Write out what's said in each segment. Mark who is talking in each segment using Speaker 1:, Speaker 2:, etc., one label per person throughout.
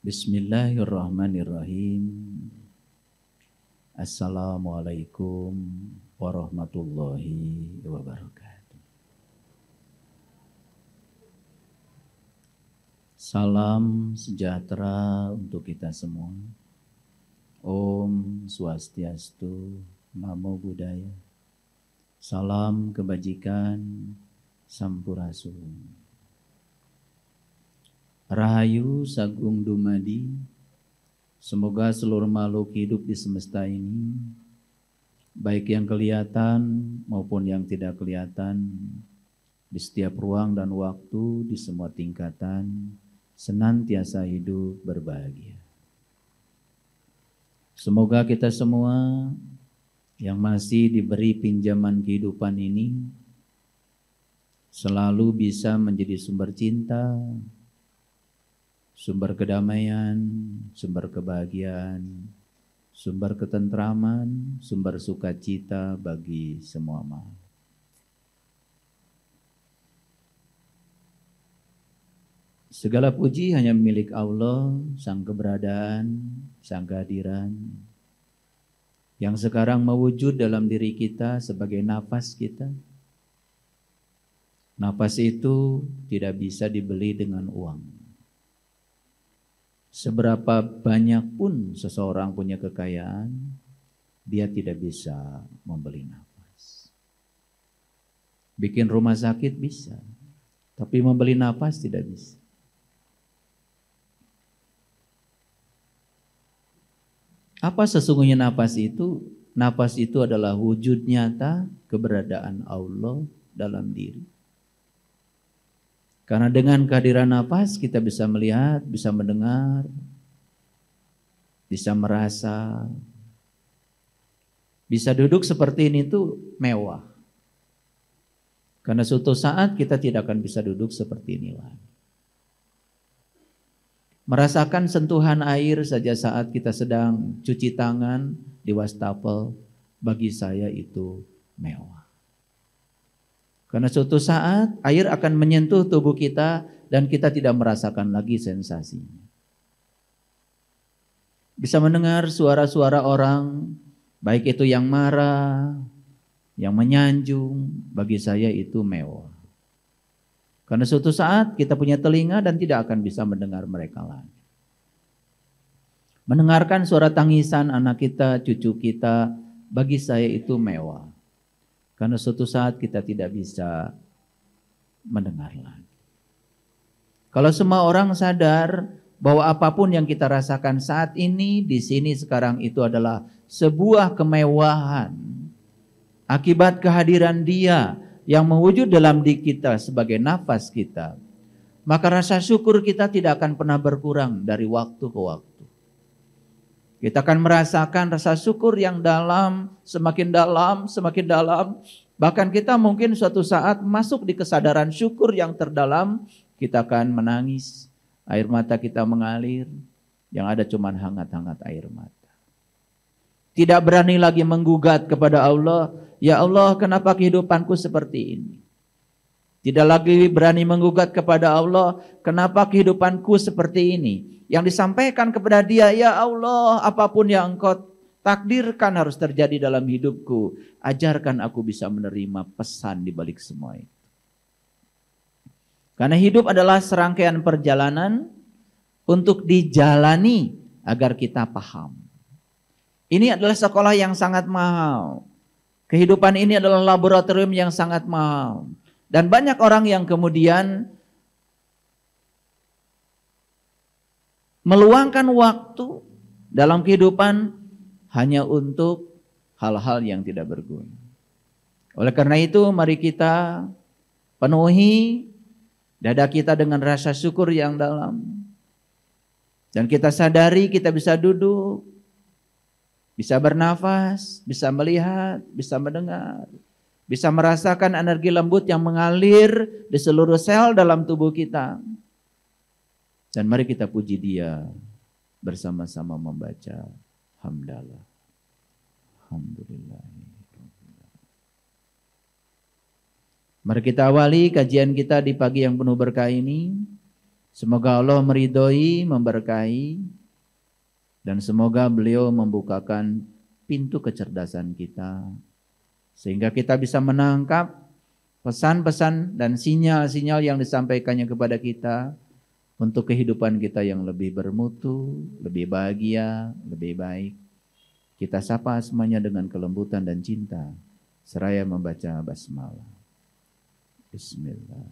Speaker 1: Bismillahirrahmanirrahim. Assalamualaikum warahmatullahi wabarakatuh. Salam sejahtera untuk kita semua. Om Swastiastu, Namo Buddhaya. Salam kebajikan, Sampurasun. Rahayu Sagung Dumadi. Semoga seluruh makhluk hidup di semesta ini, baik yang kelihatan maupun yang tidak kelihatan, di setiap ruang dan waktu, di semua tingkatan, senantiasa hidup berbahagia. Semoga kita semua yang masih diberi pinjaman kehidupan ini selalu bisa menjadi sumber cinta, sumber kedamaian, sumber kebahagiaan, sumber ketentraman, sumber sukacita bagi semua makhluk. Segala puji hanya milik Allah, Sang Keberadaan, Sang Kehadiran, yang sekarang mewujud dalam diri kita sebagai nafas kita. Nafas itu tidak bisa dibeli dengan uang. Seberapa banyak pun seseorang punya kekayaan, dia tidak bisa membeli nafas. Bikin rumah sakit bisa, tapi membeli nafas tidak bisa. Apa sesungguhnya nafas itu? Nafas itu adalah wujud nyata keberadaan Allah dalam diri. Karena dengan kehadiran nafas kita bisa melihat, bisa mendengar, bisa merasa, bisa duduk seperti ini tuh mewah. Karena suatu saat kita tidak akan bisa duduk seperti ini lagi. Merasakan sentuhan air saja saat kita sedang cuci tangan di wastafel, bagi saya itu mewah. Karena suatu saat air akan menyentuh tubuh kita dan kita tidak merasakan lagi sensasinya. Bisa mendengar suara-suara orang, baik itu yang marah, yang menyanjung, bagi saya itu mewah. Karena suatu saat kita punya telinga dan tidak akan bisa mendengar mereka lagi. Mendengarkan suara tangisan anak kita, cucu kita, bagi saya itu mewah. Karena suatu saat kita tidak bisa mendengar lagi. Kalau semua orang sadar bahwa apapun yang kita rasakan saat ini, di sini, sekarang itu adalah sebuah kemewahan. Akibat kehadiran Dia yang mewujud dalam diri kita sebagai nafas kita. Maka rasa syukur kita tidak akan pernah berkurang dari waktu ke waktu. Kita akan merasakan rasa syukur yang dalam, semakin dalam, semakin dalam. Bahkan kita mungkin suatu saat masuk di kesadaran syukur yang terdalam, kita akan menangis, air mata kita mengalir, yang ada cuma hangat-hangat air mata. Tidak berani lagi menggugat kepada Allah, ya Allah kenapa kehidupanku seperti ini? Tidak lagi berani menggugat kepada Allah, kenapa kehidupanku seperti ini? Yang disampaikan kepada Dia, ya Allah, apapun yang Engkau takdirkan harus terjadi dalam hidupku, ajarkan aku bisa menerima pesan di balik semua itu. Karena hidup adalah serangkaian perjalanan untuk dijalani agar kita paham. Ini adalah sekolah yang sangat mahal. Kehidupan ini adalah laboratorium yang sangat mahal. Dan banyak orang yang kemudian meluangkan waktu dalam kehidupan hanya untuk hal-hal yang tidak berguna. Oleh karena itu, mari kita penuhi dada kita dengan rasa syukur yang dalam. Dan kita sadari kita bisa duduk, bisa bernafas, bisa melihat, bisa mendengar, bisa merasakan energi lembut yang mengalir di seluruh sel dalam tubuh kita. Dan mari kita puji Dia bersama-sama membaca hamdalah. Alhamdulillah. Mari kita awali kajian kita di pagi yang penuh berkah ini. Semoga Allah meridhoi, memberkahi, dan semoga beliau membukakan pintu kecerdasan kita, sehingga kita bisa menangkap pesan-pesan dan sinyal-sinyal yang disampaikannya kepada kita untuk kehidupan kita yang lebih bermutu, lebih bahagia, lebih baik. Kita sapa semuanya dengan kelembutan dan cinta, seraya membaca basmalah. Bismillah.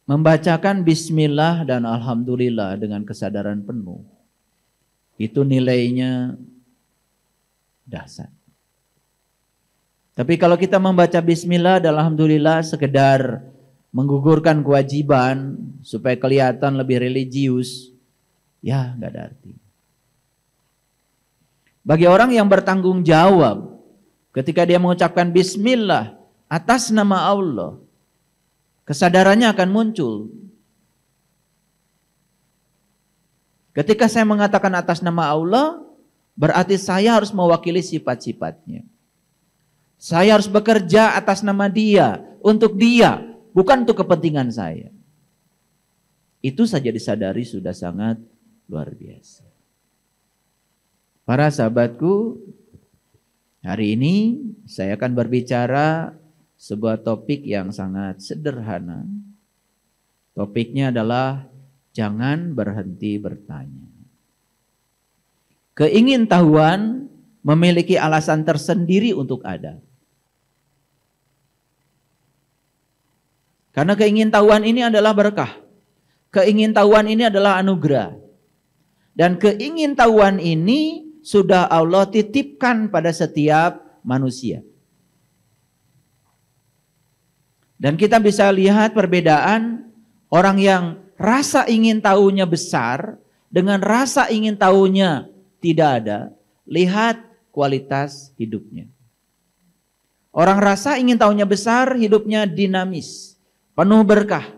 Speaker 1: Membacakan bismillah dan alhamdulillah dengan kesadaran penuh, itu nilainya dahsyat. Tapi kalau kita membaca bismillah dan alhamdulillah sekedar menggugurkan kewajiban supaya kelihatan lebih religius, ya nggak ada arti. Bagi orang yang bertanggung jawab ketika dia mengucapkan bismillah atas nama Allah, kesadarannya akan muncul. Ketika saya mengatakan atas nama Allah, berarti saya harus mewakili sifat-sifatnya. Saya harus bekerja atas nama Dia, untuk Dia, bukan untuk kepentingan saya. Itu saja disadari sudah sangat luar biasa. Para sahabatku, hari ini saya akan berbicara sebuah topik yang sangat sederhana. Topiknya adalah jangan berhenti bertanya. Keingintahuan memiliki alasan tersendiri untuk ada. Karena keingintahuan ini adalah berkah. Keingintahuan ini adalah anugerah. Dan keingintahuan ini sudah Allah titipkan pada setiap manusia. Dan kita bisa lihat perbedaan orang yang rasa ingin tahunya besar dengan rasa ingin tahunya tidak ada. Lihat kualitas hidupnya. Orang rasa ingin tahunya besar, hidupnya dinamis, penuh berkah.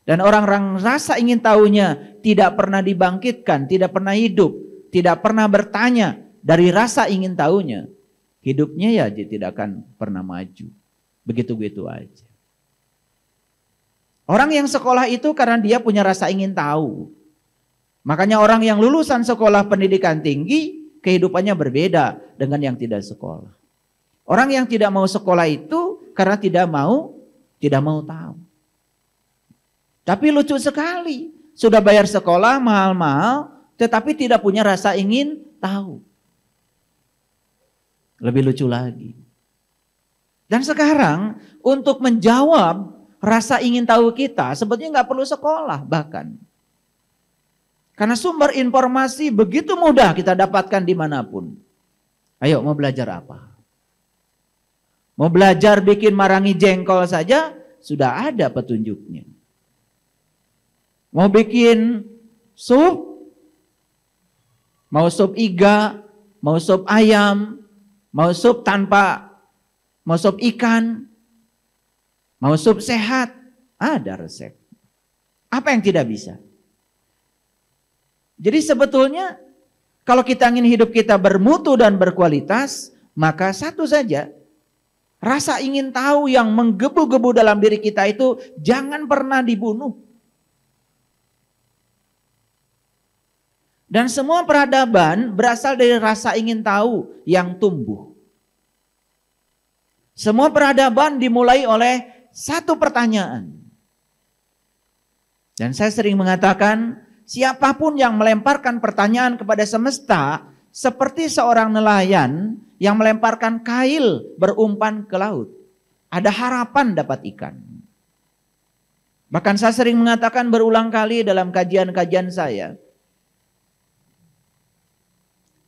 Speaker 1: Dan orang rasa ingin tahunya tidak pernah dibangkitkan, tidak pernah hidup, tidak pernah bertanya dari rasa ingin tahunya, hidupnya ya tidak akan pernah maju. Begitu-begitu aja. Orang yang sekolah itu karena dia punya rasa ingin tahu. Makanya orang yang lulusan sekolah pendidikan tinggi, kehidupannya berbeda dengan yang tidak sekolah. Orang yang tidak mau sekolah itu karena tidak mau tahu. Tapi lucu sekali, sudah bayar sekolah mahal-mahal, tetapi tidak punya rasa ingin tahu. Lebih lucu lagi. Dan sekarang untuk menjawab rasa ingin tahu kita sebetulnya nggak perlu sekolah bahkan. Karena sumber informasi begitu mudah kita dapatkan dimanapun. Ayo mau belajar apa? Mau belajar bikin marangi jengkol saja sudah ada petunjuknya. Mau bikin sup, mau sup iga, mau sup ayam, mau sup mau sup ikan, mau sup sehat, ada resep. Apa yang tidak bisa? Jadi sebetulnya kalau kita ingin hidup kita bermutu dan berkualitas, maka satu saja, rasa ingin tahu yang menggebu-gebu dalam diri kita itu jangan pernah dibunuh. Dan semua peradaban berasal dari rasa ingin tahu yang tumbuh. Semua peradaban dimulai oleh satu pertanyaan. Dan saya sering mengatakan, siapapun yang melemparkan pertanyaan kepada semesta, seperti seorang nelayan yang melemparkan kail berumpan ke laut. Ada harapan dapat ikan. Bahkan saya sering mengatakan berulang kali dalam kajian-kajian saya,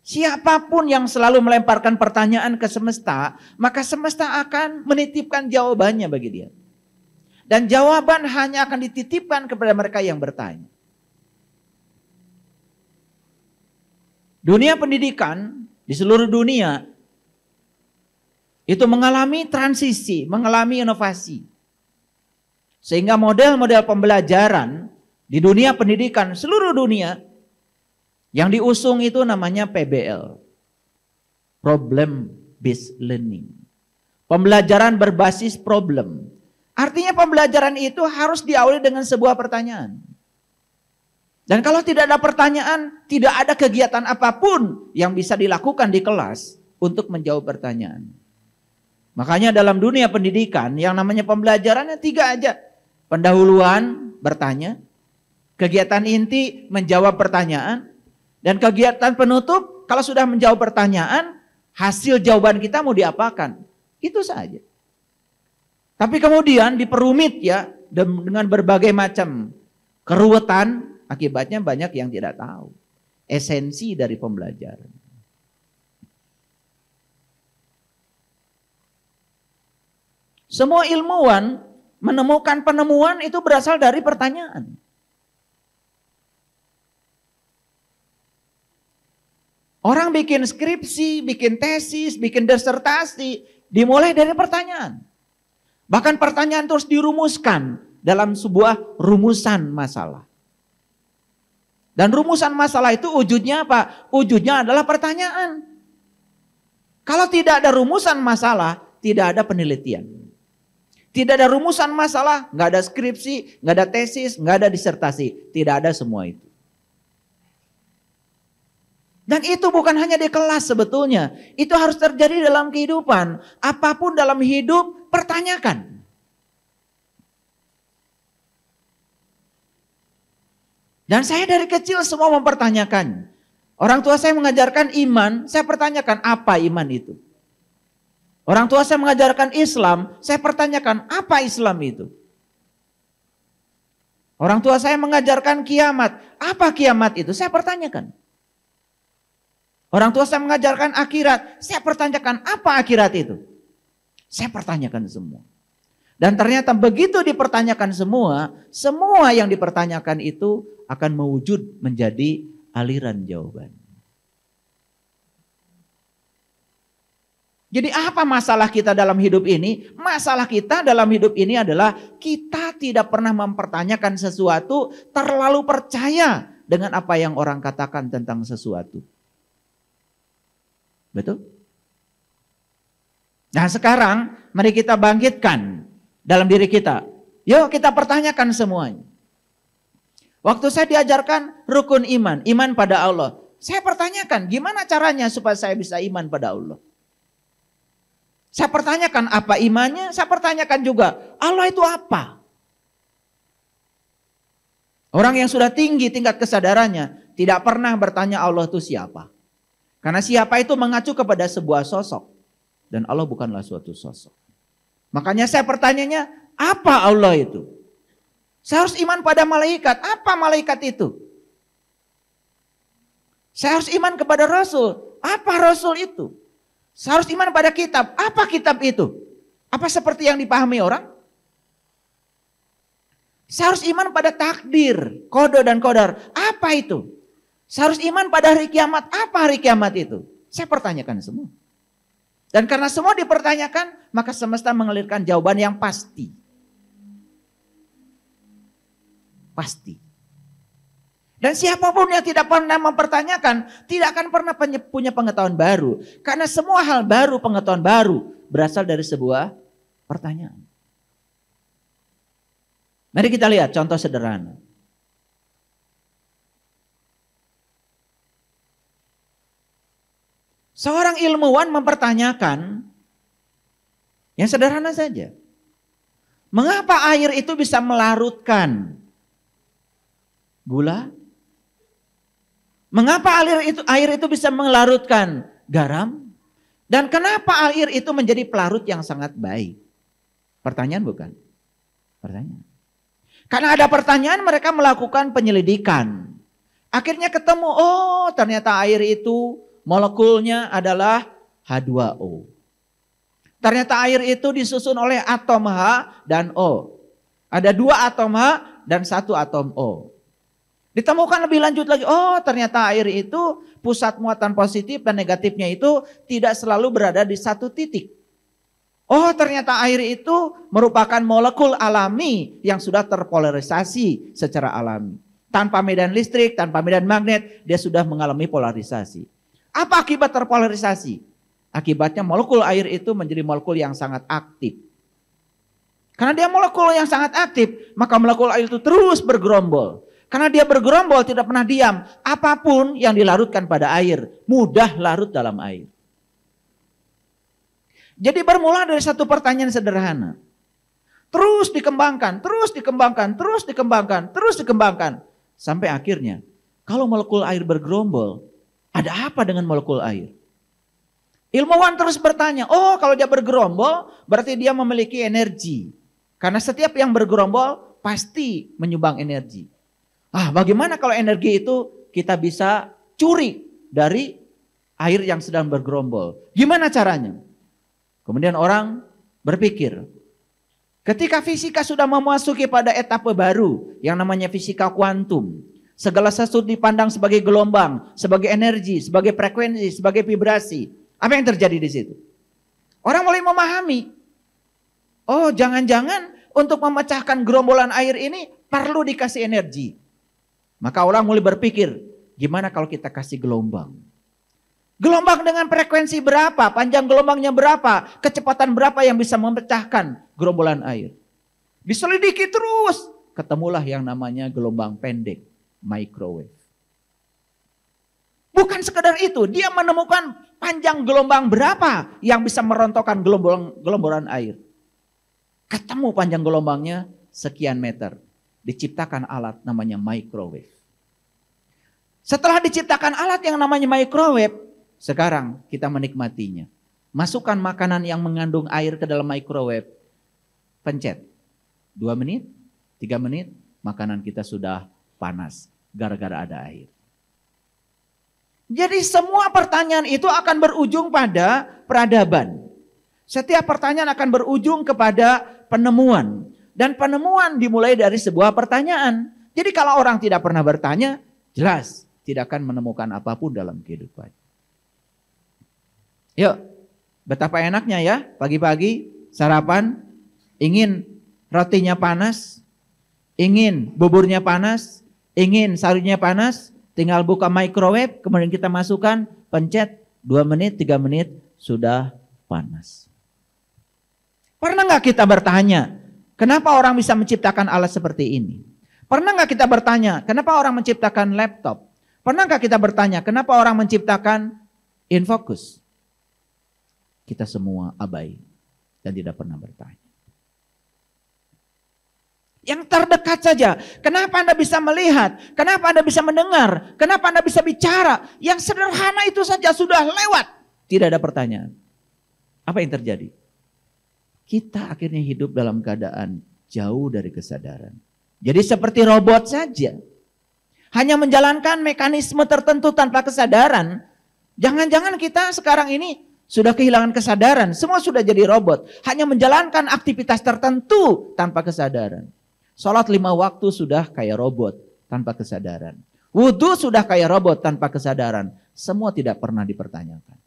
Speaker 1: siapapun yang selalu melemparkan pertanyaan ke semesta, maka semesta akan menitipkan jawabannya bagi dia. Dan jawaban hanya akan dititipkan kepada mereka yang bertanya. Dunia pendidikan di seluruh dunia itu mengalami transisi, mengalami inovasi. Sehingga model-model pembelajaran di dunia pendidikan seluruh dunia yang diusung itu namanya PBL. Problem based learning. Pembelajaran berbasis problem. Artinya pembelajaran itu harus diawali dengan sebuah pertanyaan. Dan kalau tidak ada pertanyaan, tidak ada kegiatan apapun yang bisa dilakukan di kelas untuk menjawab pertanyaan. Makanya dalam dunia pendidikan yang namanya pembelajarannya 3 aja. Pendahuluan, bertanya. Kegiatan inti, menjawab pertanyaan. Dan kegiatan penutup, kalau sudah menjawab pertanyaan, hasil jawaban kita mau diapakan. Itu saja. Tapi kemudian diperumit ya dengan berbagai macam keruwetan, akibatnya banyak yang tidak tahu esensi dari pembelajaran. Semua ilmuwan menemukan penemuan itu berasal dari pertanyaan. Orang bikin skripsi, bikin tesis, bikin disertasi, dimulai dari pertanyaan. Bahkan pertanyaan terus dirumuskan dalam sebuah rumusan masalah. Dan rumusan masalah itu wujudnya apa? Wujudnya adalah pertanyaan. Kalau tidak ada rumusan masalah, tidak ada penelitian. Tidak ada rumusan masalah, nggak ada skripsi, nggak ada tesis, nggak ada disertasi. Tidak ada semua itu. Dan itu bukan hanya di kelas sebetulnya. Itu harus terjadi dalam kehidupan. Apapun dalam hidup, pertanyakan. Dan saya dari kecil semua mempertanyakan. Orang tua saya mengajarkan iman, saya pertanyakan apa iman itu. Orang tua saya mengajarkan Islam, saya pertanyakan apa Islam itu. Orang tua saya mengajarkan kiamat, apa kiamat itu? Saya pertanyakan. Orang tua saya mengajarkan akhirat, saya pertanyakan apa akhirat itu? Saya pertanyakan semua. Dan ternyata begitu dipertanyakan semua yang dipertanyakan itu akan mewujud menjadi aliran jawaban. Jadi apa masalah kita dalam hidup ini? Masalah kita dalam hidup ini adalah kita tidak pernah mempertanyakan sesuatu, terlalu percaya dengan apa yang orang katakan tentang sesuatu. Betul? Nah sekarang mari kita bangkitkan dalam diri kita. Yuk kita pertanyakan semuanya. Waktu saya diajarkan rukun iman, iman pada Allah. Saya pertanyakan gimana caranya supaya saya bisa iman pada Allah. Saya pertanyakan apa imannya, saya pertanyakan juga Allah itu apa. Orang yang sudah tinggi tingkat kesadarannya tidak pernah bertanya Allah itu siapa. Karena siapa itu mengacu kepada sebuah sosok. Dan Allah bukanlah suatu sosok. Makanya saya pertanyanya, apa Allah itu? Saya harus iman pada malaikat. Apa malaikat itu? Saya harus iman kepada Rasul. Apa Rasul itu? Saya harus iman pada kitab. Apa kitab itu? Apa seperti yang dipahami orang? Saya harus iman pada takdir, qada dan qadar. Apa itu? Saya harus iman pada hari kiamat. Apa hari kiamat itu? Saya pertanyakan semua. Dan karena semua dipertanyakan, maka semesta mengalirkan jawaban yang pasti. Pasti. Dan siapapun yang tidak pernah mempertanyakan, tidak akan pernah punya pengetahuan baru. Karena semua hal baru, pengetahuan baru, berasal dari sebuah pertanyaan. Mari kita lihat contoh sederhana. Seorang ilmuwan mempertanyakan yang sederhana saja. Mengapa air itu bisa melarutkan gula? Mengapa air itu bisa melarutkan garam? Dan kenapa air itu menjadi pelarut yang sangat baik? Pertanyaan bukan? Pertanyaan. Karena ada pertanyaan mereka melakukan penyelidikan. Akhirnya ketemu, oh ternyata air itu molekulnya adalah H2O. Ternyata air itu disusun oleh atom H dan O. Ada 2 atom H dan 1 atom O. Ditemukan lebih lanjut lagi, oh ternyata air itu pusat muatan positif dan negatifnya itu tidak selalu berada di satu titik. Oh ternyata air itu merupakan molekul alami yang sudah terpolarisasi secara alami. Tanpa medan listrik, tanpa medan magnet, dia sudah mengalami polarisasi. Apa akibat terpolarisasi? Akibatnya molekul air itu menjadi molekul yang sangat aktif. Karena dia molekul yang sangat aktif, maka molekul air itu terus bergerombol. Karena dia bergerombol tidak pernah diam. Apapun yang dilarutkan pada air, mudah larut dalam air. Jadi bermula dari satu pertanyaan sederhana. Terus dikembangkan, terus dikembangkan, terus dikembangkan, terus dikembangkan. Sampai akhirnya, kalau molekul air bergerombol, ada apa dengan molekul air? Ilmuwan terus bertanya, oh kalau dia bergerombol, berarti dia memiliki energi. Karena setiap yang bergerombol pasti menyumbang energi. Bagaimana kalau energi itu kita bisa curi dari air yang sedang bergerombol? Gimana caranya? Kemudian orang berpikir, ketika fisika sudah memasuki pada etapa baru yang namanya fisika kuantum, segala sesuatu dipandang sebagai gelombang, sebagai energi, sebagai frekuensi, sebagai vibrasi. Apa yang terjadi di situ? Orang mulai memahami. Oh, jangan-jangan untuk memecahkan gerombolan air ini perlu dikasih energi. Maka orang mulai berpikir, gimana kalau kita kasih gelombang? Gelombang dengan frekuensi berapa? Panjang gelombangnya berapa? Kecepatan berapa yang bisa memecahkan gerombolan air? Diselidiki terus, ketemulah yang namanya gelombang pendek, microwave. Bukan sekedar itu, dia menemukan panjang gelombang berapa yang bisa merontokkan gerombolan air. Ketemu panjang gelombangnya sekian meter. Diciptakan alat namanya microwave. Setelah diciptakan alat yang namanya microwave, sekarang kita menikmatinya. Masukkan makanan yang mengandung air ke dalam microwave. Pencet. 2 menit, 3 menit, makanan kita sudah panas. Gara-gara ada air. Jadi semua pertanyaan itu akan berujung pada peradaban. Setiap pertanyaan akan berujung kepada penemuan. Dan penemuan dimulai dari sebuah pertanyaan. Jadi kalau orang tidak pernah bertanya, jelas tidak akan menemukan apapun dalam kehidupan. Yuk, betapa enaknya ya pagi-pagi sarapan, ingin rotinya panas, ingin buburnya panas, ingin sayurnya panas, tinggal buka microwave, kemudian kita masukkan, pencet, 2 menit, 3 menit, sudah panas. Pernah nggak kita bertanya, kenapa orang bisa menciptakan alat seperti ini? Pernah nggak kita bertanya, kenapa orang menciptakan laptop? Pernah nggak kita bertanya, kenapa orang menciptakan infocus? Kita semua abai dan tidak pernah bertanya. Yang terdekat saja, kenapa Anda bisa melihat? Kenapa Anda bisa mendengar? Kenapa Anda bisa bicara? Yang sederhana itu saja sudah lewat. Tidak ada pertanyaan. Apa yang terjadi? Kita akhirnya hidup dalam keadaan jauh dari kesadaran. Jadi seperti robot saja. Hanya menjalankan mekanisme tertentu tanpa kesadaran. Jangan-jangan kita sekarang ini sudah kehilangan kesadaran. Semua sudah jadi robot. Hanya menjalankan aktivitas tertentu tanpa kesadaran. Sholat 5 waktu sudah kayak robot tanpa kesadaran. Wudhu sudah kayak robot tanpa kesadaran. Semua tidak pernah dipertanyakan.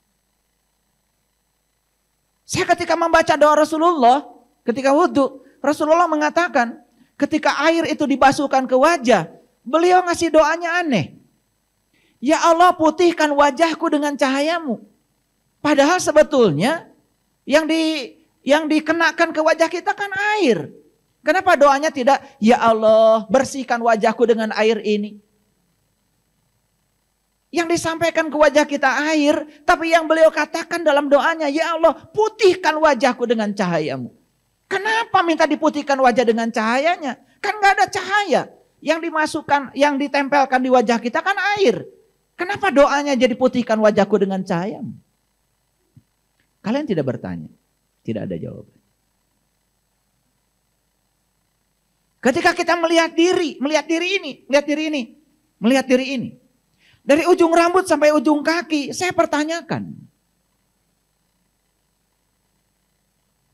Speaker 1: Saya ketika membaca doa Rasulullah, ketika wudhu, Rasulullah mengatakan, ketika air itu dibasuhkan ke wajah, beliau ngasih doanya aneh. Ya Allah, putihkan wajahku dengan cahayamu. Padahal sebetulnya yang dikenakan ke wajah kita kan air. Kenapa doanya tidak, ya Allah, bersihkan wajahku dengan air ini? Yang disampaikan ke wajah kita air, tapi yang beliau katakan dalam doanya, ya Allah, putihkan wajahku dengan cahayamu. Kenapa minta diputihkan wajah dengan cahayanya? Kan gak ada cahaya. Yang dimasukkan, yang ditempelkan di wajah kita kan air. Kenapa doanya jadi putihkan wajahku dengan cahayamu? Kalian tidak bertanya, tidak ada jawaban. Ketika kita melihat diri ini. Dari ujung rambut sampai ujung kaki, saya pertanyakan.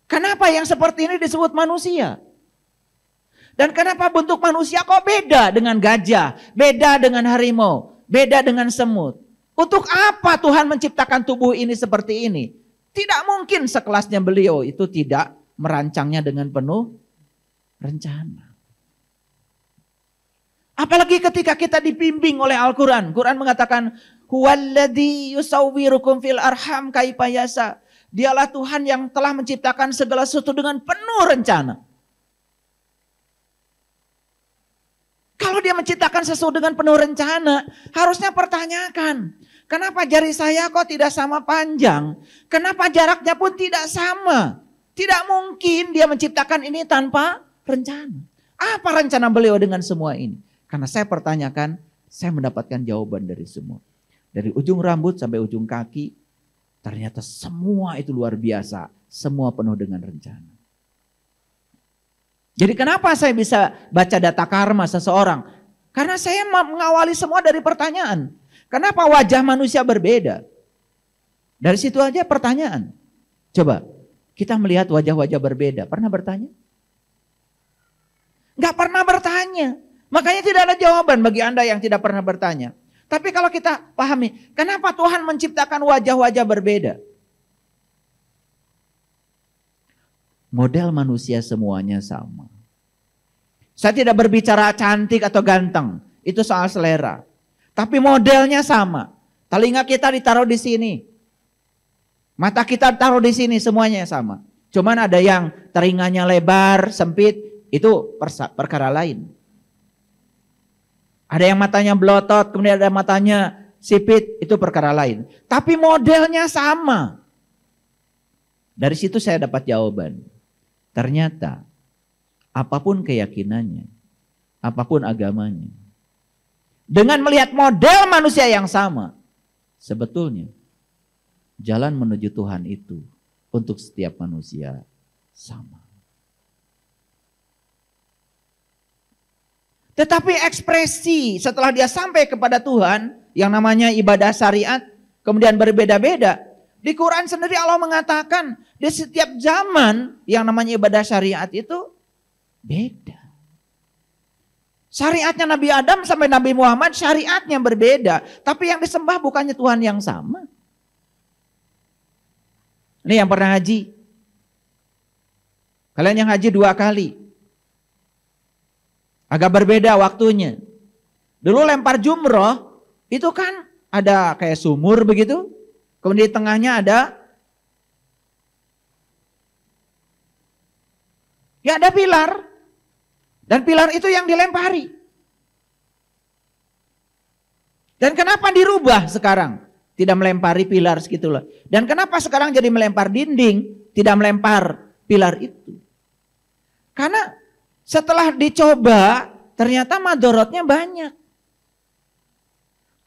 Speaker 1: Kenapa yang seperti ini disebut manusia? Dan kenapa bentuk manusia kok beda dengan gajah, beda dengan harimau, beda dengan semut? Untuk apa Tuhan menciptakan tubuh ini seperti ini? Tidak mungkin sekelasnya beliau itu tidak merancangnya dengan penuh rencana. Apalagi ketika kita dibimbing oleh Al-Quran. Quran mengatakan, Huwallazi yusawwirukum fil arham kaifa yasha. Dialah Tuhan yang telah menciptakan segala sesuatu dengan penuh rencana. Kalau dia menciptakan sesuatu dengan penuh rencana, harusnya pertanyakan, kenapa jari saya kok tidak sama panjang? Kenapa jaraknya pun tidak sama? Tidak mungkin dia menciptakan ini tanpa rencana. Apa rencana beliau dengan semua ini? Karena saya pertanyakan, saya mendapatkan jawaban dari semua. Dari ujung rambut sampai ujung kaki, ternyata semua itu luar biasa. Semua penuh dengan rencana. Jadi kenapa saya bisa baca data karma seseorang? Karena saya mengawali semua dari pertanyaan. Kenapa wajah manusia berbeda? Dari situ aja pertanyaan. Coba kita melihat wajah-wajah berbeda. Pernah bertanya? Enggak pernah bertanya. Makanya tidak ada jawaban bagi Anda yang tidak pernah bertanya. Tapi kalau kita pahami, kenapa Tuhan menciptakan wajah-wajah berbeda? Model manusia semuanya sama. Saya tidak berbicara cantik atau ganteng, itu soal selera. Tapi modelnya sama. Telinga kita ditaruh di sini. Mata kita ditaruh di sini, semuanya sama. Cuman ada yang telinganya lebar, sempit, itu perkara lain. Ada yang matanya belotot, kemudian ada matanya sipit, itu perkara lain. Tapi modelnya sama. Dari situ saya dapat jawaban. Ternyata apapun keyakinannya, apapun agamanya, dengan melihat model manusia yang sama, sebetulnya jalan menuju Tuhan itu untuk setiap manusia sama. Tetapi ekspresi setelah dia sampai kepada Tuhan yang namanya ibadah syariat kemudian berbeda-beda. Di Quran sendiri Allah mengatakan di setiap zaman yang namanya ibadah syariat itu beda. Syariatnya Nabi Adam sampai Nabi Muhammad syariatnya berbeda. Tapi yang disembah bukannya Tuhan yang sama. Ini yang pernah haji. Kalian yang haji 2 kali. Agak berbeda waktunya. Dulu lempar jumroh itu kan ada kayak sumur begitu. Kemudian di tengahnya ada pilar. Dan pilar itu yang dilempari. Dan kenapa dirubah sekarang? Tidak melempari pilar segitulah. Dan kenapa sekarang jadi melempar dinding, tidak melempar pilar itu? Karena setelah dicoba, ternyata madorotnya banyak.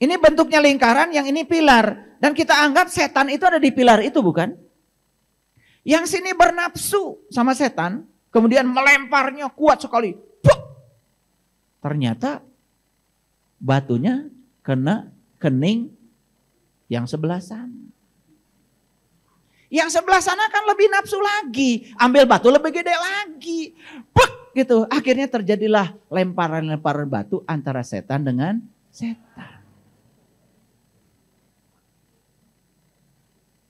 Speaker 1: Ini bentuknya lingkaran, yang ini pilar. Dan kita anggap setan itu ada di pilar itu, bukan? Yang sini bernafsu sama setan, kemudian melemparnya kuat sekali. Puh! Ternyata batunya kena kening yang sebelah sana. Yang sebelah sana kan lebih nafsu lagi. Ambil batu lebih gede lagi. Puh! Gitu. Akhirnya terjadilah lemparan-lemparan batu antara setan dengan setan.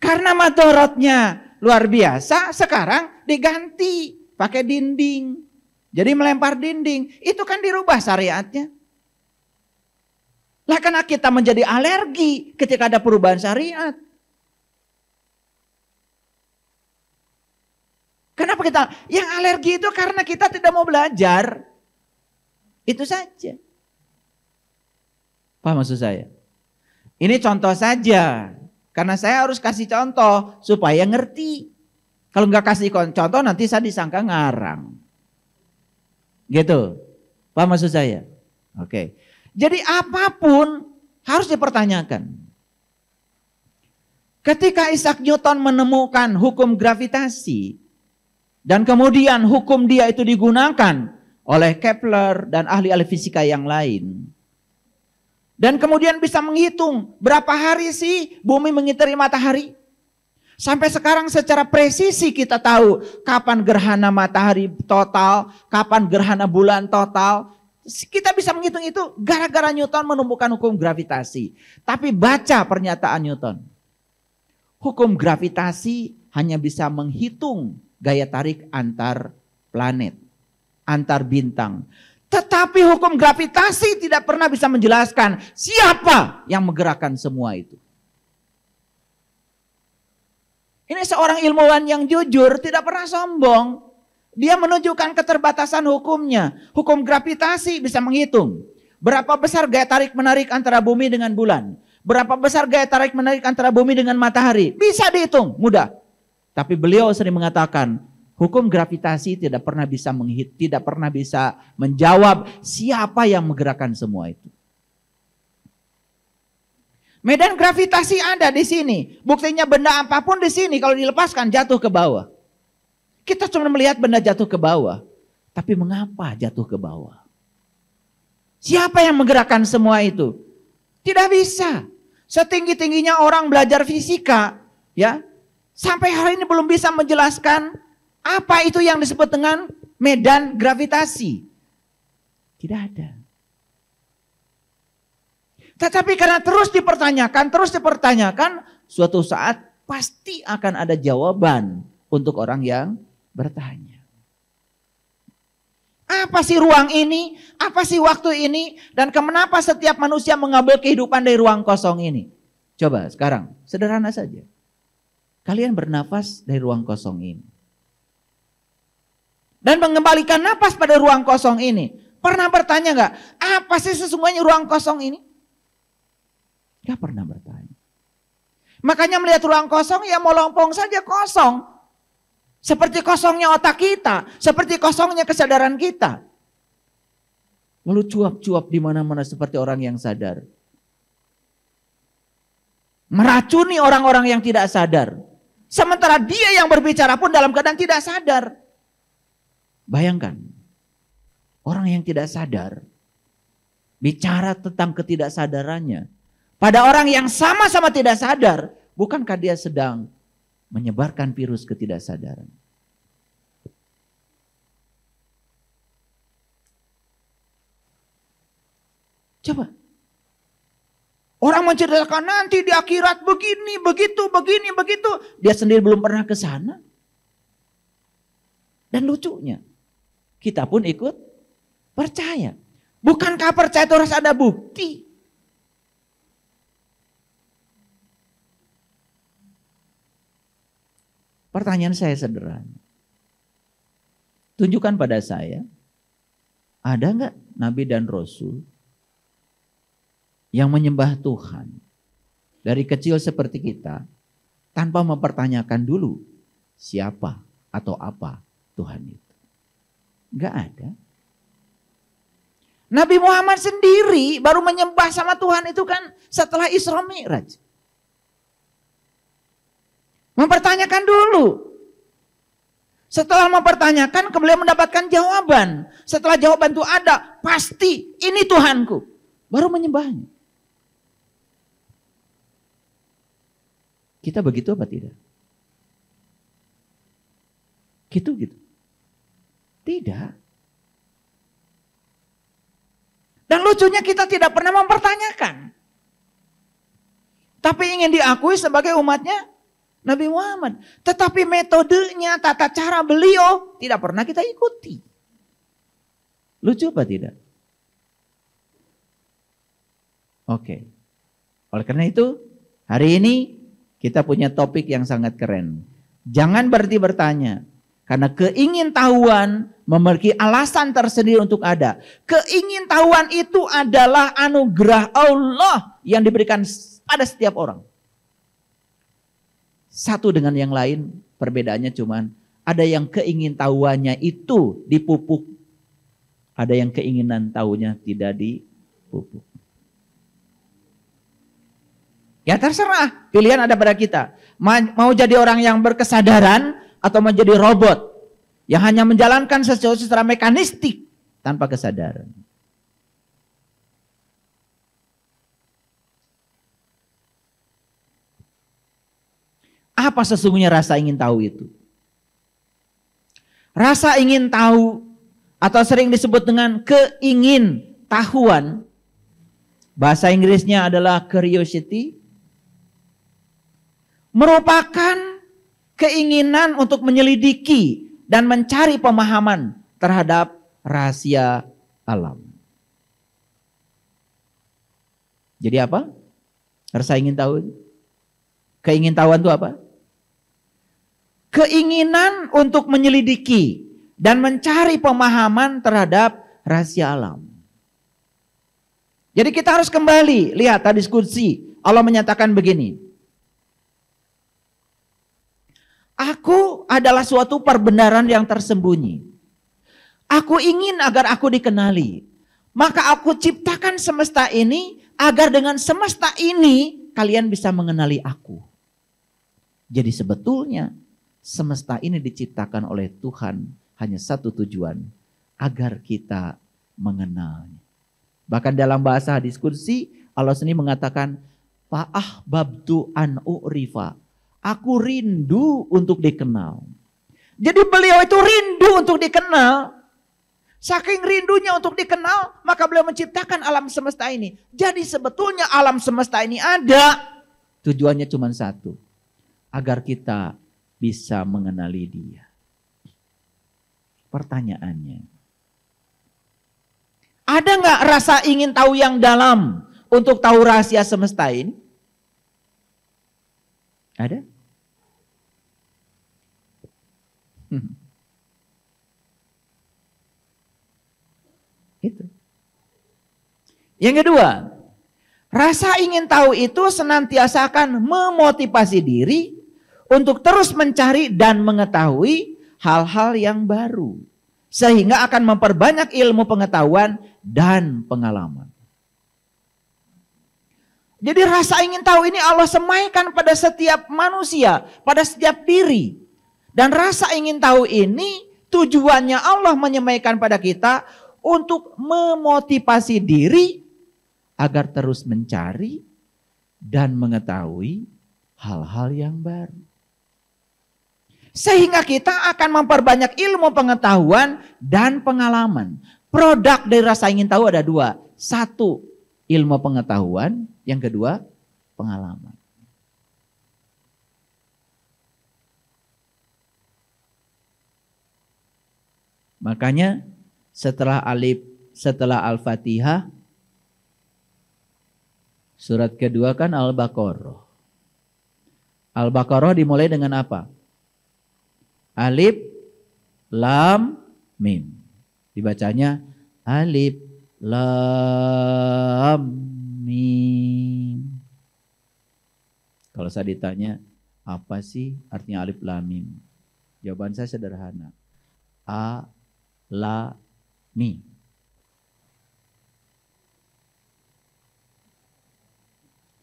Speaker 1: Karena madorotnya luar biasa, sekarang diganti pakai dinding. Jadi melempar dinding, itu kan dirubah syariatnya. Lah karena kita menjadi alergi ketika ada perubahan syariat. Kenapa kita? Yang alergi itu karena kita tidak mau belajar. Itu saja. Paham maksud saya? Ini contoh saja. Karena saya harus kasih contoh supaya ngerti. Kalau nggak kasih contoh nanti saya disangka ngarang. Gitu. Paham maksud saya? Oke. Jadi apapun harus dipertanyakan. Ketika Isaac Newton menemukan hukum gravitasi, dan kemudian hukum dia itu digunakan oleh Kepler dan ahli-ahli fisika yang lain. Dan kemudian bisa menghitung berapa hari sih bumi mengitari matahari. Sampai sekarang secara presisi kita tahu kapan gerhana matahari total, kapan gerhana bulan total. Kita bisa menghitung itu gara-gara Newton menemukan hukum gravitasi. Tapi baca pernyataan Newton. Hukum gravitasi hanya bisa menghitung gaya tarik antar planet, antar bintang. Tetapi hukum gravitasi tidak pernah bisa menjelaskan siapa yang menggerakkan semua itu. Ini seorang ilmuwan yang jujur, tidak pernah sombong. Dia menunjukkan keterbatasan hukumnya. Hukum gravitasi bisa menghitung berapa besar gaya tarik menarik antara bumi dengan bulan. Berapa besar gaya tarik menarik antara bumi dengan matahari. Bisa dihitung, mudah. Tapi beliau sering mengatakan, hukum gravitasi tidak pernah bisa menjawab siapa yang menggerakkan semua itu. Medan gravitasi ada di sini. Buktinya benda apapun di sini kalau dilepaskan jatuh ke bawah. Kita cuma melihat benda jatuh ke bawah. Tapi mengapa jatuh ke bawah? Siapa yang menggerakkan semua itu? Tidak bisa. Setinggi-tingginya orang belajar fisika, ya, sampai hari ini belum bisa menjelaskan apa itu yang disebut dengan medan gravitasi. Tidak ada. Tetapi karena terus dipertanyakan, suatu saat pasti akan ada jawaban untuk orang yang bertanya. Apa sih ruang ini? Apa sih waktu ini? Dan kenapa setiap manusia mengambil kehidupan dari ruang kosong ini? Coba sekarang, sederhana saja. Kalian bernafas dari ruang kosong ini. Dan mengembalikan nafas pada ruang kosong ini. Pernah bertanya nggak? Apa sih sesungguhnya ruang kosong ini? Gak pernah bertanya. Makanya melihat ruang kosong ya melompong saja kosong. Seperti kosongnya otak kita. Seperti kosongnya kesadaran kita. Lalu cuap-cuap di mana-mana seperti orang yang sadar. Meracuni orang-orang yang tidak sadar. Sementara dia yang berbicara pun dalam keadaan tidak sadar. Bayangkan. Orang yang tidak sadar. Bicara tentang ketidaksadarannya. Pada orang yang sama-sama tidak sadar, bukankah dia sedang menyebarkan virus ketidaksadaran? Coba. Orang menceritakan nanti di akhirat begini, begitu, begini, begitu. Dia sendiri belum pernah ke sana. Dan lucunya, kita pun ikut percaya. Bukankah percaya itu harus ada bukti? Pertanyaan saya sederhana. Tunjukkan pada saya, ada enggak Nabi dan Rasul yang menyembah Tuhan dari kecil seperti kita tanpa mempertanyakan dulu siapa atau apa Tuhan itu? Enggak ada. Nabi Muhammad sendiri baru menyembah sama Tuhan itu kan setelah Isra Mi'raj. Mempertanyakan dulu. Setelah mempertanyakan, kemudian mendapatkan jawaban. Setelah jawaban itu ada, pasti ini Tuhanku. Baru menyembahnya. Kita begitu apa tidak? Gitu. Tidak. Dan lucunya kita tidak pernah mempertanyakan. Tapi ingin diakui sebagai umatnya Nabi Muhammad. Tetapi metodenya, tata cara beliau tidak pernah kita ikuti. Lucu apa tidak? Oke. Oleh karena itu, hari ini kita punya topik yang sangat keren. Jangan berhenti bertanya. Karena keingintahuan memiliki alasan tersendiri untuk ada. Keingintahuan itu adalah anugerah Allah yang diberikan pada setiap orang. Satu dengan yang lain perbedaannya cuman ada yang keingintahuannya itu dipupuk. Ada yang keinginan tahunya tidak dipupuk. Ya terserah, pilihan ada pada kita. Mau jadi orang yang berkesadaran atau menjadi robot yang hanya menjalankan sesuatu secara mekanistik tanpa kesadaran. Apa sesungguhnya rasa ingin tahu itu? Rasa ingin tahu atau sering disebut dengan keingintahuan. Bahasa Inggrisnya adalah curiosity. Merupakan keinginan untuk menyelidiki dan mencari pemahaman terhadap rahasia alam. Jadi apa? Rasa ingin tahu. Keingintahuan itu apa? Keinginan untuk menyelidiki dan mencari pemahaman terhadap rahasia alam. Jadi kita harus kembali lihat tadi diskusi. Allah menyatakan begini. Aku adalah suatu perbenaran yang tersembunyi. Aku ingin agar aku dikenali. Maka aku ciptakan semesta ini agar dengan semesta ini kalian bisa mengenali aku. Jadi sebetulnya semesta ini diciptakan oleh Tuhan hanya satu tujuan, agar kita mengenalnya. Bahkan dalam bahasa diskusi Allah sendiri mengatakan, fa'ahbabtu an u'rifa. Aku rindu untuk dikenal. Jadi beliau itu rindu untuk dikenal. Saking rindunya untuk dikenal, maka beliau menciptakan alam semesta ini. Jadi sebetulnya alam semesta ini ada, tujuannya cuma satu. Agar kita bisa mengenali Dia. Pertanyaannya, ada nggak rasa ingin tahu yang dalam untuk tahu rahasia semesta ini? Ada? Itu. Yang kedua, rasa ingin tahu itu senantiasa akan memotivasi diri untuk terus mencari dan mengetahui hal-hal yang baru. Sehingga akan memperbanyak ilmu pengetahuan dan pengalaman. Jadi rasa ingin tahu ini Allah semaikan pada setiap manusia, pada setiap diri. Dan rasa ingin tahu ini tujuannya Allah menyemaikan pada kita untuk memotivasi diri agar terus mencari dan mengetahui hal-hal yang baru. Sehingga kita akan memperbanyak ilmu pengetahuan dan pengalaman. Produk dari rasa ingin tahu ada dua. Satu, ilmu pengetahuan. Yang kedua, pengalaman. Makanya setelah Al-Fatihah, surat kedua kan Al-Baqarah. Al-Baqarah dimulai dengan apa? Alif, lam, mim. Dibacanya alif, lam, mim. Kalau saya ditanya, apa sih artinya alif, lam, mim? Jawaban saya sederhana. A, la, mi.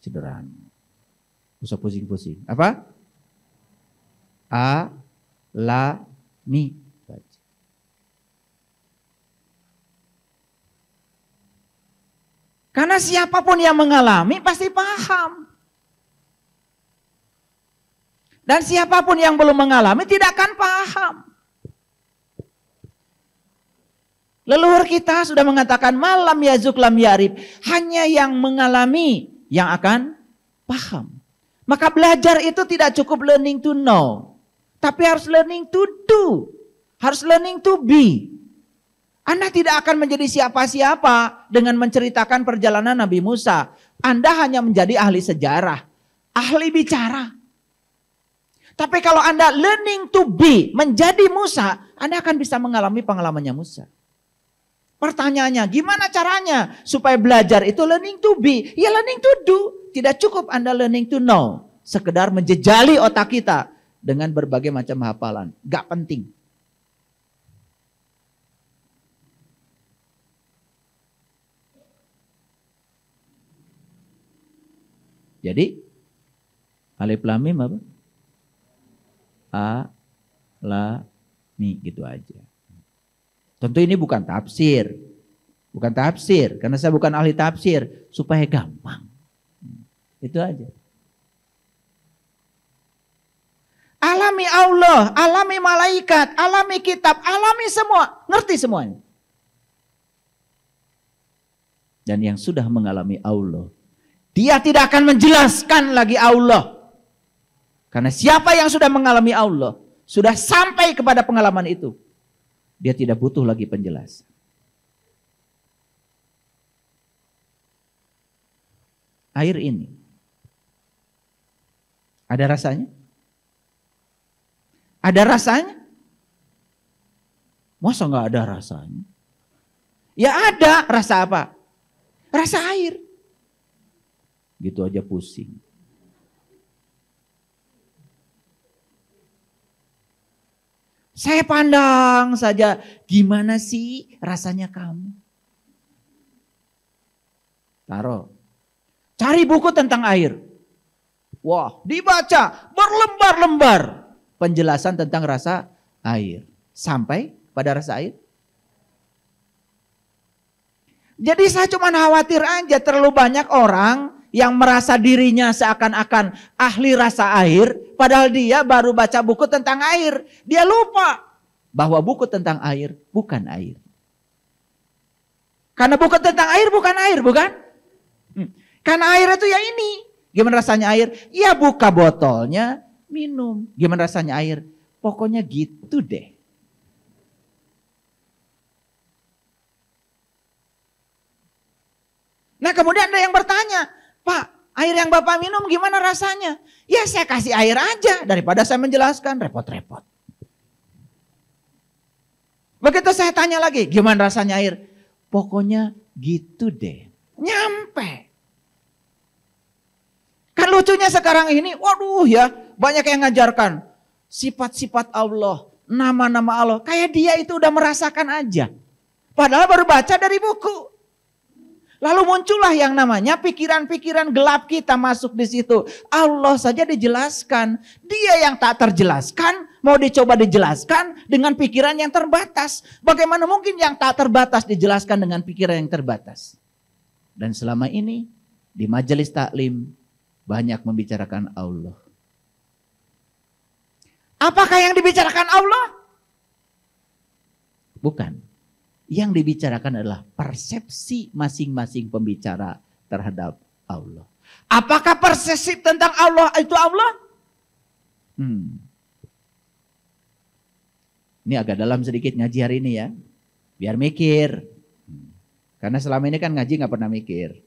Speaker 1: Sederhana. Usah pusing-pusing. Apa? A, la, mi. Karena siapapun yang mengalami pasti paham. Dan siapapun yang belum mengalami tidak akan paham. Leluhur kita sudah mengatakan malam yazuk lam yarib. Hanya yang mengalami yang akan paham. Maka belajar itu tidak cukup learning to know. Tapi harus learning to do. Harus learning to be. Anda tidak akan menjadi siapa-siapa dengan menceritakan perjalanan Nabi Musa. Anda hanya menjadi ahli sejarah. Ahli bicara. Tapi kalau Anda learning to be, menjadi Musa, Anda akan bisa mengalami pengalamannya Musa. Pertanyaannya, gimana caranya supaya belajar itu learning to be? Ya learning to do. Tidak cukup Anda learning to know. Sekedar menjejali otak kita dengan berbagai macam hafalan. Gak penting. Jadi, alif lam mim apa? A, la, mi, gitu aja. Tentu ini bukan tafsir. Bukan tafsir, karena saya bukan ahli tafsir. Supaya gampang. Itu aja. Alami Allah, alami malaikat, alami kitab, alami semua. Ngerti semuanya. Dan yang sudah mengalami Allah, dia tidak akan menjelaskan lagi Allah. Karena siapa yang sudah mengalami Allah, sudah sampai kepada pengalaman itu, dia tidak butuh lagi penjelasan. air ini. Ada rasanya? Ada rasanya? Masa nggak ada rasanya? Ya ada, rasa apa? Rasa air. Gitu aja pusing. Saya pandang saja, gimana sih rasanya kamu? Taruh. Cari buku tentang air. Wah, dibaca berlembar-lembar penjelasan tentang rasa air. Sampai pada rasa air. Jadi saya cuma khawatir aja terlalu banyak orang yang merasa dirinya seakan-akan ahli rasa air. Padahal dia baru baca buku tentang air. Dia lupa bahwa buku tentang air bukan air. Karena buku tentang air bukan air, bukan? Karena air itu ya ini. Gimana rasanya air? Ya buka botolnya, minum. Gimana rasanya air? Pokoknya gitu deh. Nah kemudian ada yang bertanya, Pak, air yang Bapak minum gimana rasanya? Ya saya kasih air aja daripada saya menjelaskan, repot-repot. Begitu saya tanya lagi, gimana rasanya air? Pokoknya gitu deh, nyampe. Kan lucunya sekarang ini, waduh ya, banyak yang ngajarkan sifat-sifat Allah, nama-nama Allah. Kayak dia itu udah merasakan aja. Padahal baru baca dari buku. Lalu muncullah yang namanya pikiran-pikiran gelap kita masuk di situ. Allah saja dijelaskan. Dia yang tak terjelaskan mau dicoba dijelaskan dengan pikiran yang terbatas. Bagaimana mungkin yang tak terbatas dijelaskan dengan pikiran yang terbatas? Dan selama ini di majelis taklim banyak membicarakan Allah. Apakah yang dibicarakan Allah? Bukan. Yang dibicarakan adalah persepsi masing-masing pembicara terhadap Allah. Apakah persepsi tentang Allah itu Allah? Ini agak dalam sedikit ngaji hari ini ya. Biar mikir. Karena selama ini kan ngaji gak pernah mikir.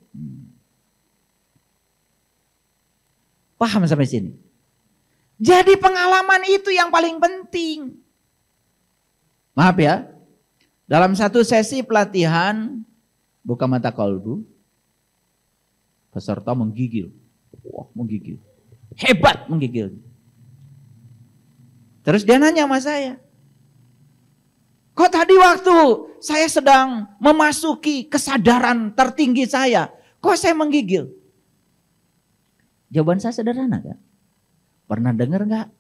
Speaker 1: Paham sampai sini? Jadi pengalaman itu yang paling penting. Maaf ya. Dalam satu sesi pelatihan buka mata kolbu, peserta menggigil. Wah, menggigil. Hebat menggigil. Terus dia nanya sama saya, kok tadi waktu saya sedang memasuki kesadaran tertinggi saya, kok saya menggigil? Jawaban saya sederhana kan? Pernah dengar gak?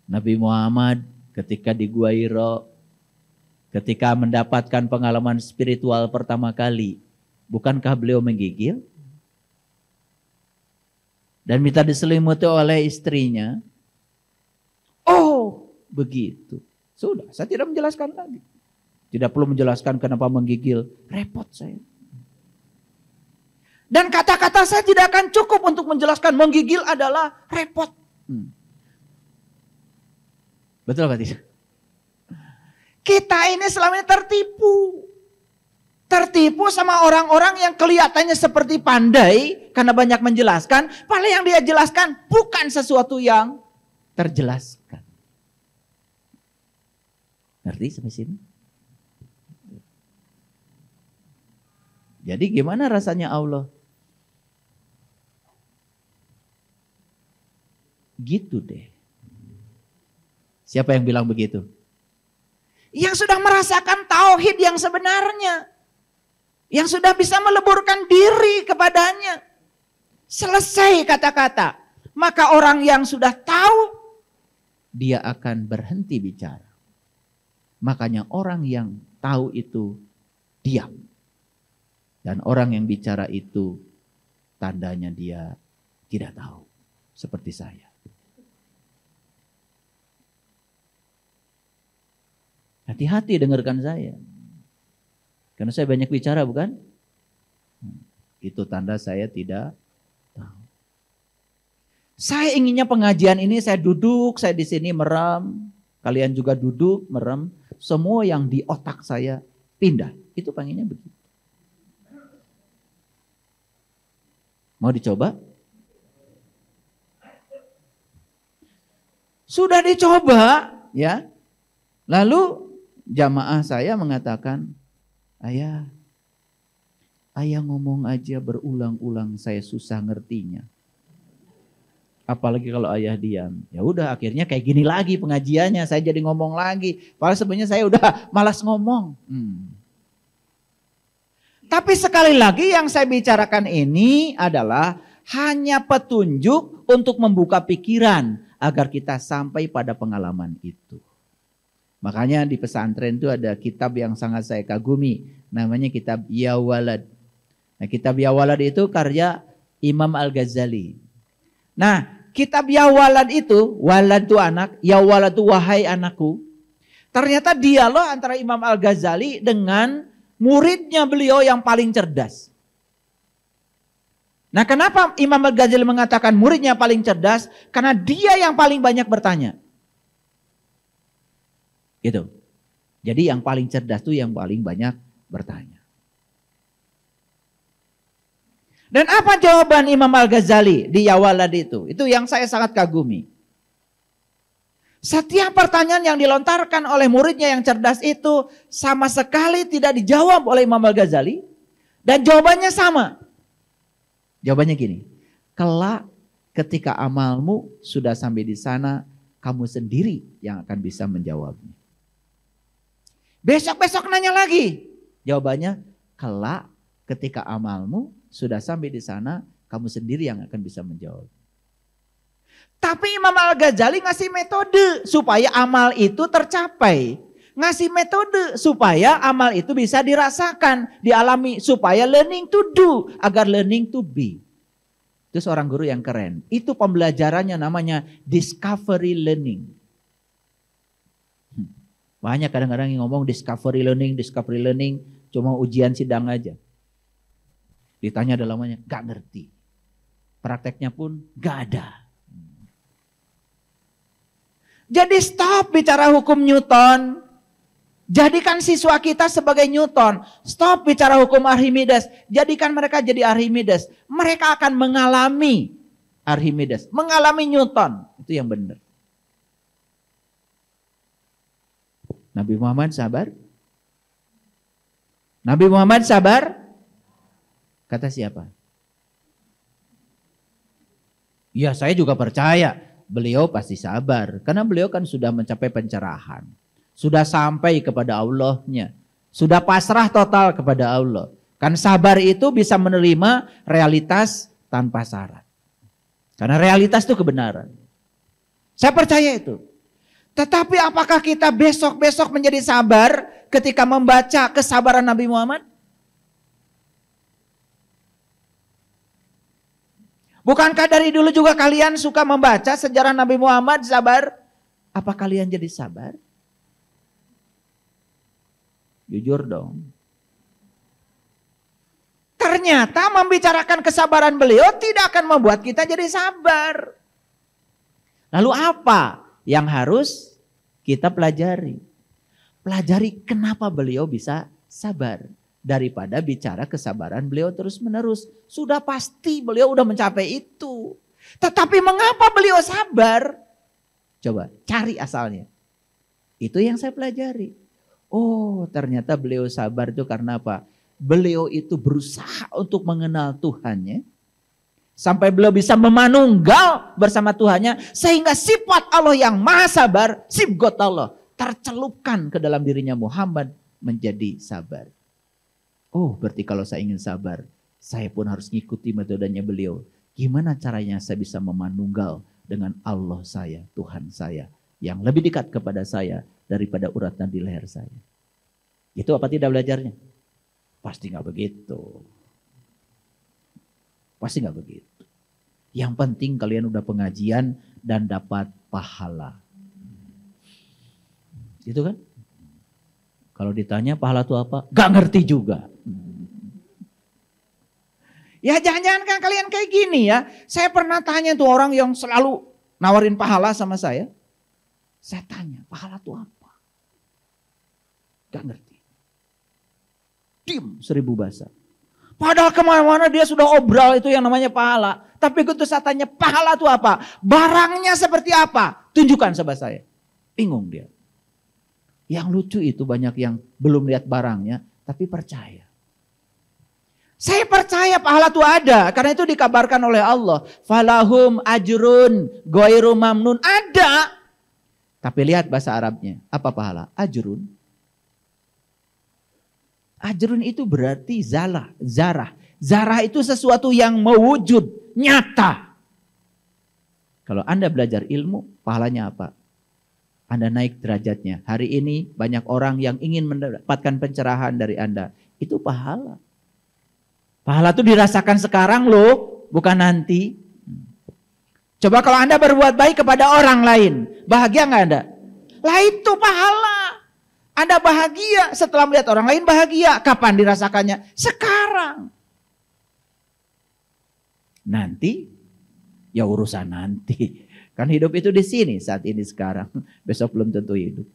Speaker 1: Nabi Muhammad ketika di Gua Hira, ketika mendapatkan pengalaman spiritual pertama kali, bukankah beliau menggigil? Dan minta diselimuti oleh istrinya. Oh, begitu. Sudah, saya tidak menjelaskan lagi. Tidak perlu menjelaskan kenapa menggigil. Repot saya. Dan kata-kata saya tidak akan cukup untuk menjelaskan menggigil adalah repot. Betul Pak Tis? Kita ini selama ini tertipu. Tertipu sama orang-orang yang kelihatannya seperti pandai karena banyak menjelaskan. Padahal yang dia jelaskan bukan sesuatu yang terjelaskan. Ngerti sampai sini? Jadi gimana rasanya Allah? Gitu deh. Siapa yang bilang begitu? Yang sudah merasakan tauhid yang sebenarnya. Yang sudah bisa meleburkan diri kepadanya. Selesai kata-kata. Maka orang yang sudah tahu, dia akan berhenti bicara. Makanya orang yang tahu itu diam. Dan orang yang bicara itu tandanya dia tidak tahu. Seperti saya. Hati-hati dengarkan saya. Karena saya banyak bicara bukan? Itu tanda saya tidak tahu. Saya inginnya pengajian ini saya duduk, saya di sini merem. Kalian juga duduk, merem. Semua yang di otak saya pindah. Itu pengennya begitu. Mau dicoba? Sudah dicoba, ya. Lalu jamaah saya mengatakan, ayah ngomong aja berulang-ulang saya susah ngertinya. Apalagi kalau ayah diam. Ya udah akhirnya kayak gini lagi pengajiannya, saya jadi ngomong lagi. Padahal sebenarnya saya udah malas ngomong. Tapi sekali lagi yang saya bicarakan ini adalah hanya petunjuk untuk membuka pikiran agar kita sampai pada pengalaman itu. Makanya di pesantren itu ada kitab yang sangat saya kagumi. Namanya kitab Ya Walad. Nah, kitab Ya Walad itu karya Imam Al-Ghazali. Nah, kitab Ya Walad itu, walad itu anak, Ya Walad itu wahai anakku. Ternyata dialog antara Imam Al-Ghazali dengan muridnya beliau yang paling cerdas. Nah, kenapa Imam Al-Ghazali mengatakan muridnya paling cerdas? Karena dia yang paling banyak bertanya. Gitu. Jadi yang paling cerdas itu yang paling banyak bertanya. Dan apa jawaban Imam Al-Ghazali di Ya Walad itu? Itu yang saya sangat kagumi. Setiap pertanyaan yang dilontarkan oleh muridnya yang cerdas itu sama sekali tidak dijawab oleh Imam Al-Ghazali. Dan jawabannya sama. Jawabannya gini. Kelak ketika amalmu sudah sampai di sana, kamu sendiri yang akan bisa menjawabnya. Besok-besok nanya lagi. Jawabannya, kelak ketika amalmu sudah sampai di sana, kamu sendiri yang akan bisa menjawab. Tapi Imam Al-Ghazali ngasih metode supaya amal itu tercapai. Ngasih metode supaya amal itu bisa dirasakan, dialami. Supaya learning to do, agar learning to be. Itu seorang guru yang keren. Itu pembelajarannya namanya discovery learning. Banyak kadang-kadang yang ngomong discovery learning, cuma ujian sidang aja. Ditanya dalamnya, gak ngerti. Prakteknya pun gak ada. Jadi stop bicara hukum Newton. Jadikan siswa kita sebagai Newton. Stop bicara hukum Archimedes. Jadikan mereka jadi Archimedes. Mereka akan mengalami Archimedes. Mengalami Newton. Itu yang benar. Nabi Muhammad sabar? Nabi Muhammad sabar? Kata siapa? Ya saya juga percaya beliau pasti sabar. Karena beliau kan sudah mencapai pencerahan. Sudah sampai kepada Allahnya. Sudah pasrah total kepada Allah. Kan sabar itu bisa menerima realitas tanpa syarat. Karena realitas itu kebenaran. Saya percaya itu. Tetapi apakah kita besok-besok menjadi sabar ketika membaca kesabaran Nabi Muhammad? Bukankah dari dulu juga kalian suka membaca sejarah Nabi Muhammad sabar? Apa kalian jadi sabar? Jujur dong. Ternyata membicarakan kesabaran beliau tidak akan membuat kita jadi sabar. Lalu apa yang harus kita pelajari? Pelajari kenapa beliau bisa sabar. Daripada bicara kesabaran beliau terus menerus. Sudah pasti beliau udah mencapai itu. Tetapi mengapa beliau sabar? Coba cari asalnya. Itu yang saya pelajari. Oh ternyata beliau sabar itu karena apa? Beliau itu berusaha untuk mengenal Tuhannya. Sampai beliau bisa memanunggal bersama Tuhannya. Sehingga sifat Allah yang maha sabar, sifat Allah, tercelupkan ke dalam dirinya Muhammad menjadi sabar. Oh berarti kalau saya ingin sabar, saya pun harus ngikuti metodenya beliau. Gimana caranya saya bisa memanunggal dengan Allah saya, Tuhan saya. Yang lebih dekat kepada saya daripada uratan di leher saya. Itu apa tidak belajarnya? Pasti gak begitu. Pasti gak begitu. Yang penting kalian udah pengajian dan dapat pahala. Itu kan? Kalau ditanya pahala itu apa? Gak ngerti juga. Ya jangan-jangan kan kalian kayak gini ya. Saya pernah tanya tuh orang yang selalu nawarin pahala sama saya. Saya tanya, pahala itu apa? Gak ngerti. Diam 1000 bahasa. Padahal kemana-mana dia sudah obral itu yang namanya pahala. Tapi begitu saya tanya pahala itu apa? Barangnya seperti apa? Tunjukkan sama saya. Bingung dia. Yang lucu itu banyak yang belum lihat barangnya tapi percaya. Saya percaya pahala itu ada. Karena itu dikabarkan oleh Allah. Falahum ajrun ghairu mamnun. Ada. Tapi lihat bahasa Arabnya. Apa pahala? Ajrun. Ajrun itu berarti zarah. Zarah itu sesuatu yang mewujud. Nyata. Kalau Anda belajar ilmu, pahalanya apa? Anda naik derajatnya. Hari ini banyak orang yang ingin mendapatkan pencerahan dari Anda. Itu pahala. Pahala itu dirasakan sekarang loh, bukan nanti. Coba kalau Anda berbuat baik kepada orang lain, bahagia nggak Anda? Lah itu pahala. Anda bahagia setelah melihat orang lain bahagia. Kapan dirasakannya? Sekarang. Nanti, ya urusan nanti. Kan hidup itu di sini saat ini sekarang. Besok belum tentu hidup.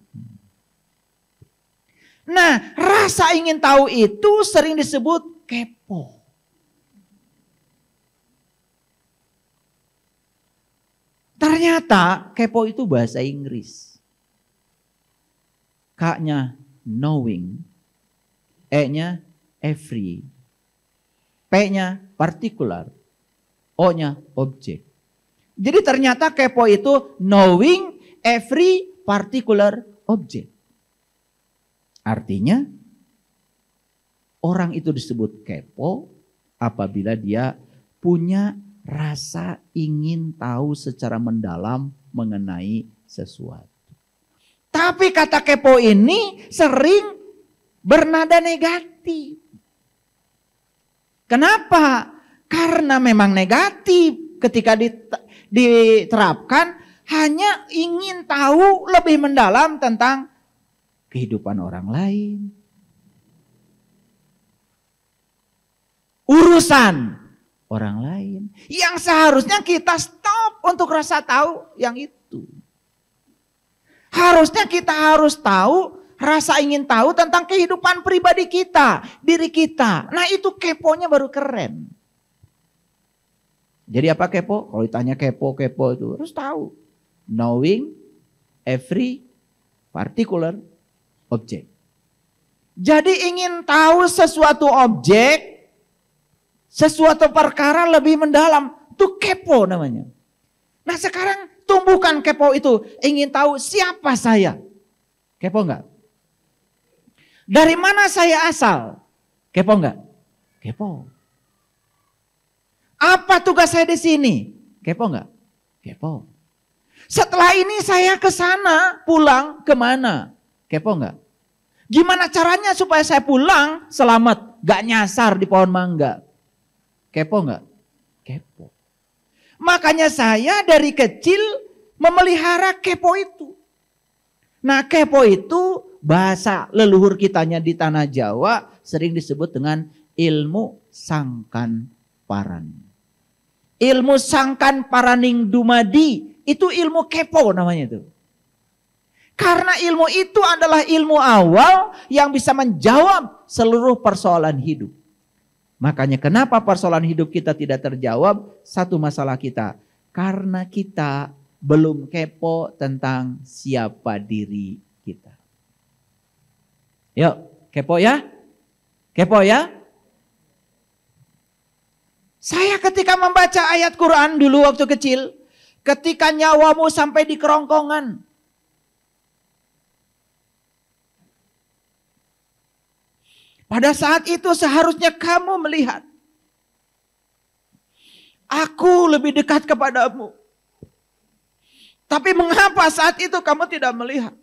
Speaker 1: Nah, rasa ingin tahu itu sering disebut kepo. Ternyata kepo itu bahasa Inggris. K-nya knowing, E-nya every, P-nya particular, O-nya object. Jadi ternyata kepo itu knowing every particular object. Artinya orang itu disebut kepo apabila dia punya rasa ingin tahu secara mendalam mengenai sesuatu. Tapi kata kepo ini sering bernada negatif. Kenapa? Karena memang negatif ketika diterapkan hanya ingin tahu lebih mendalam tentang kehidupan orang lain. Urusan orang lain. Yang seharusnya kita stop untuk rasa tahu yang itu. Harusnya kita harus tahu, rasa ingin tahu tentang kehidupan pribadi kita, diri kita. Nah itu keponya baru keren. Jadi apa kepo? Kalau ditanya kepo itu harus tahu. Knowing every particular object. Jadi ingin tahu sesuatu objek, sesuatu perkara lebih mendalam. Itu kepo namanya. Nah sekarang tumbuhkan kepo itu. Ingin tahu siapa saya. Kepo enggak? Dari mana saya asal? Kepo enggak? Kepo. Apa tugas saya di sini? Kepo enggak? Kepo. Setelah ini saya ke sana, pulang kemana? Kepo enggak? Gimana caranya supaya saya pulang selamat? Gak nyasar di pohon mangga. Kepo enggak? Kepo. Makanya saya dari kecil memelihara kepo itu. Nah kepo itu bahasa leluhur kitanya di tanah Jawa sering disebut dengan ilmu sangkan paran. Ilmu sangkan paraning dumadi itu ilmu kepo namanya itu. Karena ilmu itu adalah ilmu awal yang bisa menjawab seluruh persoalan hidup. Makanya kenapa persoalan hidup kita tidak terjawab? Satu masalah kita. Karena kita belum kepo tentang siapa diri kita. Yuk, kepo ya? Kepo ya? Saya ketika membaca ayat Quran dulu waktu kecil. Ketika nyawamu sampai di kerongkongan. Pada saat itu seharusnya kamu melihat. Aku lebih dekat kepadamu. Tapi mengapa saat itu kamu tidak melihat?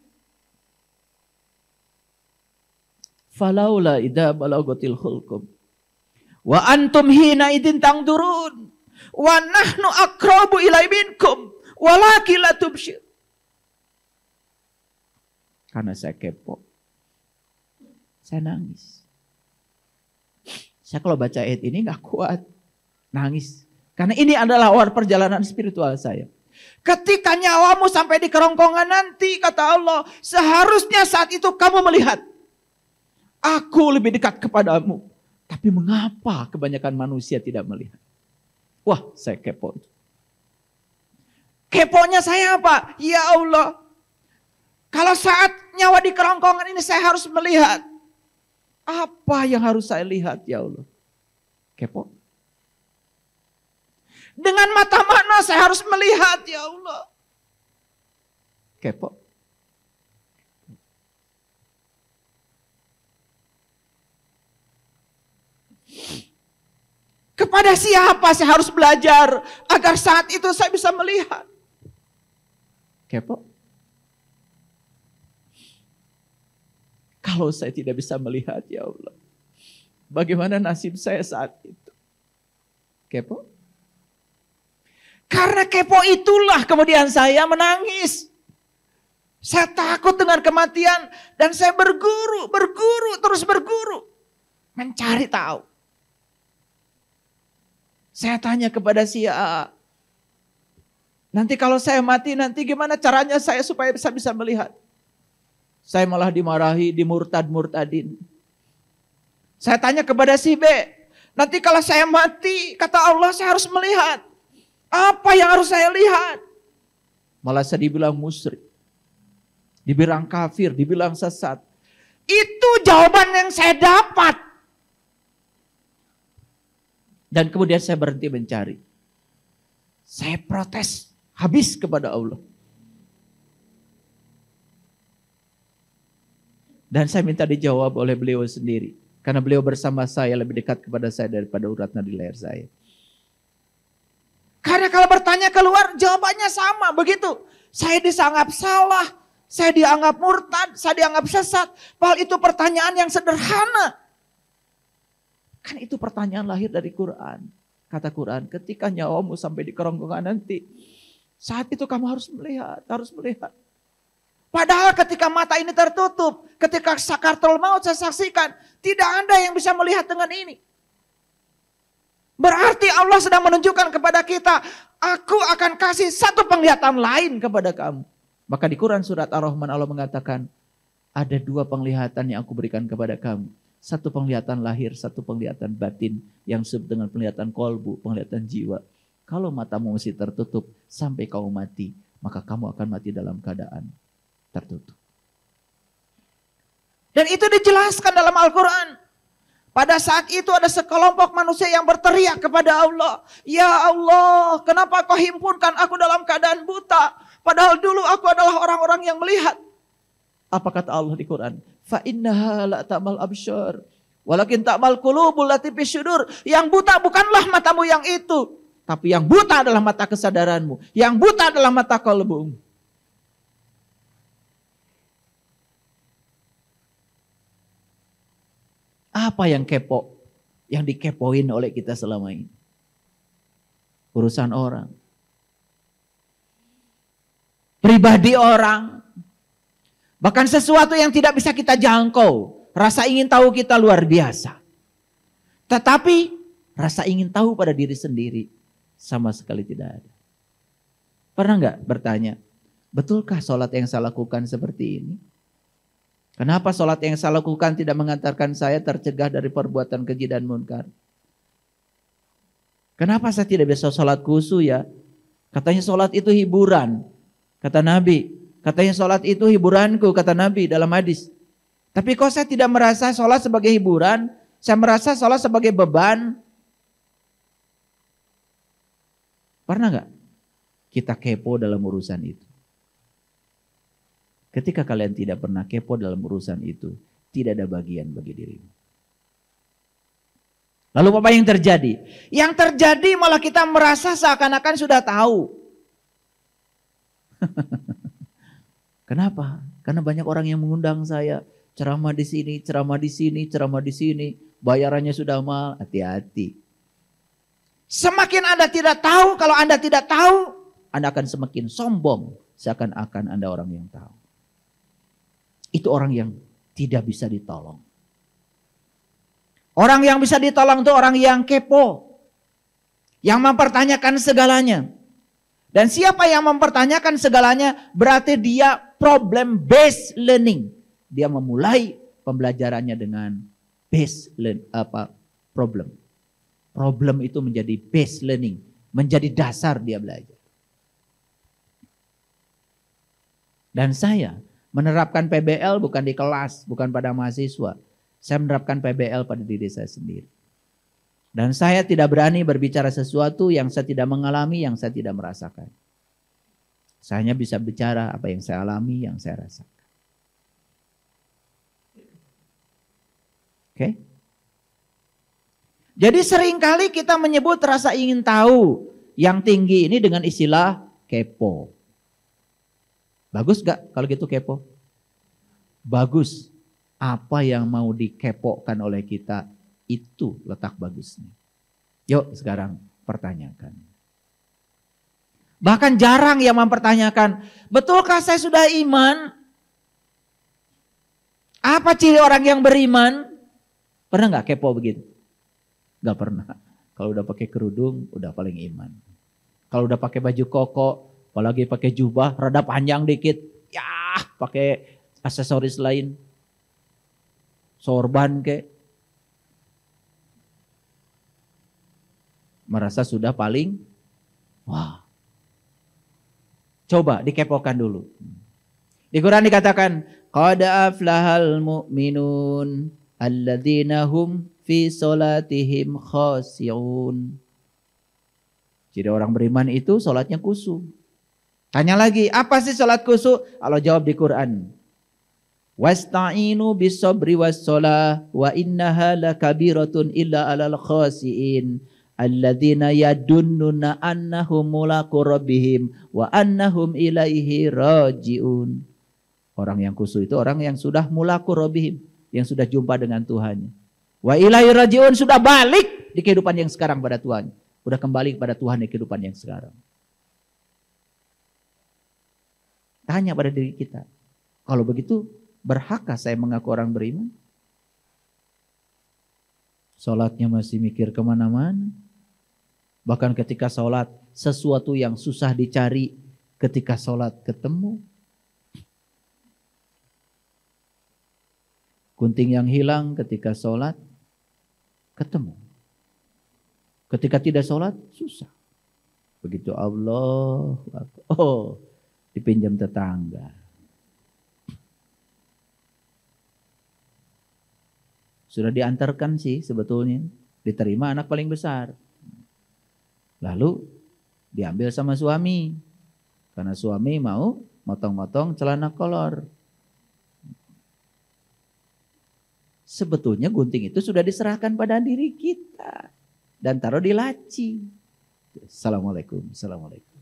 Speaker 1: Falaula idza balagatil hulqum. Wa antum hina idin tangdurun. Wa nahnu aqrabu ilai minkum. Walakin la tubsyir. Karena saya kepo. Saya nangis. Saya kalau baca ayat ini gak kuat. Nangis. Karena ini adalah awal perjalanan spiritual saya. Ketika nyawamu sampai di kerongkongan nanti, kata Allah, seharusnya saat itu kamu melihat. Aku lebih dekat kepadamu. Tapi mengapa kebanyakan manusia tidak melihat? Wah, saya kepo. Keponya saya apa? Ya Allah, kalau saat nyawa di kerongkongan ini saya harus melihat. Apa yang harus saya lihat ya Allah? Kepo. Dengan mata mana saya harus melihat ya Allah? Kepo. Kepada siapa saya harus belajar agar saat itu saya bisa melihat? Kepo. Kalau saya tidak bisa melihat ya Allah, bagaimana nasib saya saat itu? Kepo. Karena kepo itulah kemudian saya menangis. Saya takut dengan kematian dan saya berguru, terus berguru. Mencari tahu. Saya tanya kepada si A, nanti kalau saya mati nanti gimana caranya saya supaya bisa melihat? Saya malah dimarahi, dimurtadin. Saya tanya kepada si B, nanti kalau saya mati kata Allah saya harus melihat. Apa yang harus saya lihat? Malah saya dibilang musyrik, dibilang kafir, dibilang sesat. Itu jawaban yang saya dapat. Dan kemudian saya berhenti mencari. Saya protes habis kepada Allah. Dan saya minta dijawab oleh beliau sendiri. Karena beliau bersama saya lebih dekat kepada saya daripada urat nadi leher saya. Karena kalau bertanya keluar jawabannya sama begitu. Saya dianggap salah, saya dianggap murtad, saya dianggap sesat. Padahal itu pertanyaan yang sederhana. Kan itu pertanyaan lahir dari Quran. Kata Quran, ketika nyawamu sampai di kerongkongan nanti, saat itu kamu harus melihat. Padahal ketika mata ini tertutup, ketika sakaratul maut saya saksikan, tidak ada yang bisa melihat dengan ini. Berarti Allah sedang menunjukkan kepada kita, aku akan kasih satu penglihatan lain kepada kamu. Maka di Quran surat Ar-Rahman Allah mengatakan, ada dua penglihatan yang aku berikan kepada kamu. Satu penglihatan lahir, satu penglihatan batin yang disebut dengan penglihatan kolbu, penglihatan jiwa. Kalau matamu masih tertutup sampai kau mati, maka kamu akan mati dalam keadaan tertutup. Dan itu dijelaskan dalam Al-Quran. Pada saat itu ada sekelompok manusia yang berteriak kepada Allah. Ya Allah, kenapa kau himpunkan aku dalam keadaan buta? Padahal dulu aku adalah orang-orang yang melihat. Apa kata Allah di Quran? Fa innaha la ta'mal absyar walakin ta'mal qulubul lati fis syudur. Yang buta bukanlah matamu yang itu, tapi yang buta adalah mata kesadaranmu. Yang buta adalah mata kalbumu. Apa yang kepo? Yang dikepoin oleh kita selama ini? Urusan orang. Pribadi orang. Bahkan sesuatu yang tidak bisa kita jangkau. Rasa ingin tahu kita luar biasa. Tetapi rasa ingin tahu pada diri sendiri sama sekali tidak ada. Pernah nggak bertanya, betulkah sholat yang saya lakukan seperti ini? Kenapa sholat yang saya lakukan tidak mengantarkan saya tercegah dari perbuatan keji dan munkar? Kenapa saya tidak bisa sholat khusyuk ya? Katanya sholat itu hiburan, kata Nabi. Katanya sholat itu hiburanku, kata Nabi dalam hadis. Tapi kok saya tidak merasa sholat sebagai hiburan, saya merasa sholat sebagai beban. Pernah nggak kita kepo dalam urusan itu? Ketika kalian tidak pernah kepo dalam urusan itu, tidak ada bagian bagi dirimu. Lalu apa yang terjadi? Yang terjadi malah kita merasa seakan-akan sudah tahu. Kenapa? Karena banyak orang yang mengundang saya, ceramah di sini, ceramah di sini, ceramah di sini, bayarannya sudah mahal, hati-hati. Semakin Anda tidak tahu, kalau Anda tidak tahu, Anda akan semakin sombong, seakan-akan Anda orang yang tahu. Itu orang yang tidak bisa ditolong. Orang yang bisa ditolong itu orang yang kepo, yang mempertanyakan segalanya. Dan siapa yang mempertanyakan segalanya berarti dia problem based learning. Dia memulai pembelajarannya dengan problem. Problem itu menjadi base learning, menjadi dasar dia belajar. Dan saya menerapkan PBL bukan di kelas, bukan pada mahasiswa. Saya menerapkan PBL pada diri saya sendiri. Dan saya tidak berani berbicara sesuatu yang saya tidak mengalami, yang saya tidak merasakan. Saya hanya bisa bicara apa yang saya alami, yang saya rasakan. Oke? Jadi seringkali kita menyebut rasa ingin tahu yang tinggi ini dengan istilah kepo. Bagus gak kalau gitu kepo? Bagus. Apa yang mau dikepokan oleh kita, itu letak bagusnya. Yuk sekarang pertanyakan. Bahkan jarang yang mempertanyakan, betulkah saya sudah iman? Apa ciri orang yang beriman? Pernah gak kepo begitu? Gak pernah. Kalau udah pakai kerudung, udah paling iman. Kalau udah pakai baju koko, apalagi pakai jubah, rada panjang dikit, ya pakai aksesoris lain. Sorban ke, merasa sudah paling, wah. Coba dikepokan dulu. Di Quran dikatakan, qad aflahal mu'minun alladzina hum fi sholatihim khashi'un. Jadi orang beriman itu sholatnya khusyuk. Tanya lagi, apa sih sholat khusyuk? Allah jawab di Quran. Wasta'inu bis-sabri was-shalah wa innaha lakabiratun illa 'alal khashiin alladzina yadunnuna annahum mulaqu rabbihim wa annahum ilaihi rajiun. Orang yang khusyuk itu orang yang sudah mulaqu rabbihim, yang sudah jumpa dengan Tuhannya. Wa ilaihi rajiun, sudah balik di kehidupan yang sekarang pada Tuhan. Sudah kembali kepada Tuhan di kehidupan yang sekarang. Tanya pada diri kita. Kalau begitu, berhakkah saya mengaku orang beriman? Sholatnya masih mikir kemana-mana. Bahkan ketika sholat, sesuatu yang susah dicari ketika sholat ketemu. Gunting yang hilang ketika sholat ketemu. Ketika tidak sholat susah. Begitu Allah, oh dipinjam tetangga. Sudah diantarkan sih sebetulnya. Diterima anak paling besar. Lalu diambil sama suami. Karena suami mau motong-motong celana kolor. Sebetulnya gunting itu sudah diserahkan pada diri kita. Dan taruh di laci. Assalamualaikum. Assalamualaikum.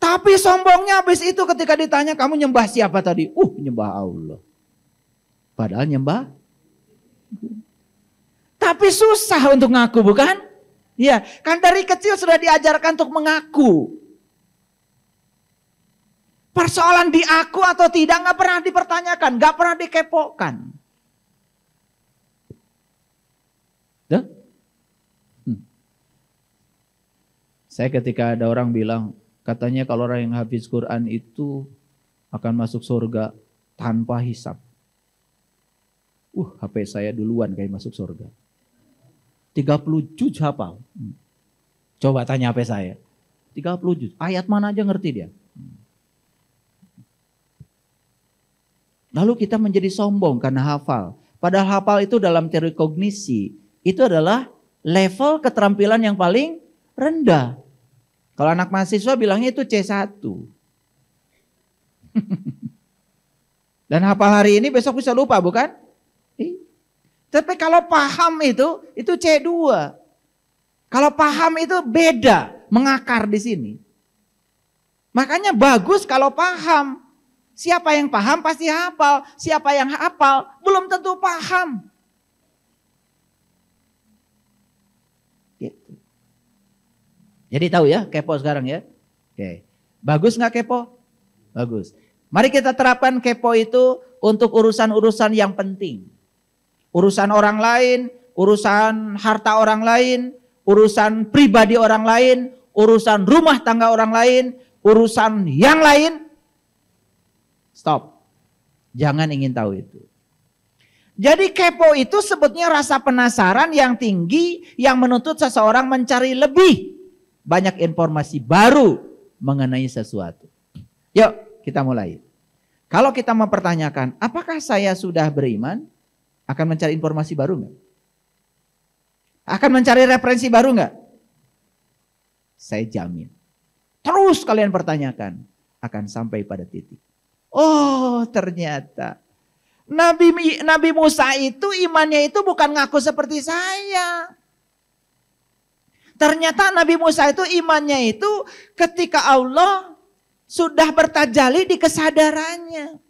Speaker 1: Tapi sombongnya habis itu ketika ditanya, kamu nyembah siapa tadi? Nyembah Allah. Padahal nyembah. Tapi susah untuk ngaku, bukan? Ya, kan dari kecil sudah diajarkan untuk mengaku. Persoalan diaku atau tidak gak pernah dipertanyakan, gak pernah dikepokan. Saya ketika ada orang bilang, katanya kalau orang yang hafiz Quran itu akan masuk surga tanpa hisab. HP saya duluan kayak masuk surga. 30 juz hafal. Coba tanya HP saya. 30 juz. Ayat mana aja ngerti dia. Lalu kita menjadi sombong karena hafal. Padahal hafal itu dalam teori kognisi, itu adalah level keterampilan yang paling rendah. Kalau anak mahasiswa bilangnya itu C1. Dan hafal hari ini besok bisa lupa, bukan? Tapi kalau paham itu C2. Kalau paham itu beda, mengakar di sini. Makanya bagus kalau paham. Siapa yang paham pasti hafal. Siapa yang hafal belum tentu paham. Gitu. Jadi tahu ya kepo sekarang ya. Oke. Bagus nggak kepo? Bagus. Mari kita terapkan kepo itu untuk urusan-urusan yang penting. Urusan orang lain, urusan harta orang lain, urusan pribadi orang lain, urusan rumah tangga orang lain, urusan yang lain. Stop. Jangan ingin tahu itu. Jadi kepo itu sebetulnya rasa penasaran yang tinggi yang menuntut seseorang mencari lebih banyak informasi baru mengenai sesuatu. Yuk kita mulai. Kalau kita mempertanyakan, apakah saya sudah beriman? Akan mencari informasi baru nggak? Akan mencari referensi baru nggak? Saya jamin. Terus kalian pertanyakan, akan sampai pada titik. Oh ternyata Nabi Musa itu imannya itu bukan ngaku seperti saya. Ternyata Nabi Musa itu imannya itu ketika Allah sudah bertajalli di kesadarannya.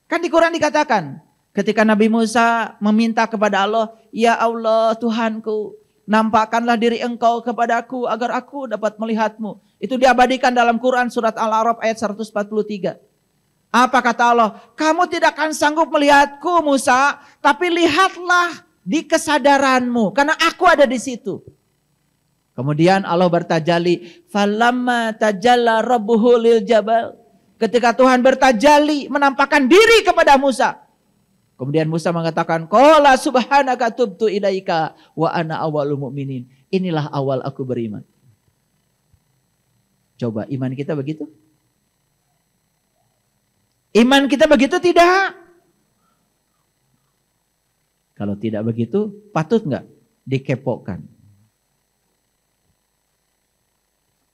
Speaker 1: Kan di Quran dikatakan, ketika Nabi Musa meminta kepada Allah, ya Allah Tuhanku, nampakkanlah diri engkau kepadaku agar aku dapat melihatmu. Itu diabadikan dalam Quran surat Al-A'raf ayat 143. Apa kata Allah? Kamu tidak akan sanggup melihatku Musa, tapi lihatlah di kesadaranmu, karena aku ada di situ. Kemudian Allah bertajalli, falamma tajalla rabbuhu lil jabal. Ketika Tuhan bertajalli menampakkan diri kepada Musa. Kemudian Musa mengatakan, qala subhanaka tubtu ilaika wa ana awwalul mu'minin. Inilah awal aku beriman. Coba iman kita begitu? Iman kita begitu tidak? Kalau tidak begitu, patut nggak dikepokan?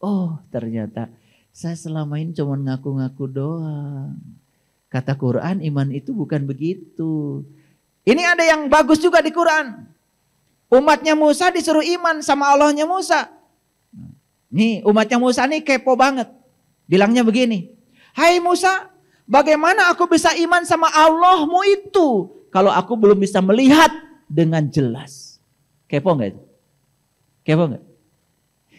Speaker 1: Oh, ternyata saya selama ini cuma ngaku-ngaku doang. Kata Quran, iman itu bukan begitu. Ini ada yang bagus juga di Quran. Umatnya Musa disuruh iman sama Allahnya Musa. Nih, umatnya Musa nih kepo banget. Bilangnya begini, hai Musa, bagaimana aku bisa iman sama Allahmu itu kalau aku belum bisa melihat dengan jelas? Kepo nggak itu? Kepo nggak?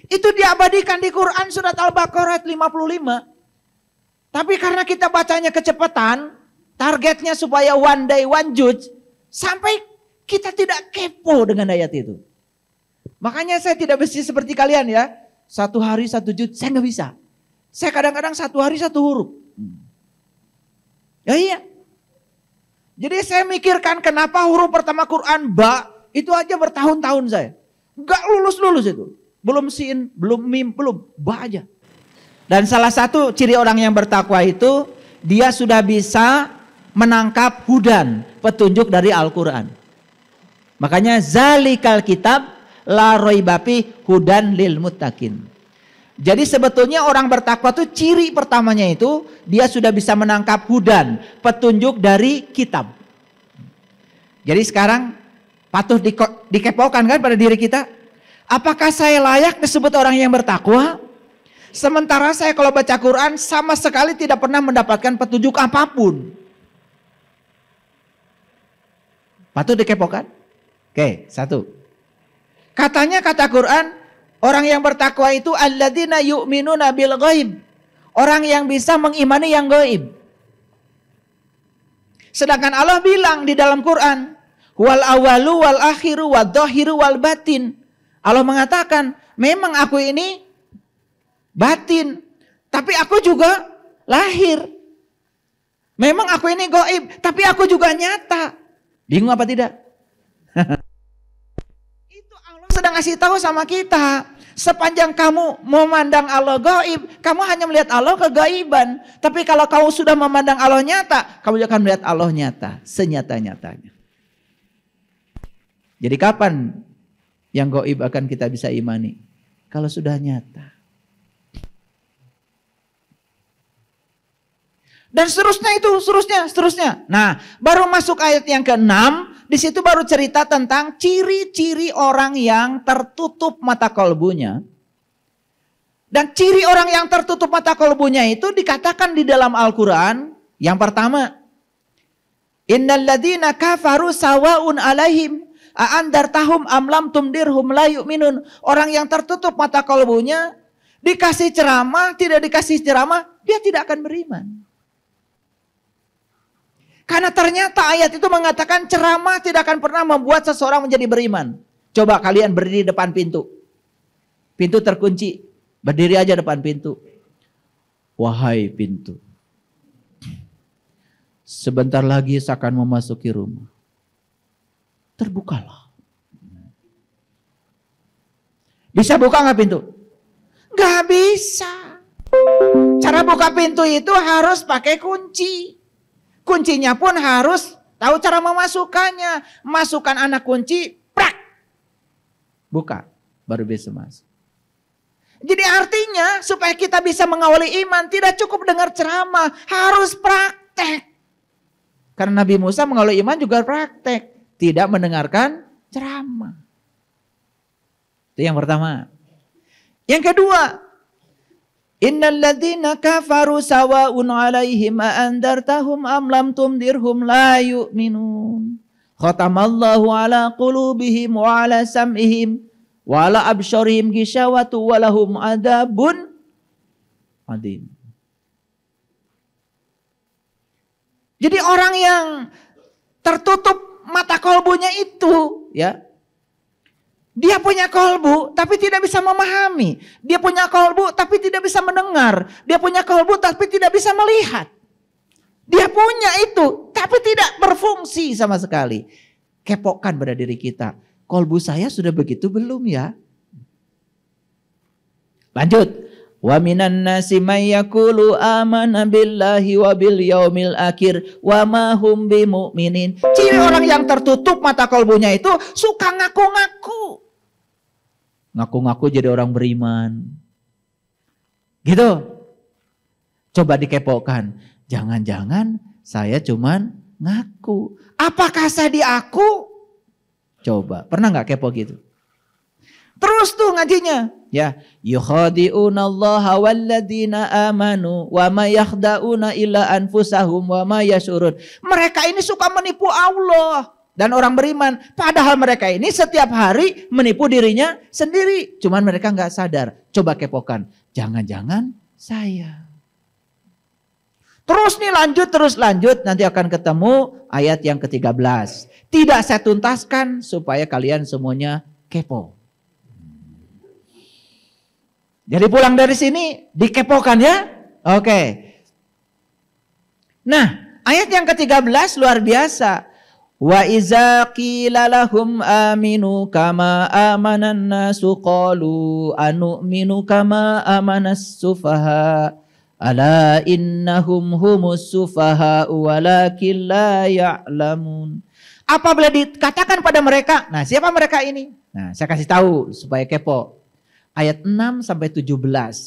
Speaker 1: Itu diabadikan di Quran surat Al-Baqarah 55. Tapi karena kita bacanya kecepatan, targetnya supaya one day one judge, sampai kita tidak kepo dengan ayat itu. Makanya saya tidak bisa seperti kalian ya. Satu hari satu judge, saya nggak bisa. Saya kadang-kadang satu hari satu huruf. Ya iya. Jadi saya mikirkan kenapa huruf pertama Quran ba itu aja bertahun-tahun saya. Gak lulus-lulus itu. Belum sin, belum mim, belum ba aja. Dan salah satu ciri orang yang bertakwa itu dia sudah bisa menangkap hudan, petunjuk dari Al-Quran. Makanya zalikal kitab la raibafi hudan lil muttaqin. Jadi sebetulnya orang bertakwa itu ciri pertamanya itu dia sudah bisa menangkap hudan, petunjuk dari kitab. Jadi sekarang patut dikepokan kan pada diri kita. Apakah saya layak disebut orang yang bertakwa? Sementara saya kalau baca Quran sama sekali tidak pernah mendapatkan petunjuk apapun. Patut dikepokan? Oke, satu. Katanya kata Quran, orang yang bertakwa itu alladzina yu'minuna bil ghaib. Orang yang bisa mengimani yang gaib. Sedangkan Allah bilang di dalam Quran, wal awalu wal akhiru wal dhahiru wal batin. Allah mengatakan, memang aku ini batin, tapi aku juga lahir. Memang aku ini gaib, tapi aku juga nyata. Bingung apa tidak? Itu Allah sedang ngasih tahu sama kita. Sepanjang kamu memandang Allah gaib, kamu hanya melihat Allah kegaiban. Tapi kalau kamu sudah memandang Allah nyata, kamu akan melihat Allah nyata, senyata-nyatanya. Jadi kapan yang gaib akan kita bisa imani? Kalau sudah nyata. Dan seterusnya. Nah, baru masuk ayat yang ke-6, di situ baru cerita tentang ciri-ciri orang yang tertutup mata kolbunya. Dan ciri orang yang tertutup mata kolbunya itu dikatakan di dalam Al-Quran. Yang pertama, innal ladzina kafaru sawaun alaihim a'andartahum am lam tumdirhum la yu'minun. Orang yang tertutup mata kolbunya, dikasih ceramah, tidak dikasih ceramah, dia tidak akan beriman. Karena ternyata ayat itu mengatakan ceramah tidak akan pernah membuat seseorang menjadi beriman. Coba kalian berdiri depan pintu. Pintu terkunci. Berdiri aja depan pintu. Wahai pintu. Sebentar lagi saya akan memasuki rumah. terbukalah. Bisa buka nggak pintu? Nggak bisa. Cara buka pintu itu harus pakai kunci. Kuncinya pun harus tahu cara memasukkannya. Masukkan anak kunci, prak. Buka, baru bisa masuk. Jadi artinya supaya kita bisa mengawali iman tidak cukup dengar ceramah, harus praktek. Karena Nabi Musa mengawali iman juga praktek, tidak mendengarkan ceramah. Itu yang pertama. Yang kedua, innal ladzina kafaru sawa'un 'alaihim a andartahum am lam tundirhum la yu'minun. Khatamallahu 'ala qulubihim wa 'ala sam'ihim wa 'ala absyarihim ghishawatu wa lahum adzabun adzim. Jadi orang yang tertutup mata kolbunya itu, ya, dia punya kolbu tapi tidak bisa memahami. Dia punya kolbu tapi tidak bisa mendengar. Dia punya kolbu tapi tidak bisa melihat. Dia punya itu tapi tidak berfungsi sama sekali. Kepokan pada diri kita. Kolbu saya sudah begitu belum ya? Lanjut. Wa minan nasi may yaqulu amana billahi wa bil yaumil akhir wa ma hum bimumin. Ciri orang yang tertutup mata kolbunya itu suka ngaku-ngaku. Ngaku-ngaku jadi orang beriman. Gitu. Coba dikepokan. Jangan-jangan saya cuman ngaku. Apakah saya diaku? Coba. Pernah gak kepo gitu? Terus tuh ngajinya. Ya, yukhadi'unallaha walladzina amanu wa ma yakhda'una illa anfusahum wa ma yashurun. Mereka ini suka menipu Allah dan orang beriman, padahal mereka ini setiap hari menipu dirinya sendiri, cuman mereka nggak sadar. Coba kepokan, jangan-jangan saya. Terus nih lanjut, nanti akan ketemu ayat yang ke-13. Tidak saya tuntaskan supaya kalian semuanya kepo. Jadi pulang dari sini dikepokan ya. Oke. Nah, ayat yang ke-13 luar biasa. Wa iza qila lahum aminu kama amanan nasu qalu anu'minu kama amanas sufaha ala innahum humus sufaha walakin la ya'lamun. Apabila dikatakan pada mereka, nah siapa mereka ini? Nah, saya kasih tahu supaya kepo. Ayat 6 sampai 17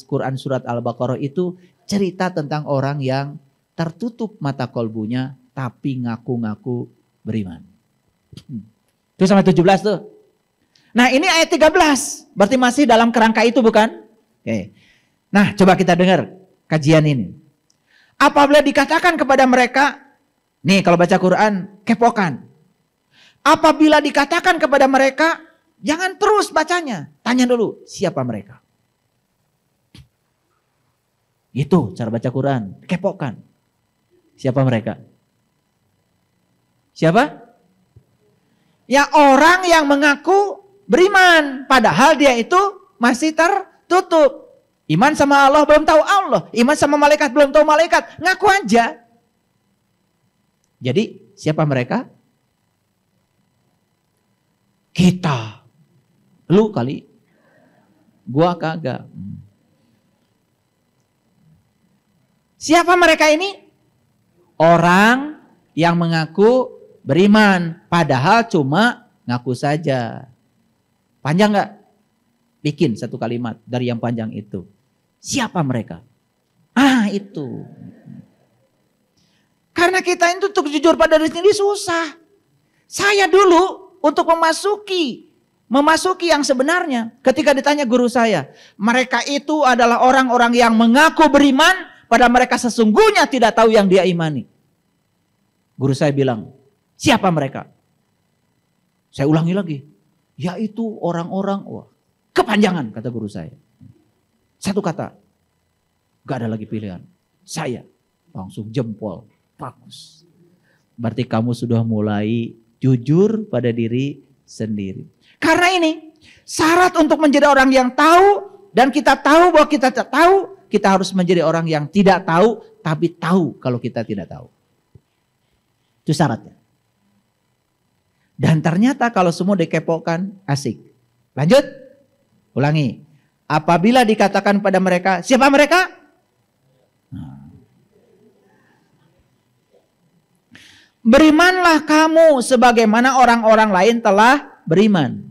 Speaker 1: Quran surat Al-Baqarah itu cerita tentang orang yang tertutup mata kolbunya tapi ngaku-ngaku beriman. Itu sampai 17 tuh. Nah, ini ayat 13. Berarti masih dalam kerangka itu bukan? Oke. Nah, coba kita dengar kajian ini. Apabila dikatakan kepada mereka, nih kalau baca Quran kepokan. Apabila dikatakan kepada mereka, jangan terus bacanya. Tanya dulu, siapa mereka? Itu cara baca Quran. Kepokan. Siapa mereka? Siapa? Ya orang yang mengaku beriman. Padahal dia itu masih tertutup. Iman sama Allah belum tahu Allah. Iman sama malaikat belum tahu malaikat. Ngaku aja. Jadi siapa mereka? Kita. Lu kali, gua kagak. Siapa mereka ini? Orang yang mengaku beriman, padahal cuma ngaku saja. Panjang gak? Bikin satu kalimat dari yang panjang itu. Siapa mereka? Ah itu. Karena kita itu untuk jujur pada diri sendiri susah. Saya dulu untuk memasuki yang sebenarnya. Ketika ditanya guru saya, mereka itu adalah orang-orang yang mengaku beriman, padahal mereka sesungguhnya tidak tahu yang dia imani. Guru saya bilang, siapa mereka? Saya ulangi lagi, yaitu orang-orang, wah, kepanjangan kata guru saya. Satu kata, gak ada lagi pilihan. Saya langsung jempol, bagus. Berarti kamu sudah mulai jujur pada diri sendiri. Karena ini syarat untuk menjadi orang yang tahu dan kita tahu bahwa kita tak tahu, kita harus menjadi orang yang tidak tahu tapi tahu kalau kita tidak tahu. Itu syaratnya. Dan ternyata kalau semua dikepokan, asik. Lanjut, ulangi. Apabila dikatakan pada mereka, siapa mereka? Berimanlah kamu sebagaimana orang-orang lain telah beriman.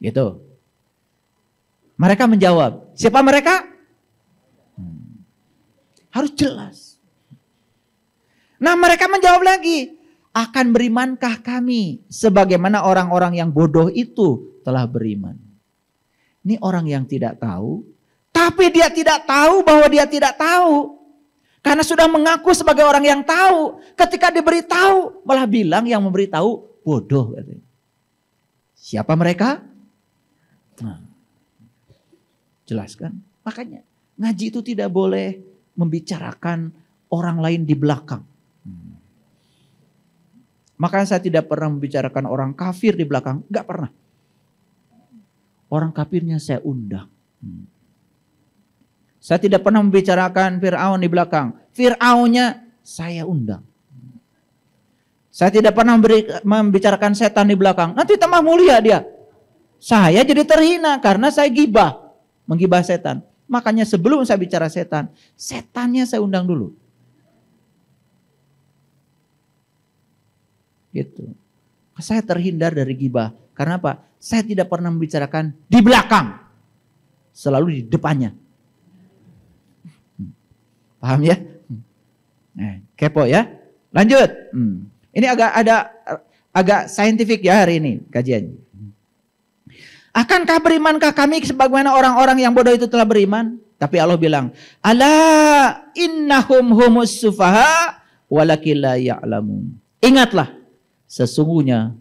Speaker 1: Gitu. Mereka menjawab, siapa mereka? Harus jelas. Nah, mereka menjawab lagi, akan berimankah kami sebagaimana orang-orang yang bodoh itu telah beriman. Ini orang yang tidak tahu, tapi dia tidak tahu bahwa dia tidak tahu. Karena sudah mengaku sebagai orang yang tahu, ketika diberitahu malah bilang yang memberitahu bodoh. Siapa mereka? Nah, jelaskan. Makanya ngaji itu tidak boleh membicarakan orang lain di belakang. Makanya saya tidak pernah membicarakan orang kafir di belakang. Enggak pernah. Orang kafirnya saya undang. Saya tidak pernah membicarakan Fir'aun di belakang. Fir'aunnya saya undang. Saya tidak pernah membicarakan setan di belakang. Nanti tambah mulia dia. Saya jadi terhina karena saya gibah. Menggibah setan. Makanya sebelum saya bicara setan, setannya saya undang dulu. Gitu. Saya terhindar dari gibah. Karena apa? Saya tidak pernah membicarakan di belakang. Selalu di depannya. Paham ya? Kepo ya. Lanjut. Ini agak saintifik ya hari ini kajiannya. Akankah berimankah kami sebagaimana orang-orang yang bodoh itu telah beriman? Tapi Allah bilang, ala innahum humus sufaha walakin la ya'lamun. Ingatlah, sesungguhnya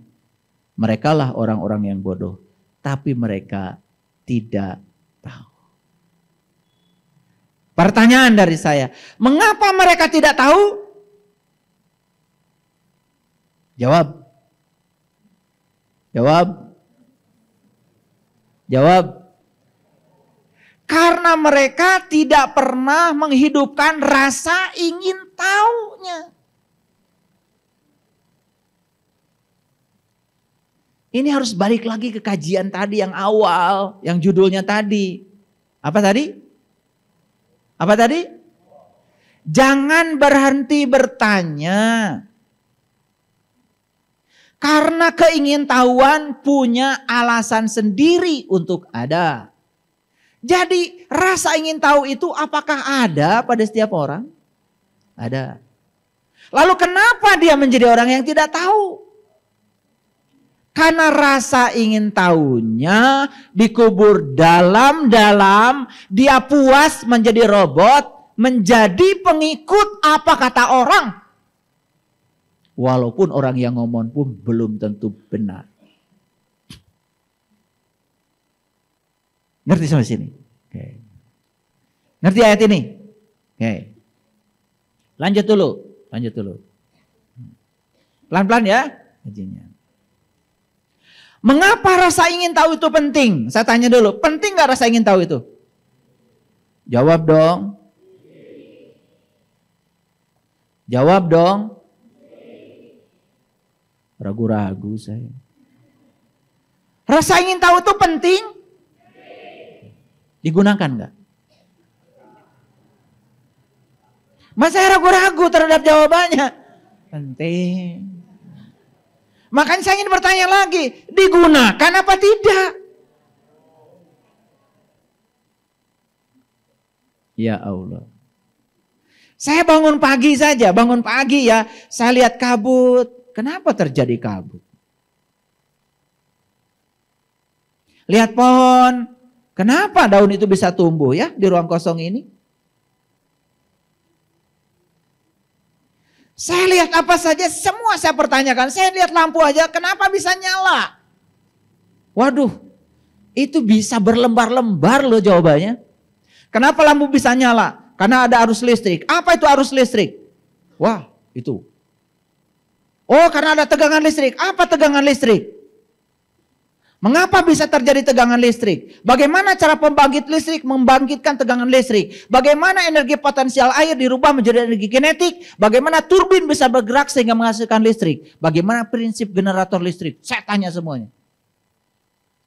Speaker 1: merekalah orang-orang yang bodoh, tapi mereka tidak tahu. Pertanyaan dari saya, mengapa mereka tidak tahu? Jawab. Karena mereka tidak pernah menghidupkan rasa ingin tahunya. Ini harus balik lagi ke kajian tadi yang awal, yang judulnya tadi. Apa tadi? Jangan berhenti bertanya. Karena keingintahuan punya alasan sendiri untuk ada. Jadi rasa ingin tahu itu apakah ada pada setiap orang? Ada. Lalu kenapa dia menjadi orang yang tidak tahu? Karena rasa ingin tahunya dikubur dalam-dalam, dia puas menjadi robot, menjadi pengikut apa kata orang. Walaupun orang yang ngomong pun belum tentu benar. Ngerti sampai sini? Oke. Ngerti ayat ini? Oke. Lanjut dulu. Pelan-pelan ya. Mengapa rasa ingin tahu itu penting? Saya tanya dulu, penting gak rasa ingin tahu itu? Jawab dong. Ragu-ragu saya. Rasa ingin tahu itu penting? Digunakan enggak? Mas saya ragu-ragu terhadap jawabannya. Penting. Makanya saya ingin bertanya lagi. Digunakan apa tidak? Ya Allah. Saya bangun pagi ya. Saya lihat kabut. Kenapa terjadi kabut? Lihat pohon. Kenapa daun itu bisa tumbuh ya di ruang kosong ini? Saya lihat apa saja, semua saya pertanyakan. Saya lihat lampu aja, kenapa bisa nyala? Waduh, itu bisa berlembar-lembar loh jawabannya. Kenapa lampu bisa nyala? Karena ada arus listrik. Apa itu arus listrik? Wah, itu. Oh, karena ada tegangan listrik. Apa tegangan listrik? Mengapa bisa terjadi tegangan listrik? Bagaimana cara pembangkit listrik membangkitkan tegangan listrik? Bagaimana energi potensial air dirubah menjadi energi kinetik? Bagaimana turbin bisa bergerak sehingga menghasilkan listrik? Bagaimana prinsip generator listrik? Saya tanya semuanya.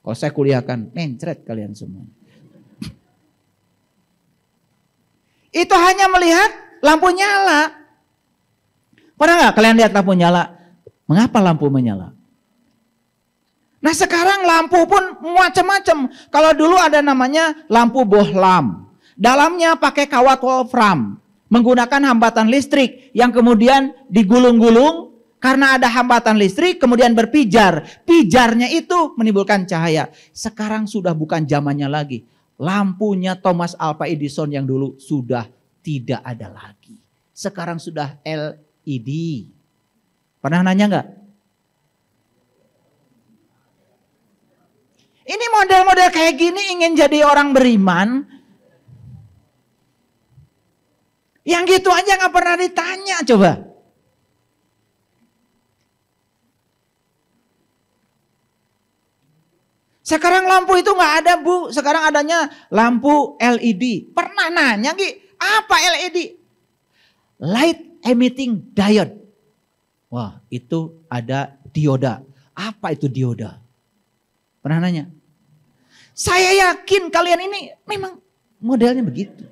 Speaker 1: Kalau saya kuliahkan, mencret kalian semua. Itu hanya melihat lampu nyala. Pernah nggak kalian lihat lampu nyala? Mengapa lampu menyala? Nah sekarang lampu pun macam-macam. Kalau dulu ada namanya lampu bohlam. Dalamnya pakai kawat wolfram. Menggunakan hambatan listrik yang kemudian digulung-gulung. Karena ada hambatan listrik kemudian berpijar. Pijarnya itu menimbulkan cahaya. Sekarang sudah bukan zamannya lagi. Lampunya Thomas Alva Edison yang dulu sudah tidak ada lagi. Sekarang sudah LED. Pernah nanya nggak? Ini model-model kayak gini ingin jadi orang beriman. Yang gitu aja gak pernah ditanya coba. Sekarang lampu itu gak ada Bu. Sekarang adanya lampu LED. Pernah nanya Ki, apa LED? Light emitting diode. Wah itu ada dioda. Apa itu dioda? Pernah nanya? Saya yakin kalian ini memang modelnya begitu.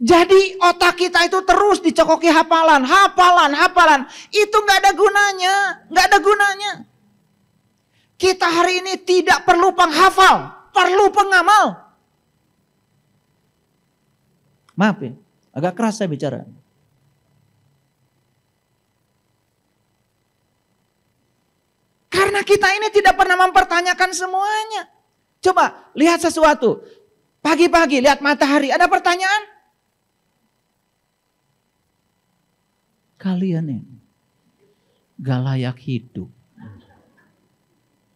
Speaker 1: Jadi otak kita itu terus dicokoki hafalan. Itu gak ada gunanya. Gak ada gunanya. Kita hari ini tidak perlu penghafal. Perlu pengamal. Maaf ya, agak keras saya bicara. Karena kita ini tidak pernah mempertanyakan semuanya. Coba lihat sesuatu. Pagi-pagi lihat matahari. Ada pertanyaan? Kalian ini gak layak hidup.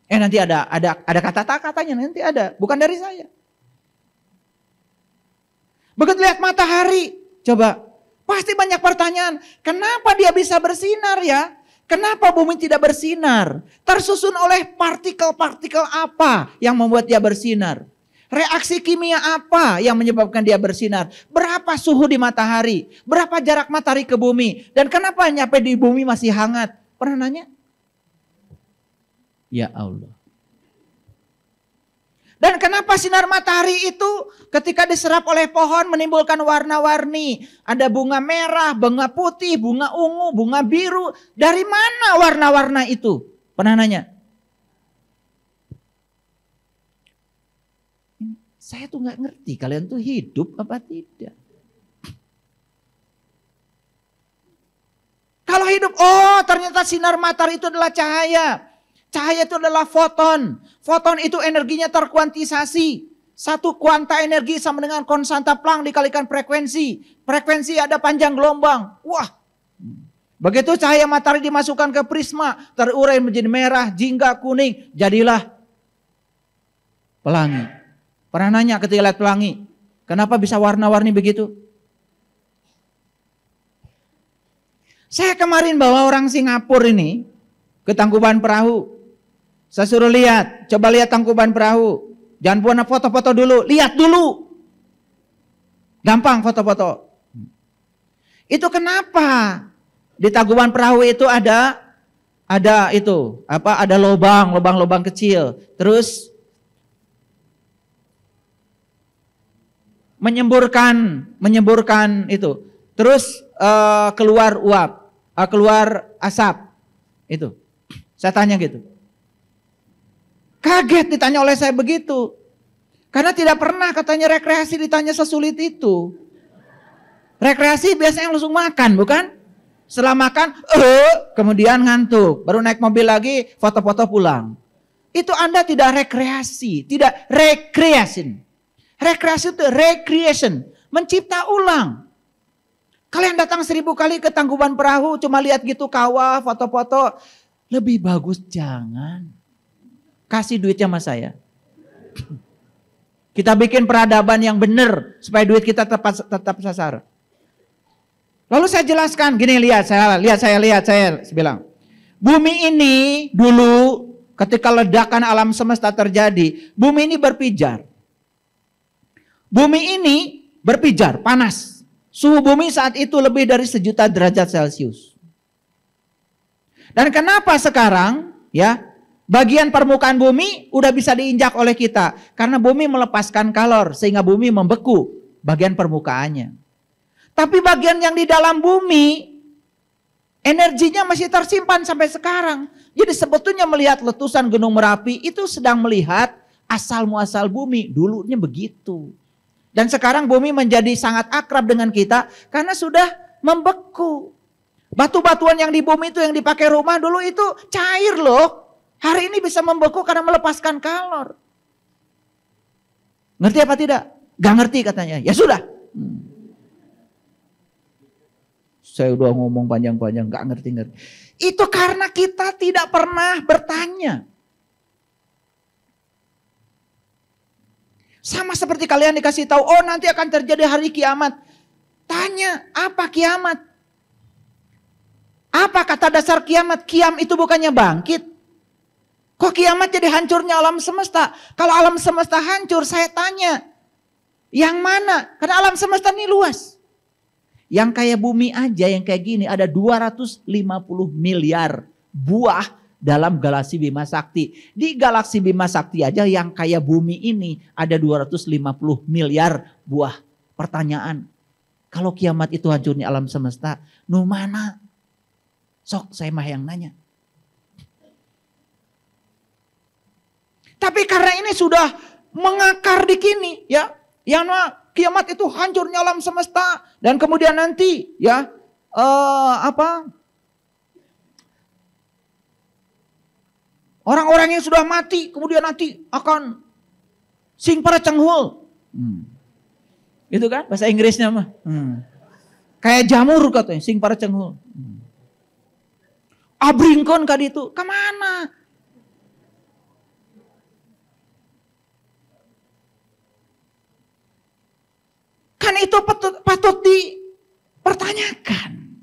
Speaker 1: Nanti ada kata-katanya nanti ada. Bukan dari saya. Begitu lihat matahari. Coba. Pasti banyak pertanyaan. Kenapa dia bisa bersinar ya? Kenapa bumi tidak bersinar? Tersusun oleh partikel-partikel apa yang membuat dia bersinar? Reaksi kimia apa yang menyebabkan dia bersinar? Berapa suhu di matahari? Berapa jarak matahari ke bumi? Dan kenapa nyampe di bumi masih hangat? Pernah nanya? Ya Allah. Dan kenapa sinar matahari itu ketika diserap oleh pohon menimbulkan warna-warni. Ada bunga merah, bunga putih, bunga ungu, bunga biru. Dari mana warna-warna itu? Pernah nanya? Saya tuh gak ngerti kalian tuh hidup apa tidak. Kalau hidup, oh ternyata sinar matahari itu adalah cahaya. Cahaya itu adalah foton. Foton itu energinya terkuantisasi. Satu kuanta energi sama dengan konstanta Planck dikalikan frekuensi. Frekuensi ada panjang gelombang. Wah. Begitu cahaya matahari dimasukkan ke prisma. Terurai menjadi merah, jingga, kuning. Jadilah pelangi. Pernah nanya ketika lihat pelangi. Kenapa bisa warna-warni begitu? Saya kemarin bawa orang Singapura ini ke Tangkuban Perahu. Saya suruh lihat, coba lihat Tangkuban Perahu. Jangan buat foto-foto dulu, lihat dulu. Gampang foto-foto. Itu kenapa di Tangkuban Perahu itu ada itu, ada lubang kecil. Terus menyemburkan itu. Terus keluar uap, keluar asap. Itu. Saya tanya gitu. Kaget ditanya oleh saya begitu. Karena tidak pernah katanya rekreasi ditanya sesulit itu. Rekreasi biasanya langsung makan, bukan? Setelah makan, kemudian ngantuk. Baru naik mobil lagi, foto-foto pulang. Itu Anda tidak rekreasi, tidak recreation. Rekreasi itu recreation, mencipta ulang. Kalian datang 1000 kali ke Tangkuban Perahu, cuma lihat gitu kawah, foto-foto. Lebih bagus jangan. Kasih duitnya sama saya. Kita bikin peradaban yang benar supaya duit kita tetap sasar. Lalu saya jelaskan, gini saya bilang, Bumi ini dulu ketika ledakan alam semesta terjadi, bumi ini berpijar. Bumi ini berpijar, panas. Suhu bumi saat itu lebih dari 1.000.000 derajat Celcius. Dan kenapa sekarang ya bagian permukaan bumi udah bisa diinjak oleh kita? Karena bumi melepaskan kalor sehingga bumi membeku bagian permukaannya. Tapi bagian yang di dalam bumi energinya masih tersimpan sampai sekarang. Jadi sebetulnya melihat letusan Gunung Merapi itu sedang melihat asal muasal bumi. Dulunya begitu. Dan sekarang bumi menjadi sangat akrab dengan kita karena sudah membeku. Batu-batuan yang di bumi itu yang dipakai rumah dulu itu cair loh. Hari ini bisa membeku karena melepaskan kalor. Ngerti apa tidak? Gak ngerti katanya. Ya sudah. Saya udah ngomong panjang-panjang gak ngerti-ngerti. Itu karena kita tidak pernah bertanya. Sama seperti kalian dikasih tahu, oh nanti akan terjadi hari kiamat. Tanya, apa kiamat? Apa kata dasar kiamat? Kiam itu bukannya bangkit. Kok kiamat jadi hancurnya alam semesta? Kalau alam semesta hancur, saya tanya, yang mana? Karena alam semesta ini luas. Yang kayak bumi aja, yang kayak gini, ada 250 miliar buah dalam galaksi Bima Sakti. Di galaksi Bima Sakti aja yang kayak bumi ini ada 250 miliar buah. Pertanyaan, kalau kiamat itu hancurnya alam semesta, nu mana? Sok saya mah yang nanya. Tapi karena ini sudah mengakar di kini ya, yang kiamat itu hancurnya alam semesta dan kemudian nanti ya orang-orang yang sudah mati kemudian nanti akan sing para cenghul. Itu kan bahasa Inggrisnya mah. Kayak jamur katanya sing para cenghul. Abringkon kadi itu kemana? Kan itu patut dipertanyakan.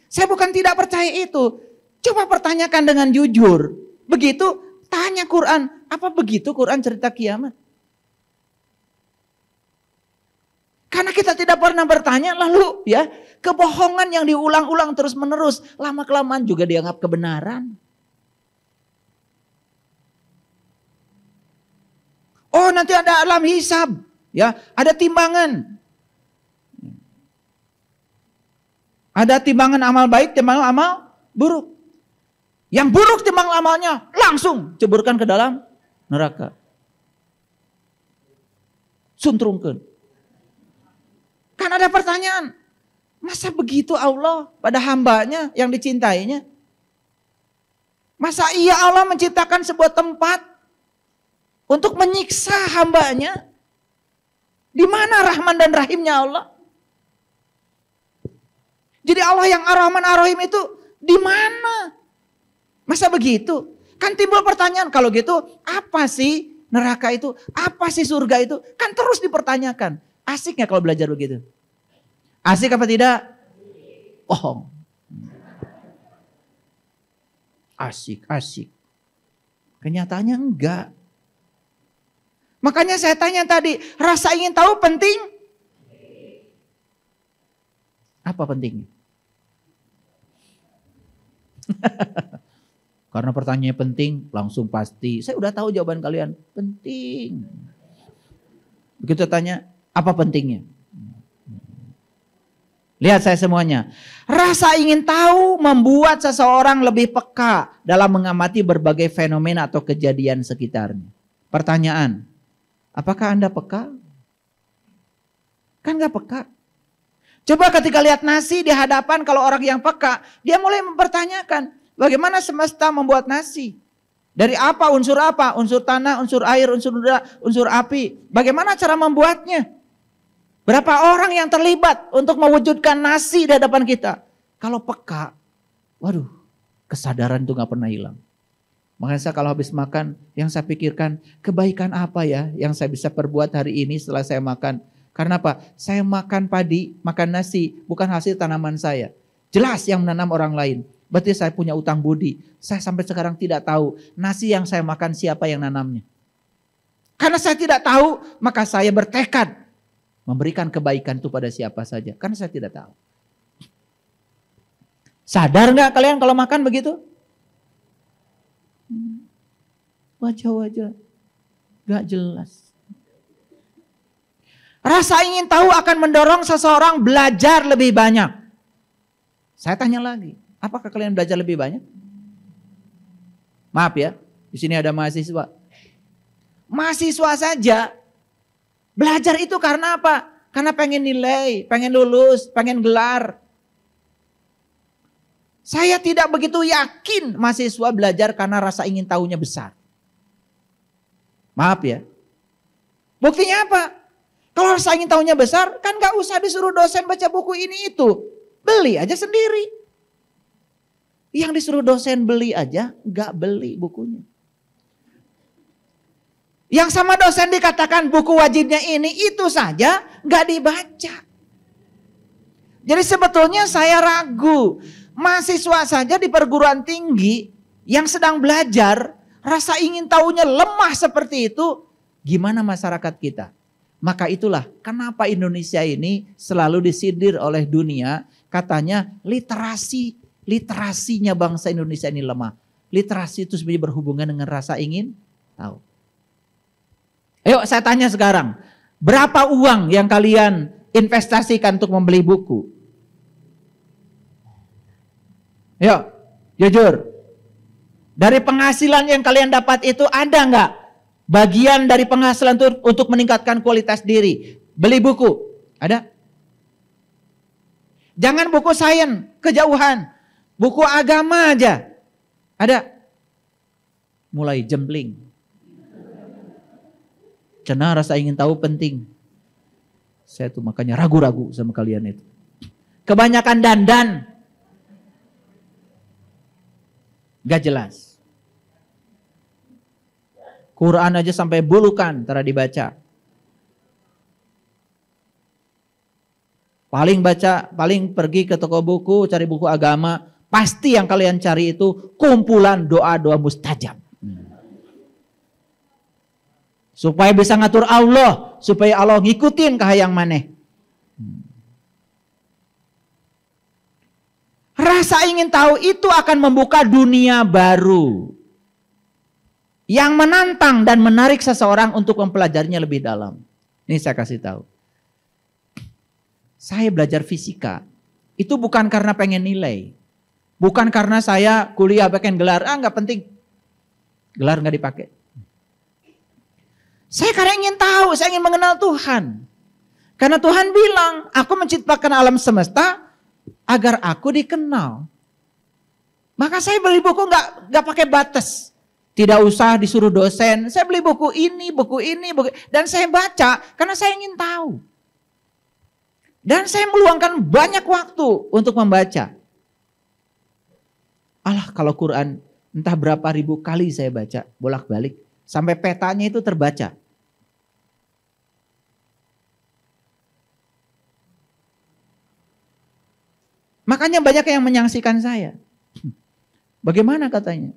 Speaker 1: Saya bukan tidak percaya itu. Coba pertanyakan dengan jujur. Begitu tanya Quran. Apa begitu Quran cerita kiamat? Karena kita tidak pernah bertanya lalu ya. Kebohongan yang diulang-ulang terus menerus. Lama-kelamaan juga dianggap kebenaran. Oh nanti ada alam hisab. Ya, ada timbangan. Ada timbangan amal baik, timbangan amal buruk. Yang buruk timbangan amalnya langsung ceburkan ke dalam neraka. Suntrungkeun. Kan ada pertanyaan. Masa begitu Allah pada hambanya yang dicintainya? Masa iya Allah menciptakan sebuah tempat untuk menyiksa hambanya? Di mana Rahman dan Rahimnya Allah? Jadi Allah yang Ar-Rahman Ar-Rahim itu di mana? Masa begitu? Kan timbul pertanyaan, kalau gitu apa sih neraka itu? Apa sih surga itu? Kan terus dipertanyakan. Asik gak kalau belajar begitu? Asik apa tidak? Oh. Asik. Kenyataannya enggak. Makanya saya tanya tadi, rasa ingin tahu penting? Apa pentingnya? Karena pertanyaannya penting, langsung pasti. Saya udah tahu jawaban kalian. Penting. Begitu tanya, apa pentingnya? Lihat saya semuanya. Rasa ingin tahu membuat seseorang lebih peka dalam mengamati berbagai fenomena atau kejadian sekitarnya. Pertanyaan, apakah Anda peka? Kan gak peka. Coba ketika lihat nasi di hadapan kalau orang yang peka, dia mulai mempertanyakan bagaimana semesta membuat nasi. Dari apa, unsur tanah, unsur air, unsur udara, unsur api. Bagaimana cara membuatnya? Berapa orang yang terlibat untuk mewujudkan nasi di hadapan kita? Kalau peka, waduh, kesadaran itu gak pernah hilang. Makanya saya kalau habis makan, yang saya pikirkan, kebaikan apa ya yang saya bisa perbuat hari ini setelah saya makan. Karena apa? Saya makan padi, makan nasi, bukan hasil tanaman saya. Jelas yang menanam orang lain. Berarti saya punya utang budi. Saya sampai sekarang tidak tahu nasi yang saya makan siapa yang nanamnya. Karena saya tidak tahu, maka saya bertekad memberikan kebaikan itu pada siapa saja. Karena saya tidak tahu. Sadar nggak kalian kalau makan begitu? Wajah-wajah gak jelas. Rasa ingin tahu akan mendorong seseorang belajar lebih banyak. Saya tanya lagi, apakah kalian belajar lebih banyak? Maaf ya, di sini ada mahasiswa. Mahasiswa saja belajar itu karena apa? Karena pengen nilai, pengen lulus, pengen gelar. Saya tidak begitu yakin mahasiswa belajar karena rasa ingin tahunya besar. Maaf ya. Buktinya apa? Kalau rasa ingin tahunya besar, kan gak usah disuruh dosen baca buku ini itu. Beli aja sendiri. Yang disuruh dosen beli aja, gak beli bukunya. Yang sama dosen dikatakan buku wajibnya ini, itu saja gak dibaca. Jadi sebetulnya saya ragu. Mahasiswa saja di perguruan tinggi yang sedang belajar, rasa ingin tahunya lemah seperti itu, gimana masyarakat kita? Maka itulah kenapa Indonesia ini selalu disindir oleh dunia, katanya literasinya bangsa Indonesia ini lemah. Literasi itu sebenarnya berhubungan dengan rasa ingin tahu. Ayo saya tanya sekarang, berapa uang yang kalian investasikan untuk membeli buku? Ayo, jujur. Dari penghasilan yang kalian dapat itu ada nggak bagian dari penghasilan itu untuk meningkatkan kualitas diri? Beli buku, ada? Jangan buku sains, kejauhan. Buku agama aja, ada? Mulai jembling. Karena rasa ingin tahu penting. Saya tuh makanya ragu-ragu sama kalian itu. Kebanyakan dandan. Gak jelas. Quran aja sampai bulukan cara dibaca. Paling pergi ke toko buku cari buku agama, pasti yang kalian cari itu kumpulan doa-doa mustajab. Supaya bisa ngatur Allah, supaya Allah ngikutin kahayang maneh. Rasa ingin tahu itu akan membuka dunia baru yang menantang dan menarik seseorang untuk mempelajarinya lebih dalam. Ini saya kasih tahu. Saya belajar fisika itu bukan karena pengen nilai, bukan karena saya kuliah pengen gelar. Nggak penting, gelar nggak dipakai. Saya karena ingin tahu, saya ingin mengenal Tuhan. Karena Tuhan bilang, aku menciptakan alam semesta agar aku dikenal. Maka saya beli buku nggak pakai batas. Tidak usah disuruh dosen. Saya beli buku ini, dan saya baca karena saya ingin tahu. Dan saya meluangkan banyak waktu untuk membaca. Allah, kalau Quran entah berapa ribu kali saya baca, bolak-balik. Sampai petanya itu terbaca. Makanya banyak yang menyaksikan saya. Bagaimana katanya?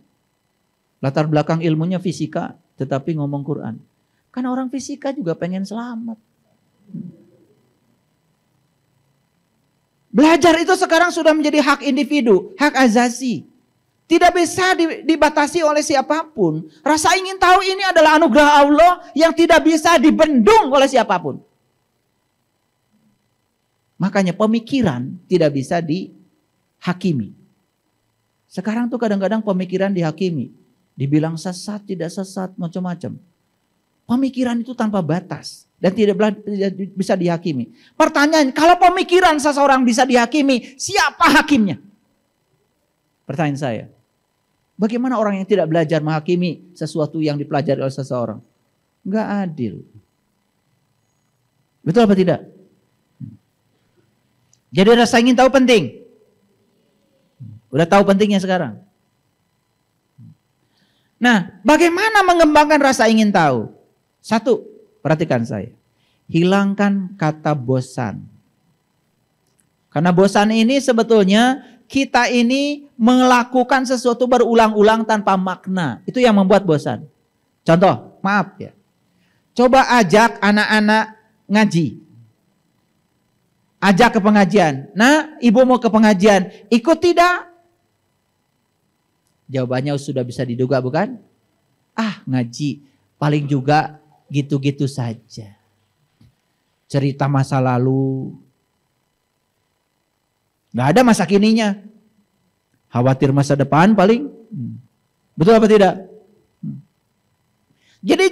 Speaker 1: Latar belakang ilmunya fisika, tetapi ngomong Quran. Karena orang fisika juga pengen selamat. Belajar itu sekarang sudah menjadi hak individu, hak asasi. Tidak bisa dibatasi oleh siapapun. Rasa ingin tahu ini adalah anugerah Allah yang tidak bisa dibendung oleh siapapun. Makanya pemikiran tidak bisa dihakimi. Sekarang tuh kadang-kadang pemikiran dihakimi. Dibilang sesat, tidak sesat, macam-macam. Pemikiran itu tanpa batas. Dan tidak bisa dihakimi. Pertanyaan, kalau pemikiran seseorang bisa dihakimi, siapa hakimnya? Pertanyaan saya. Bagaimana orang yang tidak belajar menghakimi sesuatu yang dipelajari oleh seseorang? Enggak adil. Betul apa tidak? Jadi rasa ingin tahu penting. Udah tahu pentingnya sekarang. Nah, bagaimana mengembangkan rasa ingin tahu? Satu, perhatikan saya. Hilangkan kata bosan. Karena bosan ini sebetulnya kita ini melakukan sesuatu berulang-ulang tanpa makna. Itu yang membuat bosan. Contoh, maaf ya. Coba ajak anak-anak ngaji. Ajak ke pengajian. Nah, ibu mau ke pengajian, ikut tidak? Jawabannya sudah bisa diduga, bukan? Ah, ngaji paling juga gitu-gitu saja. Cerita masa lalu. Gak ada masa kininya. Khawatir masa depan paling. Betul apa tidak? Jadi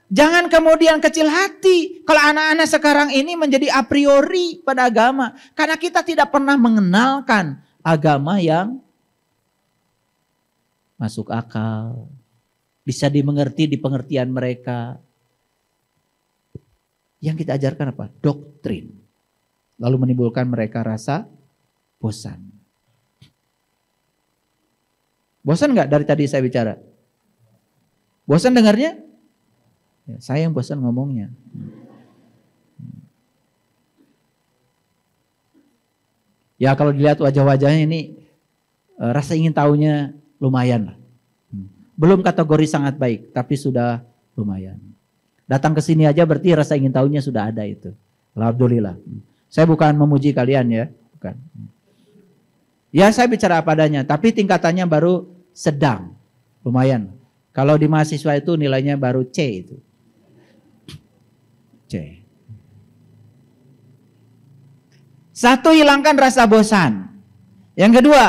Speaker 1: jangan kemudian kecil hati kalau anak-anak sekarang ini menjadi a priori pada agama. Karena kita tidak pernah mengenalkan agama yang masuk akal. Bisa dimengerti di pengertian mereka. Yang kita ajarkan apa? Doktrin. Lalu menimbulkan mereka rasa bosan. Bosan nggak dari tadi saya bicara? Bosan dengarnya? Ya, saya yang bosan ngomongnya. Ya kalau dilihat wajah-wajahnya ini rasa ingin tahunya lumayan lah. Belum kategori sangat baik, tapi sudah lumayan. Datang ke sini aja berarti rasa ingin tahunya sudah ada itu. Alhamdulillah. Saya bukan memuji kalian ya, bukan. Ya saya bicara apa adanya, tapi tingkatannya baru sedang, lumayan. Kalau di mahasiswa itu nilainya baru C itu. C. Satu, hilangkan rasa bosan. Yang kedua,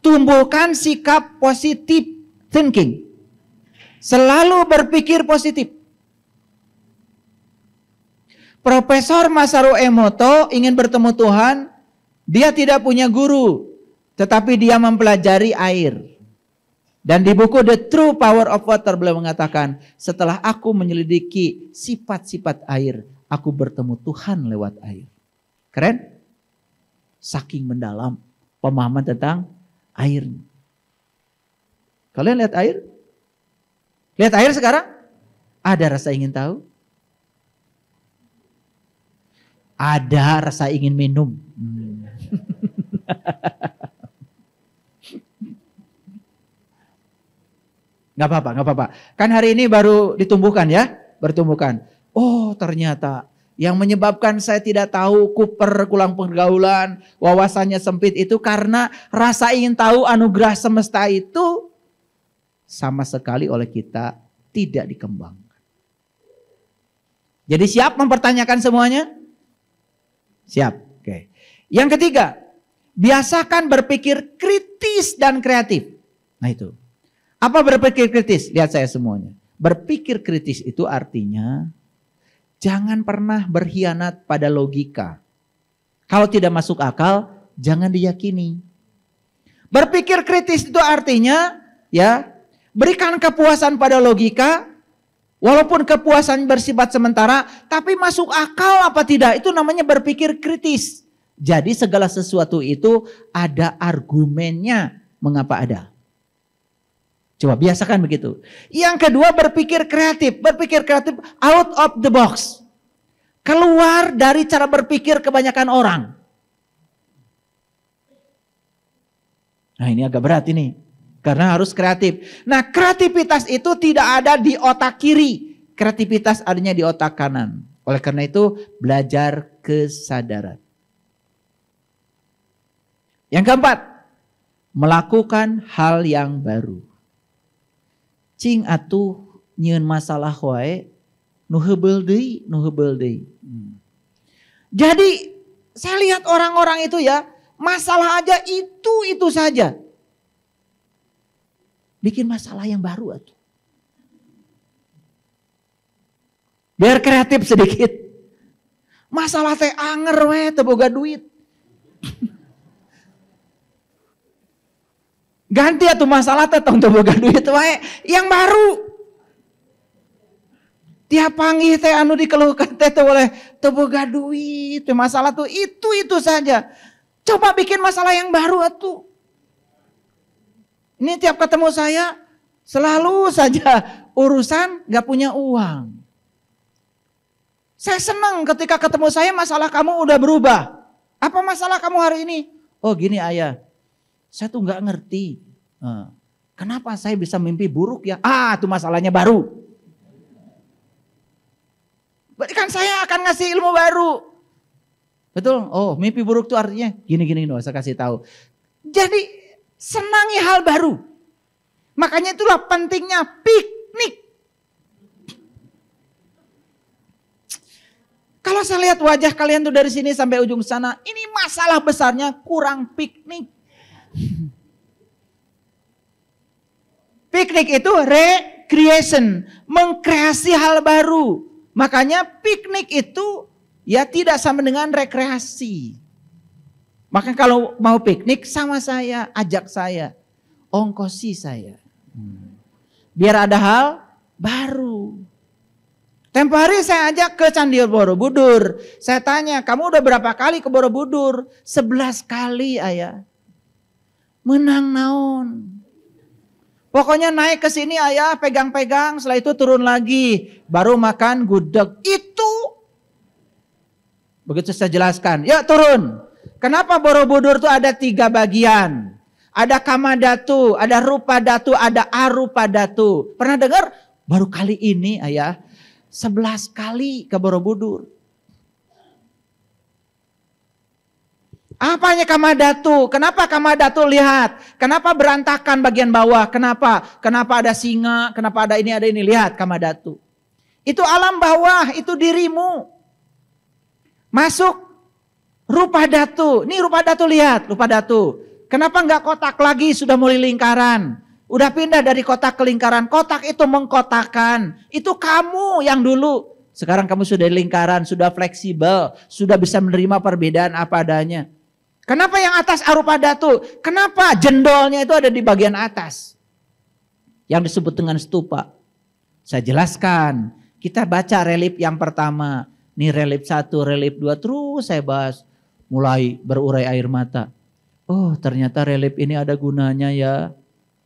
Speaker 1: tumbuhkan sikap positif thinking. Selalu berpikir positif. Profesor Masaru Emoto ingin bertemu Tuhan, dia tidak punya guru, tetapi dia mempelajari air. Dan di buku The True Power of Water beliau mengatakan, setelah aku menyelidiki sifat-sifat air, aku bertemu Tuhan lewat air. Keren? Saking mendalam pemahaman tentang air. Kalian lihat air? Lihat air sekarang? Ada rasa ingin tahu? Ada rasa ingin minum. Gak apa-apa. Kan hari ini baru ditumbuhkan ya, bertumbuhkan. Oh ternyata yang menyebabkan saya tidak tahu, kuper, kurang pergaulan, wawasannya sempit itu karena rasa ingin tahu anugerah semesta itu sama sekali oleh kita tidak dikembangkan. Jadi siap mempertanyakan semuanya? Siap. Oke. Yang ketiga, biasakan berpikir kritis dan kreatif. Nah itu. Apa berpikir kritis? Lihat saya semuanya. Berpikir kritis itu artinya jangan pernah berkhianat pada logika. Kalau tidak masuk akal, jangan diyakini. Berpikir kritis itu artinya ya, berikan kepuasan pada logika. Walaupun kepuasan bersifat sementara, tapi masuk akal apa tidak, itu namanya berpikir kritis. Jadi segala sesuatu itu ada argumennya mengapa ada. Coba biasakan begitu. Yang kedua berpikir kreatif. Berpikir kreatif out of the box. Keluar dari cara berpikir kebanyakan orang. Nah ini agak berat ini. Karena harus kreatif. Nah kreativitas itu tidak ada di otak kiri. Kreativitas adanya di otak kanan. Oleh karena itu belajar kesadaran. Yang keempat. Melakukan hal yang baru. Cing atuh nyieun masalah wae. Nu heubeul deui. Jadi saya lihat orang-orang itu ya. Masalah aja itu saja. Bikin masalah yang baru atuh. Biar kreatif sedikit. Masalah teh anger we teu boga duit. Ganti atuh masalah teh tong teu boga duit we yang baru. Tiap panggih teh anu dikeluhkan teh teu boleh teu boga duit. Masalah tuh itu saja. Coba bikin masalah yang baru atuh. Ini tiap ketemu saya selalu saja urusan gak punya uang. Saya senang ketika ketemu saya masalah kamu udah berubah. Apa masalah kamu hari ini? Oh gini ayah, saya tuh nggak ngerti. Kenapa saya bisa mimpi buruk ya? Itu masalahnya baru. Berarti kan saya akan ngasih ilmu baru. Betul? Oh mimpi buruk itu artinya gini-gini. Saya kasih tahu. Jadi senangi hal baru. Makanya itulah pentingnya piknik. Kalau saya lihat wajah kalian tuh dari sini sampai ujung sana, ini masalah besarnya kurang piknik. Piknik itu recreation, mengkreasi hal baru. Makanya piknik itu ya tidak sama dengan rekreasi. Maka kalau mau piknik sama saya, ajak saya, ongkosi saya. Biar ada hal baru. Tempo hari saya ajak ke Candi Borobudur. Saya tanya, kamu udah berapa kali ke Borobudur? 11 kali ayah. Menang naon. Pokoknya naik ke sini ayah, pegang-pegang, setelah itu turun lagi. Baru makan gudeg. Itu. Begitu saya jelaskan, ya turun. Kenapa Borobudur itu ada 3 bagian? Ada Kamadatu, ada Rupadatu, ada Arupadatu. Pernah dengar? Baru kali ini ayah. 11 kali ke Borobudur. Apanya Kamadatu? Kenapa Kamadatu lihat? Kenapa berantakan bagian bawah? Kenapa? Kenapa ada singa? Kenapa ada ini Lihat Kamadatu. Itu alam bawah, itu dirimu. Masuk Rupadatu. Nih Rupadatu lihat, Rupadatu. Kenapa enggak kotak lagi sudah mulai lingkaran? Udah pindah dari kotak ke lingkaran. Kotak itu mengkotakkan. Itu kamu yang dulu. Sekarang kamu sudah lingkaran, sudah fleksibel. Sudah bisa menerima perbedaan apa adanya. Kenapa yang atas Arupadatu? Kenapa jendolnya itu ada di bagian atas? Yang disebut dengan stupa. Saya jelaskan. Kita baca relief yang pertama. Ini relief 1, relief 2. Terus saya bahas. Mulai berurai air mata. Oh ternyata relief ini ada gunanya ya.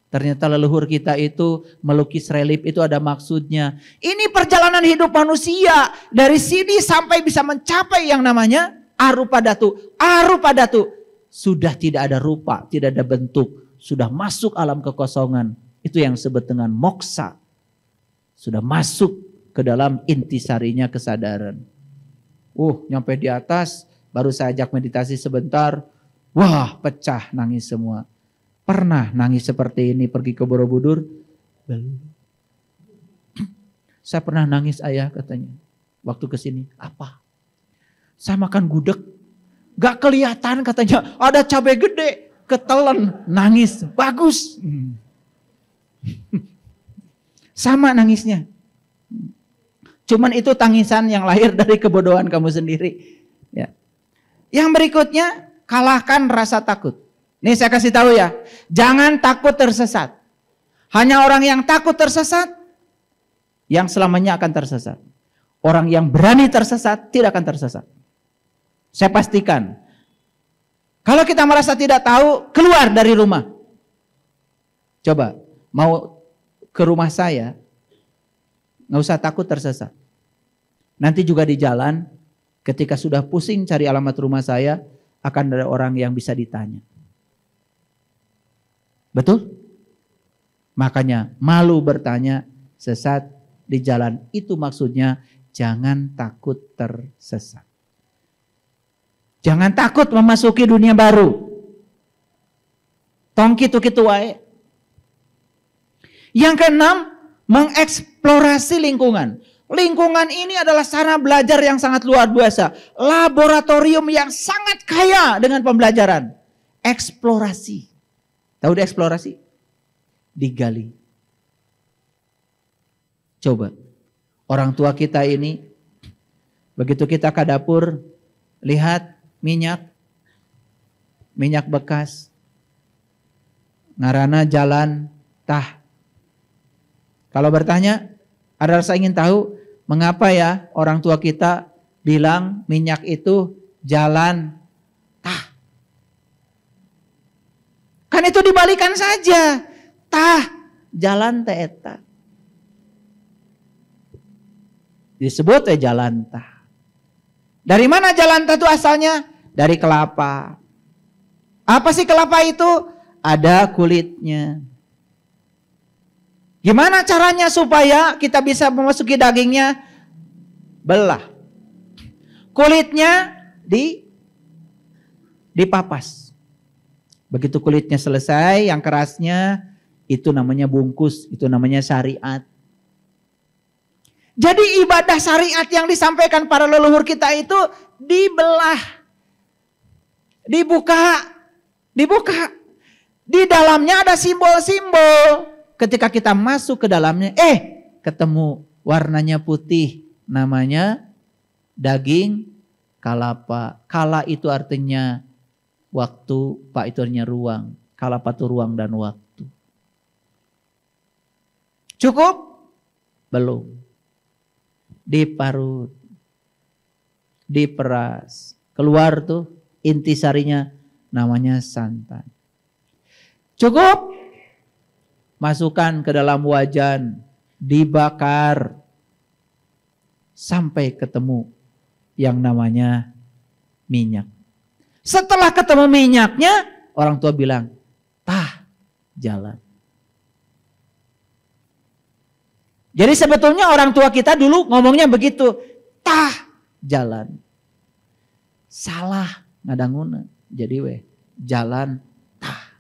Speaker 1: Ternyata leluhur kita itu melukis relief itu ada maksudnya. Ini perjalanan hidup manusia. Dari sini sampai bisa mencapai yang namanya Arupadatu. Arupadatu. Sudah tidak ada rupa, tidak ada bentuk. Sudah masuk alam kekosongan. Itu yang disebut dengan moksa. Sudah masuk ke dalam intisarinya kesadaran. Nyampe di atas, baru saya ajak meditasi sebentar. Wah pecah nangis semua. Pernah nangis seperti ini pergi ke Borobudur? Belum. Saya pernah nangis ayah katanya. Waktu kesini. Apa? Saya makan gudeg. Gak kelihatan katanya. Ada cabai gede. Ketelan. Nangis. Bagus. Sama nangisnya. Cuman itu tangisan yang lahir dari kebodohan kamu sendiri. Ya. Yang berikutnya. Kalahkan rasa takut. Nih saya kasih tahu ya, jangan takut tersesat. Hanya orang yang takut tersesat, yang selamanya akan tersesat. Orang yang berani tersesat, tidak akan tersesat. Saya pastikan, kalau kita merasa tidak tahu, keluar dari rumah. Coba, mau ke rumah saya, nggak usah takut tersesat. Nanti juga di jalan, ketika sudah pusing cari alamat rumah saya, akan ada orang yang bisa ditanya. Betul? Makanya malu bertanya, sesat di jalan. Itu maksudnya jangan takut tersesat. Jangan takut memasuki dunia baru. Tong kitu-kitu wae. Yang keenam, mengeksplorasi lingkungan. Lingkungan ini adalah sarana belajar yang sangat luar biasa. Laboratorium yang sangat kaya dengan pembelajaran. Eksplorasi. Tahu dieksplorasi? Digali. Coba. Orang tua kita ini. Begitu kita ke dapur. Lihat minyak. Minyak bekas. Ngarana jalan. Tah. Kalau bertanya. Ada rasa ingin tahu. Mengapa ya orang tua kita bilang minyak itu jalan. Tah. Kan itu dibalikan saja. Tah, jalan teeta. Disebut jalan tah. Dari mana jalan tah itu asalnya? Dari kelapa. Apa sih kelapa itu? Ada kulitnya. Gimana caranya supaya kita bisa memasuki dagingnya? Belah. Kulitnya dipapas. Begitu kulitnya selesai, yang kerasnya itu namanya bungkus, itu namanya syariat. Jadi ibadah syariat yang disampaikan para leluhur kita itu dibelah, dibuka. Di dalamnya ada simbol-simbol. Ketika kita masuk ke dalamnya, ketemu warnanya putih, namanya daging kalapa. Kala itu artinya waktu, pa itu artinya ruang. Kalapa itu ruang dan waktu. Cukup? Belum. Diparut, diperas, keluar tuh intisarinya, namanya santan. Cukup? Masukkan ke dalam wajan, dibakar sampai ketemu yang namanya minyak. Setelah ketemu minyaknya, orang tua bilang, tah, jalan. Jadi sebetulnya orang tua kita dulu ngomongnya begitu, tah, jalan. Salah, ngadanguna. Jadi jalan, tah.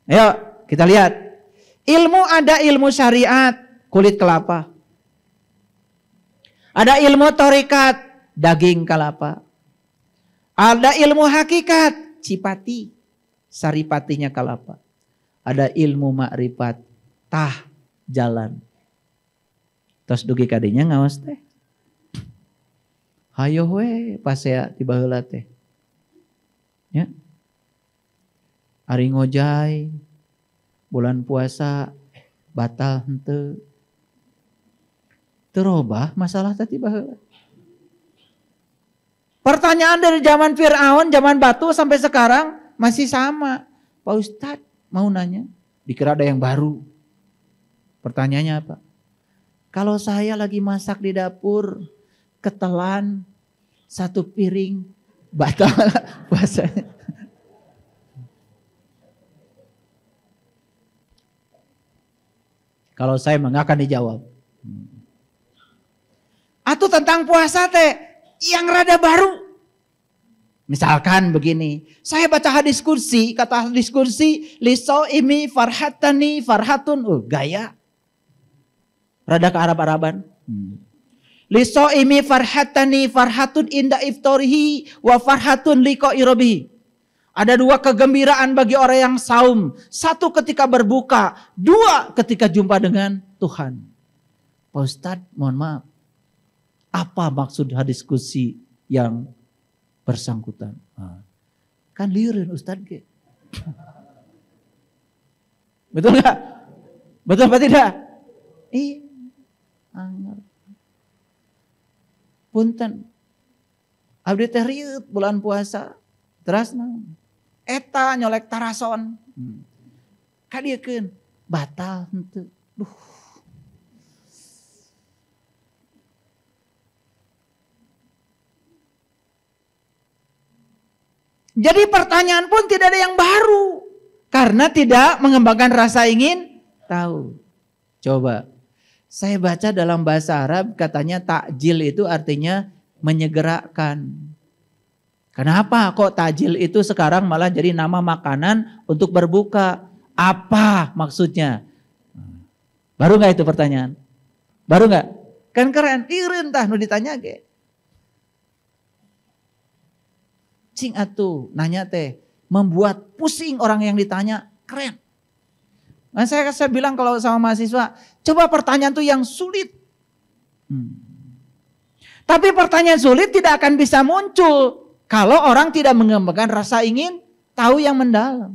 Speaker 1: Ayo kita lihat. Ilmu, ada ilmu syariat, kulit kelapa. Ada ilmu torikat, daging kelapa. Ada ilmu hakikat, cipati, saripatinya kelapa. Ada ilmu makrifat, tah, jalan. Tos dugi kadinya ngawas teh. Hayo we pas ya tiba heula teh. Ya. Ari ngojay, bulan puasa batal henteu. Terobah masalah teh tiba heula. Pertanyaan dari zaman Fir'aun, zaman batu sampai sekarang masih sama. Pak Ustadz mau nanya, dikira ada yang baru. Pertanyaannya apa? Kalau saya lagi masak di dapur, ketelan 1 piring, batal puasanya. Kalau saya nggak akan dijawab. Atau tentang puasa teh, yang rada baru. Misalkan begini, saya baca hadis kursi, kata hadis kursi, liso imi farhatani farhatun, gaya. Rada ke Arab-Araban. Liso imi farhatani farhatun inda iftorihi wa farhatun liko irobihi. Ada 2 kegembiraan bagi orang yang saum. 1 ketika berbuka, 2 ketika jumpa dengan Tuhan. Pak Ustadz, mohon maaf. Apa maksud hadis kursi yang bersangkutan? Kan liurin Ustadz ke. Betul gak? Betul apa tidak? Anggar. Punten. Abdi teh rieuh bulan puasa. Terus eta nyolek tarason. Kadiekeun batal henteu. Jadi pertanyaan pun tidak ada yang baru. Karena tidak mengembangkan rasa ingin tahu. Coba. Saya baca dalam bahasa Arab katanya takjil itu artinya menyegerakan. Kenapa kok takjil itu sekarang malah jadi nama makanan untuk berbuka? Apa maksudnya? Baru gak itu pertanyaan? Baru gak? Kan keren. Ireun tah nu ditanya ge. Cing atuh nanya teh membuat pusing orang yang ditanya, keren. Nah, saya bilang kalau sama mahasiswa, coba pertanyaan tuh yang sulit. Tapi pertanyaan sulit tidak akan bisa muncul kalau orang tidak mengembangkan rasa ingin tahu yang mendalam.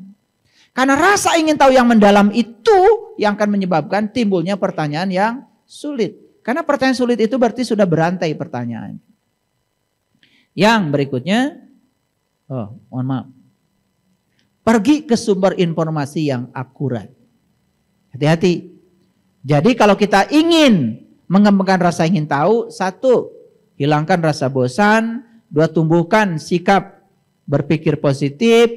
Speaker 1: Karena rasa ingin tahu yang mendalam itu yang akan menyebabkan timbulnya pertanyaan yang sulit. Karena pertanyaan sulit itu berarti sudah berantai pertanyaan. Yang berikutnya, mohon maaf. Pergi ke sumber informasi yang akurat. Hati-hati. Jadi kalau kita ingin mengembangkan rasa ingin tahu, 1, hilangkan rasa bosan. 2, tumbuhkan sikap berpikir positif.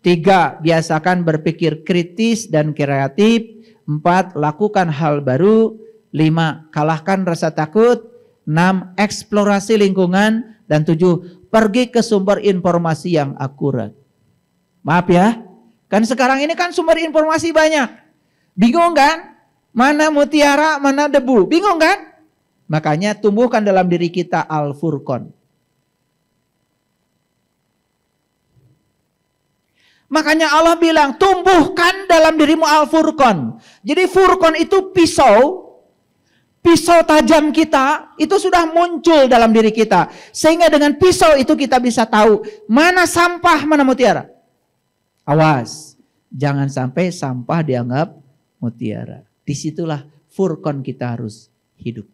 Speaker 1: 3, biasakan berpikir kritis dan kreatif. 4, lakukan hal baru. 5, kalahkan rasa takut. 6, eksplorasi lingkungan. Dan 7, pergi ke sumber informasi yang akurat. Maaf ya, kan sekarang ini kan sumber informasi banyak. Bingung kan? Mana mutiara, mana debu. Bingung kan? Makanya tumbuhkan dalam diri kita Al-Furqan. Makanya Allah bilang, tumbuhkan dalam dirimu Al-Furqan. Jadi Furqan itu pisau tajam kita, itu sudah muncul dalam diri kita. Sehingga dengan pisau itu kita bisa tahu, mana sampah, mana mutiara. Awas, jangan sampai sampah dianggap mutiara. Disitulah Furqan kita harus hidup.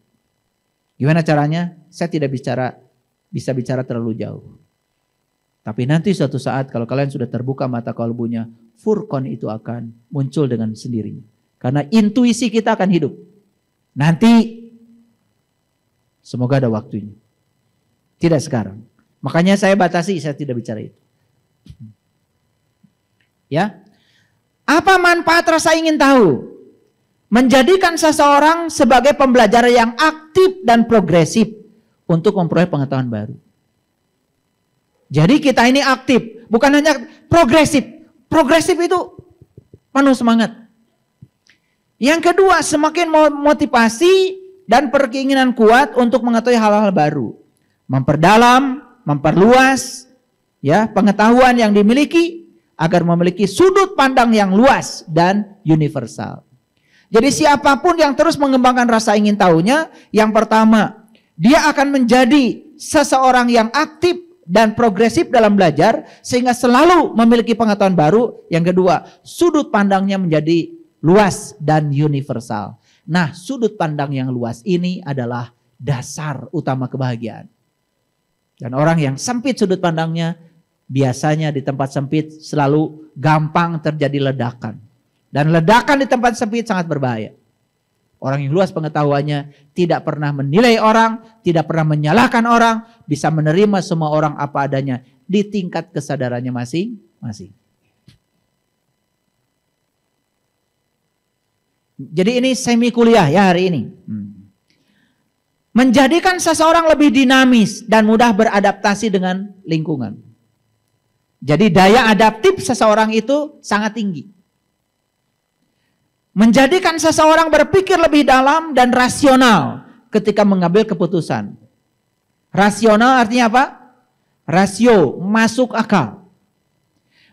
Speaker 1: Gimana caranya? Saya tidak bisa bicara terlalu jauh. Tapi nanti suatu saat kalau kalian sudah terbuka mata kalbunya, Furqan itu akan muncul dengan sendirinya. Karena intuisi kita akan hidup. Nanti, semoga ada waktunya. Tidak sekarang. Makanya saya batasi, saya tidak bicara itu. Ya, apa manfaat rasa ingin tahu? Menjadikan seseorang sebagai pembelajar yang aktif dan progresif untuk memperoleh pengetahuan baru. Jadi kita ini aktif, bukan hanya progresif. Progresif itu penuh semangat. Yang kedua, semakin motivasi dan keinginan kuat untuk mengetahui hal-hal baru. Memperdalam, memperluas ya pengetahuan yang dimiliki agar memiliki sudut pandang yang luas dan universal. Jadi siapapun yang terus mengembangkan rasa ingin tahunya, yang pertama, dia akan menjadi seseorang yang aktif dan progresif dalam belajar sehingga selalu memiliki pengetahuan baru. Yang kedua, sudut pandangnya menjadi luas dan universal. Nah, sudut pandang yang luas ini adalah dasar utama kebahagiaan. Dan orang yang sempit sudut pandangnya, biasanya di tempat sempit selalu gampang terjadi ledakan. Dan ledakan di tempat sempit sangat berbahaya. Orang yang luas pengetahuannya tidak pernah menilai orang, tidak pernah menyalahkan orang, bisa menerima semua orang apa adanya di tingkat kesadarannya masing-masing. Jadi ini semi kuliah ya hari ini. Menjadikan seseorang lebih dinamis dan mudah beradaptasi dengan lingkungan. Jadi daya adaptif seseorang itu sangat tinggi. Menjadikan seseorang berpikir lebih dalam dan rasional ketika mengambil keputusan. Rasional artinya apa? Rasio, masuk akal.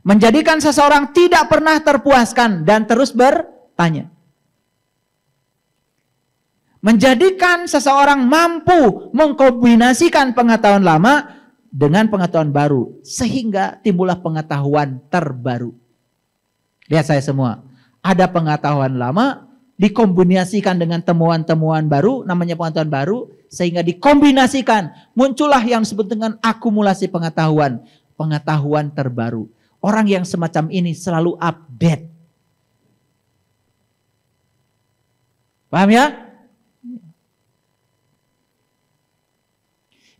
Speaker 1: Menjadikan seseorang tidak pernah terpuaskan dan terus bertanya. Menjadikan seseorang mampu mengkombinasikan pengetahuan lama dengan pengetahuan baru. Sehingga timbullah pengetahuan terbaru. Lihat saya semua. Ada pengetahuan lama dikombinasikan dengan temuan-temuan baru, namanya pengetahuan baru, sehingga dikombinasikan, muncullah yang disebut dengan akumulasi pengetahuan, pengetahuan terbaru. Orang yang semacam ini selalu update. Paham ya?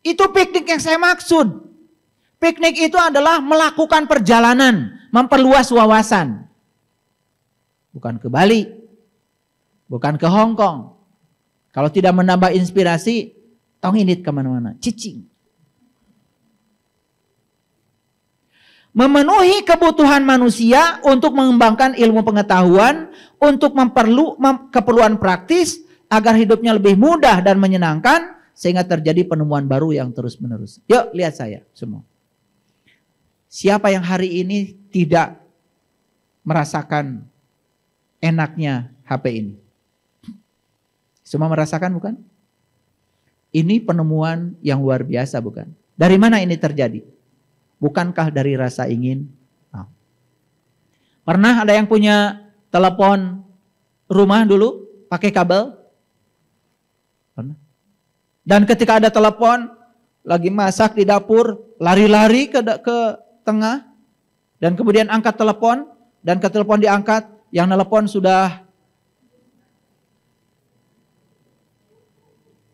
Speaker 1: Itu piknik yang saya maksud. Piknik itu adalah melakukan perjalanan, memperluas wawasan. Bukan ke Bali, bukan ke Hong Kong. Kalau tidak menambah inspirasi, tong init kemana-mana, cicing. Memenuhi kebutuhan manusia untuk mengembangkan ilmu pengetahuan, untuk keperluan praktis, agar hidupnya lebih mudah dan menyenangkan, sehingga terjadi penemuan baru yang terus-menerus. Yuk lihat saya semua. Siapa yang hari ini tidak merasakan enaknya HP ini? Semua merasakan bukan? Ini penemuan yang luar biasa bukan? Dari mana ini terjadi? Bukankah dari rasa ingin tahu? Pernah ada yang punya telepon rumah dulu pakai kabel? Pernah? Dan ketika ada telepon lagi masak di dapur, lari-lari ke tengah dan kemudian angkat telepon dan ke telepon diangkat, yang telepon sudah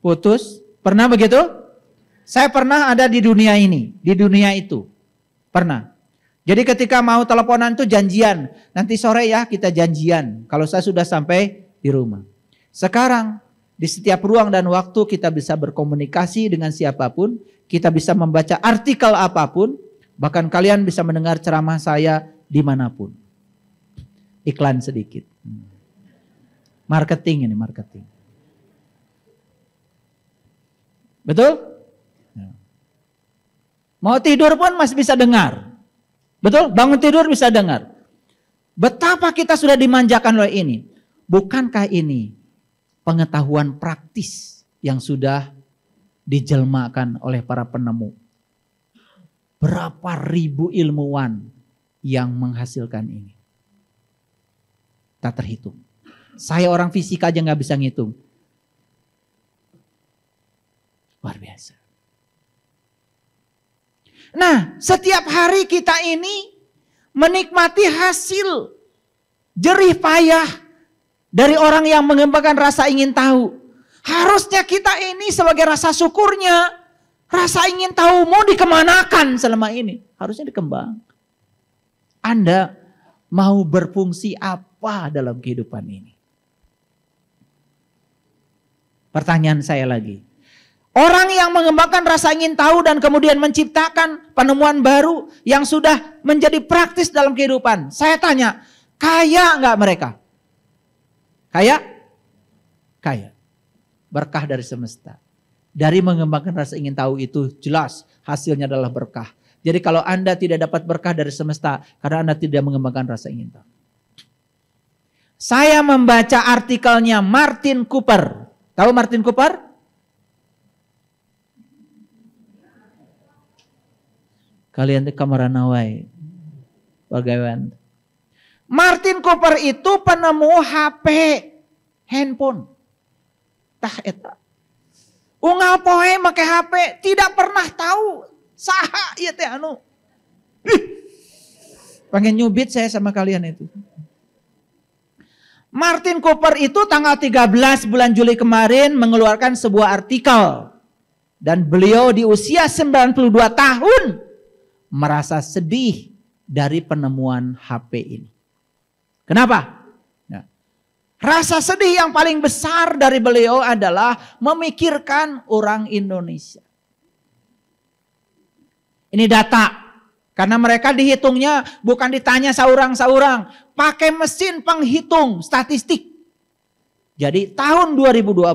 Speaker 1: putus. Pernah begitu? Saya pernah ada di dunia ini, di dunia itu. Pernah. Jadi ketika mau teleponan itu janjian. Nanti sore ya kita janjian. Kalau saya sudah sampai di rumah. Sekarang di setiap ruang dan waktu kita bisa berkomunikasi dengan siapapun. Kita bisa membaca artikel apapun. Bahkan kalian bisa mendengar ceramah saya dimanapun. Iklan sedikit. Marketing ini, marketing. Betul? Mau tidur pun masih bisa dengar. Betul? Bangun tidur bisa dengar. Betapa kita sudah dimanjakan oleh ini. Bukankah ini pengetahuan praktis yang sudah dijelmakan oleh para penemu? Berapa ribu ilmuwan yang menghasilkan ini? Tak terhitung. Saya orang fisika aja gak bisa ngitung. Luar biasa. Nah, setiap hari kita ini menikmati hasil jerih payah dari orang yang mengembangkan rasa ingin tahu. Harusnya kita ini sebagai rasa syukurnya, rasa ingin tahu mau dikemanakan selama ini. Harusnya dikembang. Anda mau berfungsi apa dalam kehidupan ini? Pertanyaan saya lagi. Orang yang mengembangkan rasa ingin tahu dan kemudian menciptakan penemuan baru yang sudah menjadi praktis dalam kehidupan. Saya tanya, kaya enggak mereka? Kaya? Kaya. Berkah dari semesta. Dari mengembangkan rasa ingin tahu itu jelas hasilnya adalah berkah. Jadi kalau Anda tidak dapat berkah dari semesta karena Anda tidak mengembangkan rasa ingin tahu. Saya membaca artikelnya Martin Cooper. Tahu Martin Cooper? Kalian di kamar nawai. Bagaimana? Martin Cooper itu penemu HP, handphone. Tah eta. Unggal poe make HP, tidak pernah tahu saha ieu teh anu. Pengen nyubit saya sama kalian itu. Martin Cooper itu tanggal 13 bulan Juli kemarin mengeluarkan sebuah artikel. Dan beliau di usia 92 tahun merasa sedih dari penemuan HP ini. Kenapa? Ya. Rasa sedih yang paling besar dari beliau adalah memikirkan orang Indonesia. Ini data. Karena mereka dihitungnya bukan ditanya saurang-saurang. Pakai mesin penghitung statistik. Jadi tahun 2020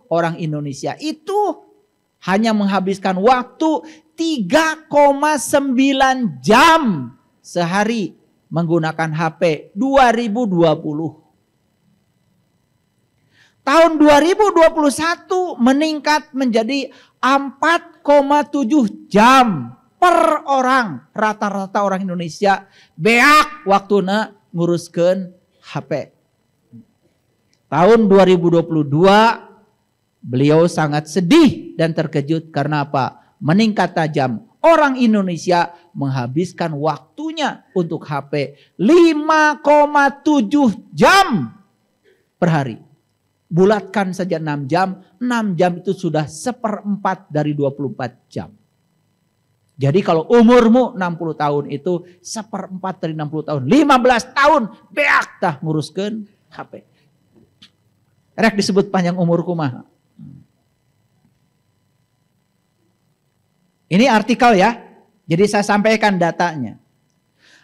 Speaker 1: orang Indonesia itu hanya menghabiskan waktu 3,9 jam sehari menggunakan HP 2020. Tahun 2021 meningkat menjadi 4,7 jam per orang. Rata-rata orang Indonesia beak waktuna nguruskeun HP. Tahun 2022 beliau sangat sedih dan terkejut karena apa? Meningkat tajam. Orang Indonesia menghabiskan waktunya untuk HP 5,7 jam per hari. Bulatkan saja 6 jam. 6 jam itu sudah 1/4 dari 24 jam. Jadi kalau umurmu 60 tahun itu 1/4 dari 60 tahun. 15 tahun beak tah nguruskeun HP. Rek disebut panjang umur kumaha. Ini artikel ya. Jadi saya sampaikan datanya.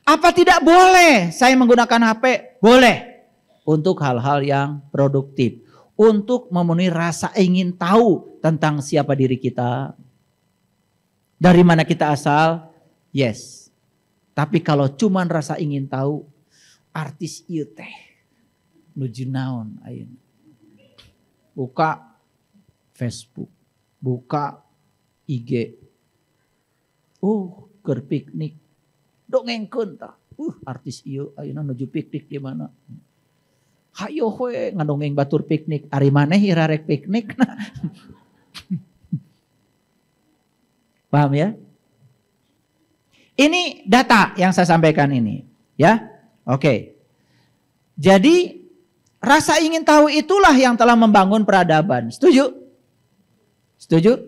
Speaker 1: Apa tidak boleh saya menggunakan HP? Boleh. Untuk hal-hal yang produktif. Untuk memenuhi rasa ingin tahu tentang siapa diri kita. Dari mana kita asal? Yes. Tapi kalau cuman rasa ingin tahu, artis ieu teh nuju naon ayeuna. Buka Facebook, buka IG. Keur piknik. Dongengkeun tah. Artis ieu ayeuna nuju piknik di mana? Hayo we ngadongeng batur piknik. Ari maneh ira rek piknik. Paham ya? Ini data yang saya sampaikan ini, ya. Oke. Jadi rasa ingin tahu itulah yang telah membangun peradaban. Setuju? Setuju?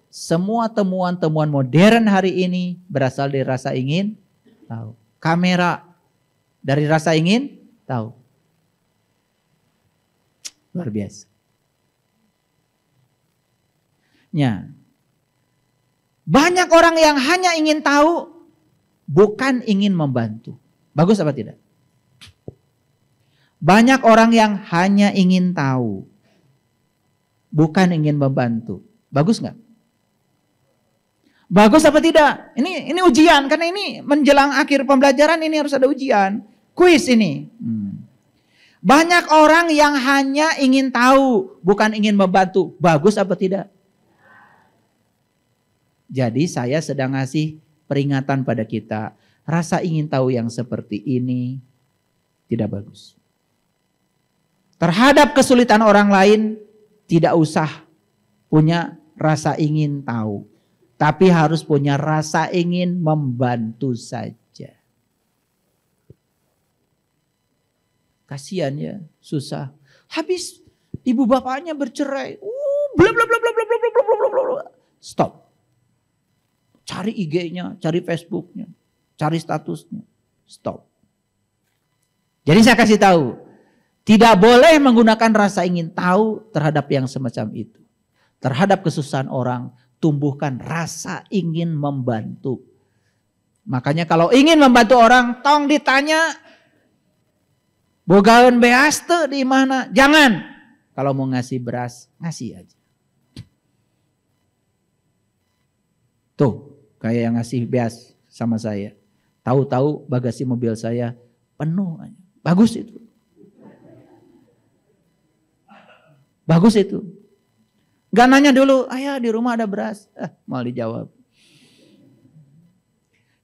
Speaker 1: Semua temuan-temuan modern hari ini berasal dari rasa ingin tahu. Kamera dari rasa ingin tahu. Luar biasa. Ya. Banyak orang yang hanya ingin tahu, bukan ingin membantu. Bagus apa tidak? Banyak orang yang hanya ingin tahu, bukan ingin membantu. Bagus nggak? Bagus apa tidak? Ini ujian, karena ini menjelang akhir pembelajaran, ini harus ada ujian. Kuis ini. Banyak orang yang hanya ingin tahu, bukan ingin membantu. Bagus apa tidak? Jadi saya sedang ngasih peringatan pada kita. Rasa ingin tahu yang seperti ini tidak bagus. Terhadap kesulitan orang lain, tidak usah punya rasa ingin tahu. Tapi harus punya rasa ingin membantu saja. Kasihan ya, susah. Habis ibu bapaknya bercerai. Bla bla bla bla bla bla bla bla bla bla. Stop. Cari IG-nya, cari Facebook-nya, cari statusnya. Stop. Jadi saya kasih tahu, tidak boleh menggunakan rasa ingin tahu terhadap yang semacam itu. Terhadap kesusahan orang, tumbuhkan rasa ingin membantu. Makanya kalau ingin membantu orang, tong ditanya, bogaun beas teu di mana? Jangan. Kalau mau ngasih beras, ngasih aja. Tuh, kayak yang ngasih beas sama saya. Tahu-tahu bagasi mobil saya penuh. Bagus itu. Bagus itu. Gak nanya dulu, ayah di rumah ada beras. Mau dijawab.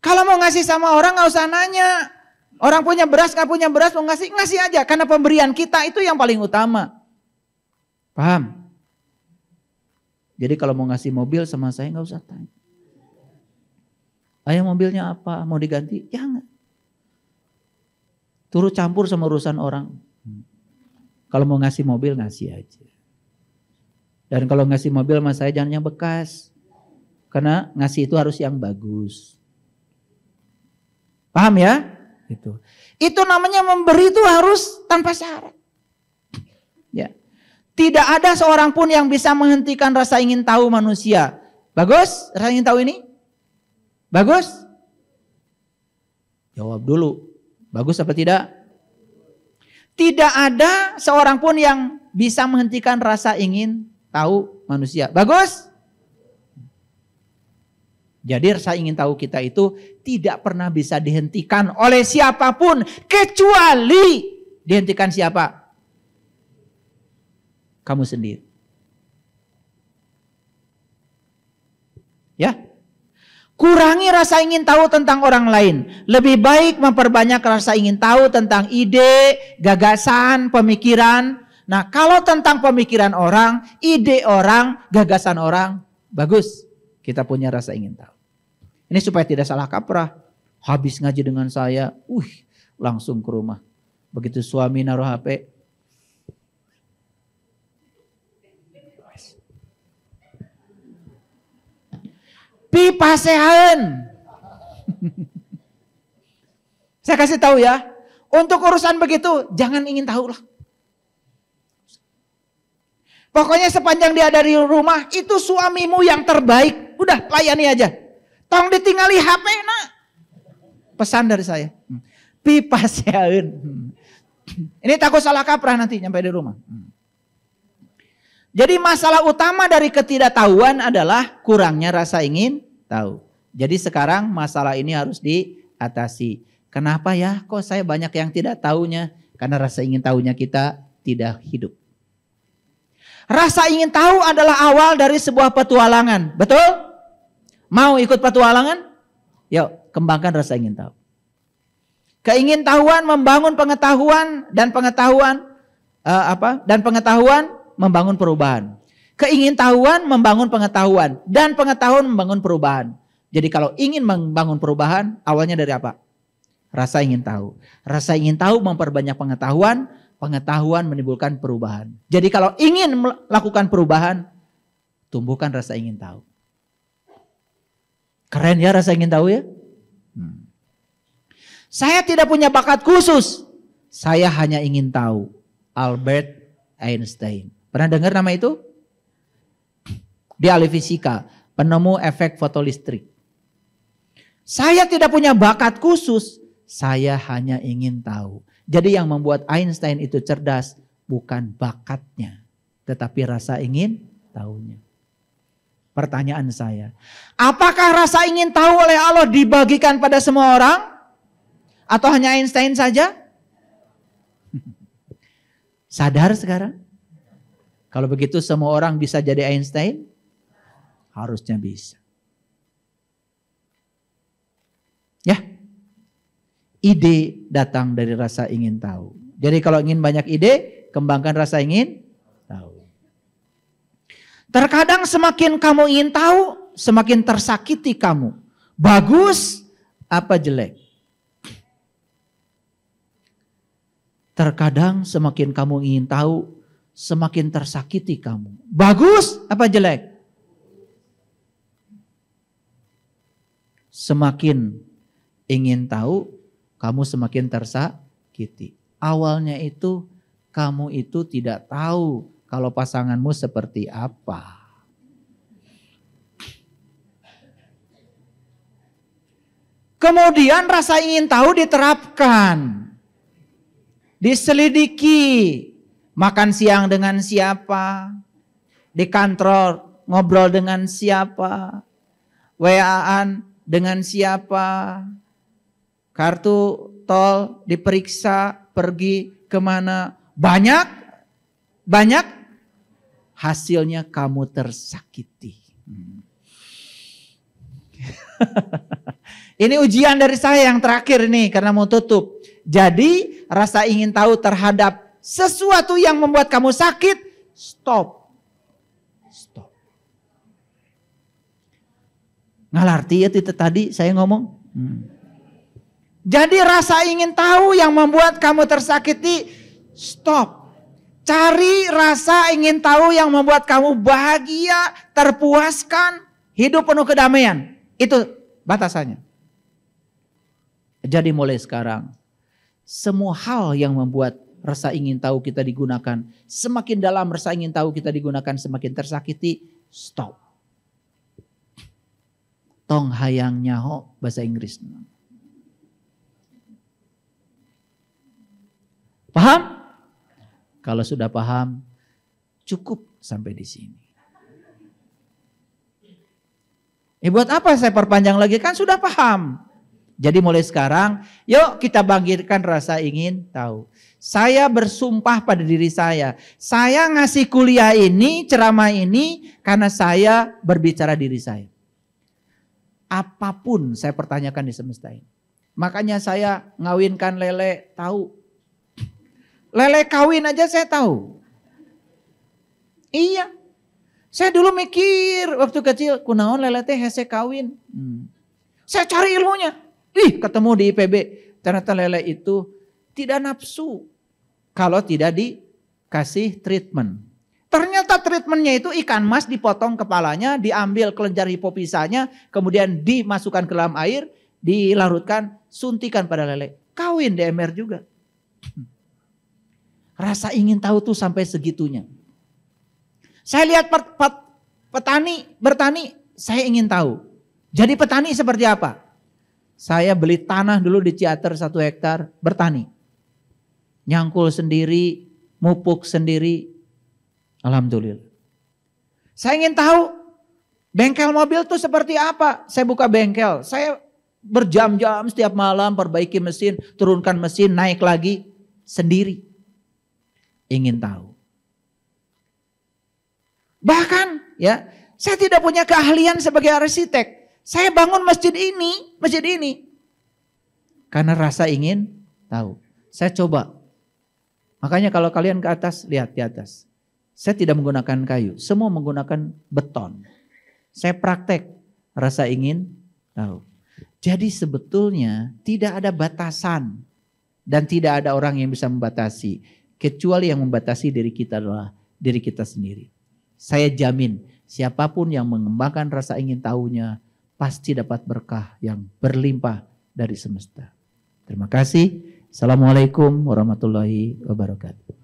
Speaker 1: Kalau mau ngasih sama orang gak usah nanya. Orang punya beras, gak punya beras, mau ngasih, ngasih aja. Karena pemberian kita itu yang paling utama. Paham? Jadi kalau mau ngasih mobil sama saya gak usah tanya. Ayah mobilnya apa? Mau diganti? Jangan. Turut campur sama urusan orang. Kalau mau ngasih mobil, ngasih aja. Dan kalau ngasih mobil sama saya jangan yang bekas. Karena ngasih itu harus yang bagus. Paham ya? Itu namanya memberi itu harus tanpa syarat. Ya. Tidak ada seorang pun yang bisa menghentikan rasa ingin tahu manusia. Bagus? Rasa ingin tahu ini? Bagus? Jawab dulu. Bagus apa tidak? Tidak ada seorang pun yang bisa menghentikan rasa ingin tahu manusia. Bagus? Jadi rasa ingin tahu kita itu tidak pernah bisa dihentikan oleh siapapun. Kecuali dihentikan siapa? Kamu sendiri. Ya. Kurangi rasa ingin tahu tentang orang lain. Lebih baik memperbanyak rasa ingin tahu tentang ide, gagasan, pemikiran. Nah, kalau tentang pemikiran orang, ide orang, gagasan orang, bagus. Kita punya rasa ingin tahu. Ini supaya tidak salah kaprah. Habis ngaji dengan saya, langsung ke rumah. Begitu suami naruh HP, pipa sehan. Saya kasih tahu ya, untuk urusan begitu jangan ingin tahu lah. Pokoknya sepanjang dia dari rumah, itu suamimu yang terbaik. Udah, layani aja. Tong ditinggali HP, nak. Pesan dari saya. Pipa sehan. Ini takut salah kaprah nanti nyampe di rumah. Jadi masalah utama dari ketidaktahuan adalah kurangnya rasa ingin tahu. Jadi sekarang masalah ini harus diatasi. Kenapa ya? Kok saya banyak yang tidak tahunya? Karena rasa ingin tahunya kita tidak hidup. Rasa ingin tahu adalah awal dari sebuah petualangan. Betul? Mau ikut petualangan? Yuk, kembangkan rasa ingin tahu. Keingintahuan membangun pengetahuan dan pengetahuan membangun perubahan. Keingintahuan membangun pengetahuan dan pengetahuan membangun perubahan. Jadi kalau ingin membangun perubahan, awalnya dari apa? Rasa ingin tahu. Rasa ingin tahu memperbanyak pengetahuan, pengetahuan menimbulkan perubahan. Jadi kalau ingin melakukan perubahan, tumbuhkan rasa ingin tahu. Keren ya rasa ingin tahu ya. Saya tidak punya bakat khusus. Saya hanya ingin tahu. Albert Einstein. Pernah dengar nama itu? Dia ahli fisika, penemu efek fotolistrik. Saya tidak punya bakat khusus. Saya hanya ingin tahu. Jadi yang membuat Einstein itu cerdas bukan bakatnya, tetapi rasa ingin tahunya. Pertanyaan saya, apakah rasa ingin tahu oleh Allah dibagikan pada semua orang? Atau hanya Einstein saja? Sadar sekarang? Kalau begitu semua orang bisa jadi Einstein? Harusnya bisa. Ya, ide datang dari rasa ingin tahu. Jadi kalau ingin banyak ide, kembangkan rasa ingin tahu. Terkadang semakin kamu ingin tahu, semakin tersakiti kamu. Bagus apa jelek? Terkadang semakin kamu ingin tahu, semakin tersakiti kamu. Bagus apa jelek? Semakin ingin tahu, kamu semakin tersakiti. Awalnya itu kamu itu tidak tahu kalau pasanganmu seperti apa. Kemudian rasa ingin tahu diterapkan. Diselidiki. Makan siang dengan siapa? Di kantor ngobrol dengan siapa? WA-an dengan siapa? Kartu tol diperiksa, pergi kemana? Banyak, hasilnya kamu tersakiti. Ini ujian dari saya yang terakhir nih karena mau tutup. Jadi rasa ingin tahu terhadap sesuatu yang membuat kamu sakit, stop. Ngalarti ya itu tadi saya ngomong. Jadi rasa ingin tahu yang membuat kamu tersakiti, stop. Cari rasa ingin tahu yang membuat kamu bahagia, terpuaskan, hidup penuh kedamaian. Itu batasannya. Jadi mulai sekarang, semua hal yang membuat rasa ingin tahu kita digunakan, semakin dalam rasa ingin tahu kita digunakan, semakin tersakiti, stop. Tong hayang nyaho bahasa Inggris. Paham? Kalau sudah paham, cukup sampai di sini. Buat apa saya perpanjang lagi? Kan sudah paham. Jadi mulai sekarang, yuk kita bangkitkan rasa ingin tahu. Saya bersumpah pada diri saya ngasih kuliah ini, ceramah ini, karena saya berbicara diri saya. Apapun saya pertanyakan di semesta ini. Makanya saya ngawinkan lele tahu. Lele kawin aja saya tahu. Iya. Saya dulu mikir waktu kecil, kunaon lele teh hese kawin. Saya cari ilmunya. Ketemu di IPB. Ternyata lele itu tidak nafsu kalau tidak dikasih treatment. Ternyata treatmentnya itu ikan mas dipotong kepalanya, diambil kelenjar hipopisanya, kemudian dimasukkan ke dalam air, dilarutkan, suntikan pada lele. Kawin DMR juga. Rasa ingin tahu tuh sampai segitunya. Saya lihat petani bertani, saya ingin tahu. Jadi petani seperti apa? Saya beli tanah dulu di Ciater 1 hektar, bertani. Nyangkul sendiri, mupuk sendiri. Alhamdulillah. Saya ingin tahu bengkel mobil tuh seperti apa. Saya buka bengkel, saya berjam-jam setiap malam perbaiki mesin, turunkan mesin, naik lagi sendiri. Ingin tahu. Bahkan ya, saya tidak punya keahlian sebagai arsitek. Saya bangun masjid ini. Karena rasa ingin tahu. Saya coba. Makanya kalau kalian ke atas, lihat di atas. Saya tidak menggunakan kayu, semua menggunakan beton. Saya praktek rasa ingin tahu. Jadi sebetulnya tidak ada batasan dan tidak ada orang yang bisa membatasi. Kecuali yang membatasi diri kita adalah diri kita sendiri. Saya jamin siapapun yang mengembangkan rasa ingin tahunya pasti dapat berkah yang berlimpah dari semesta. Terima kasih. Assalamualaikum warahmatullahi wabarakatuh.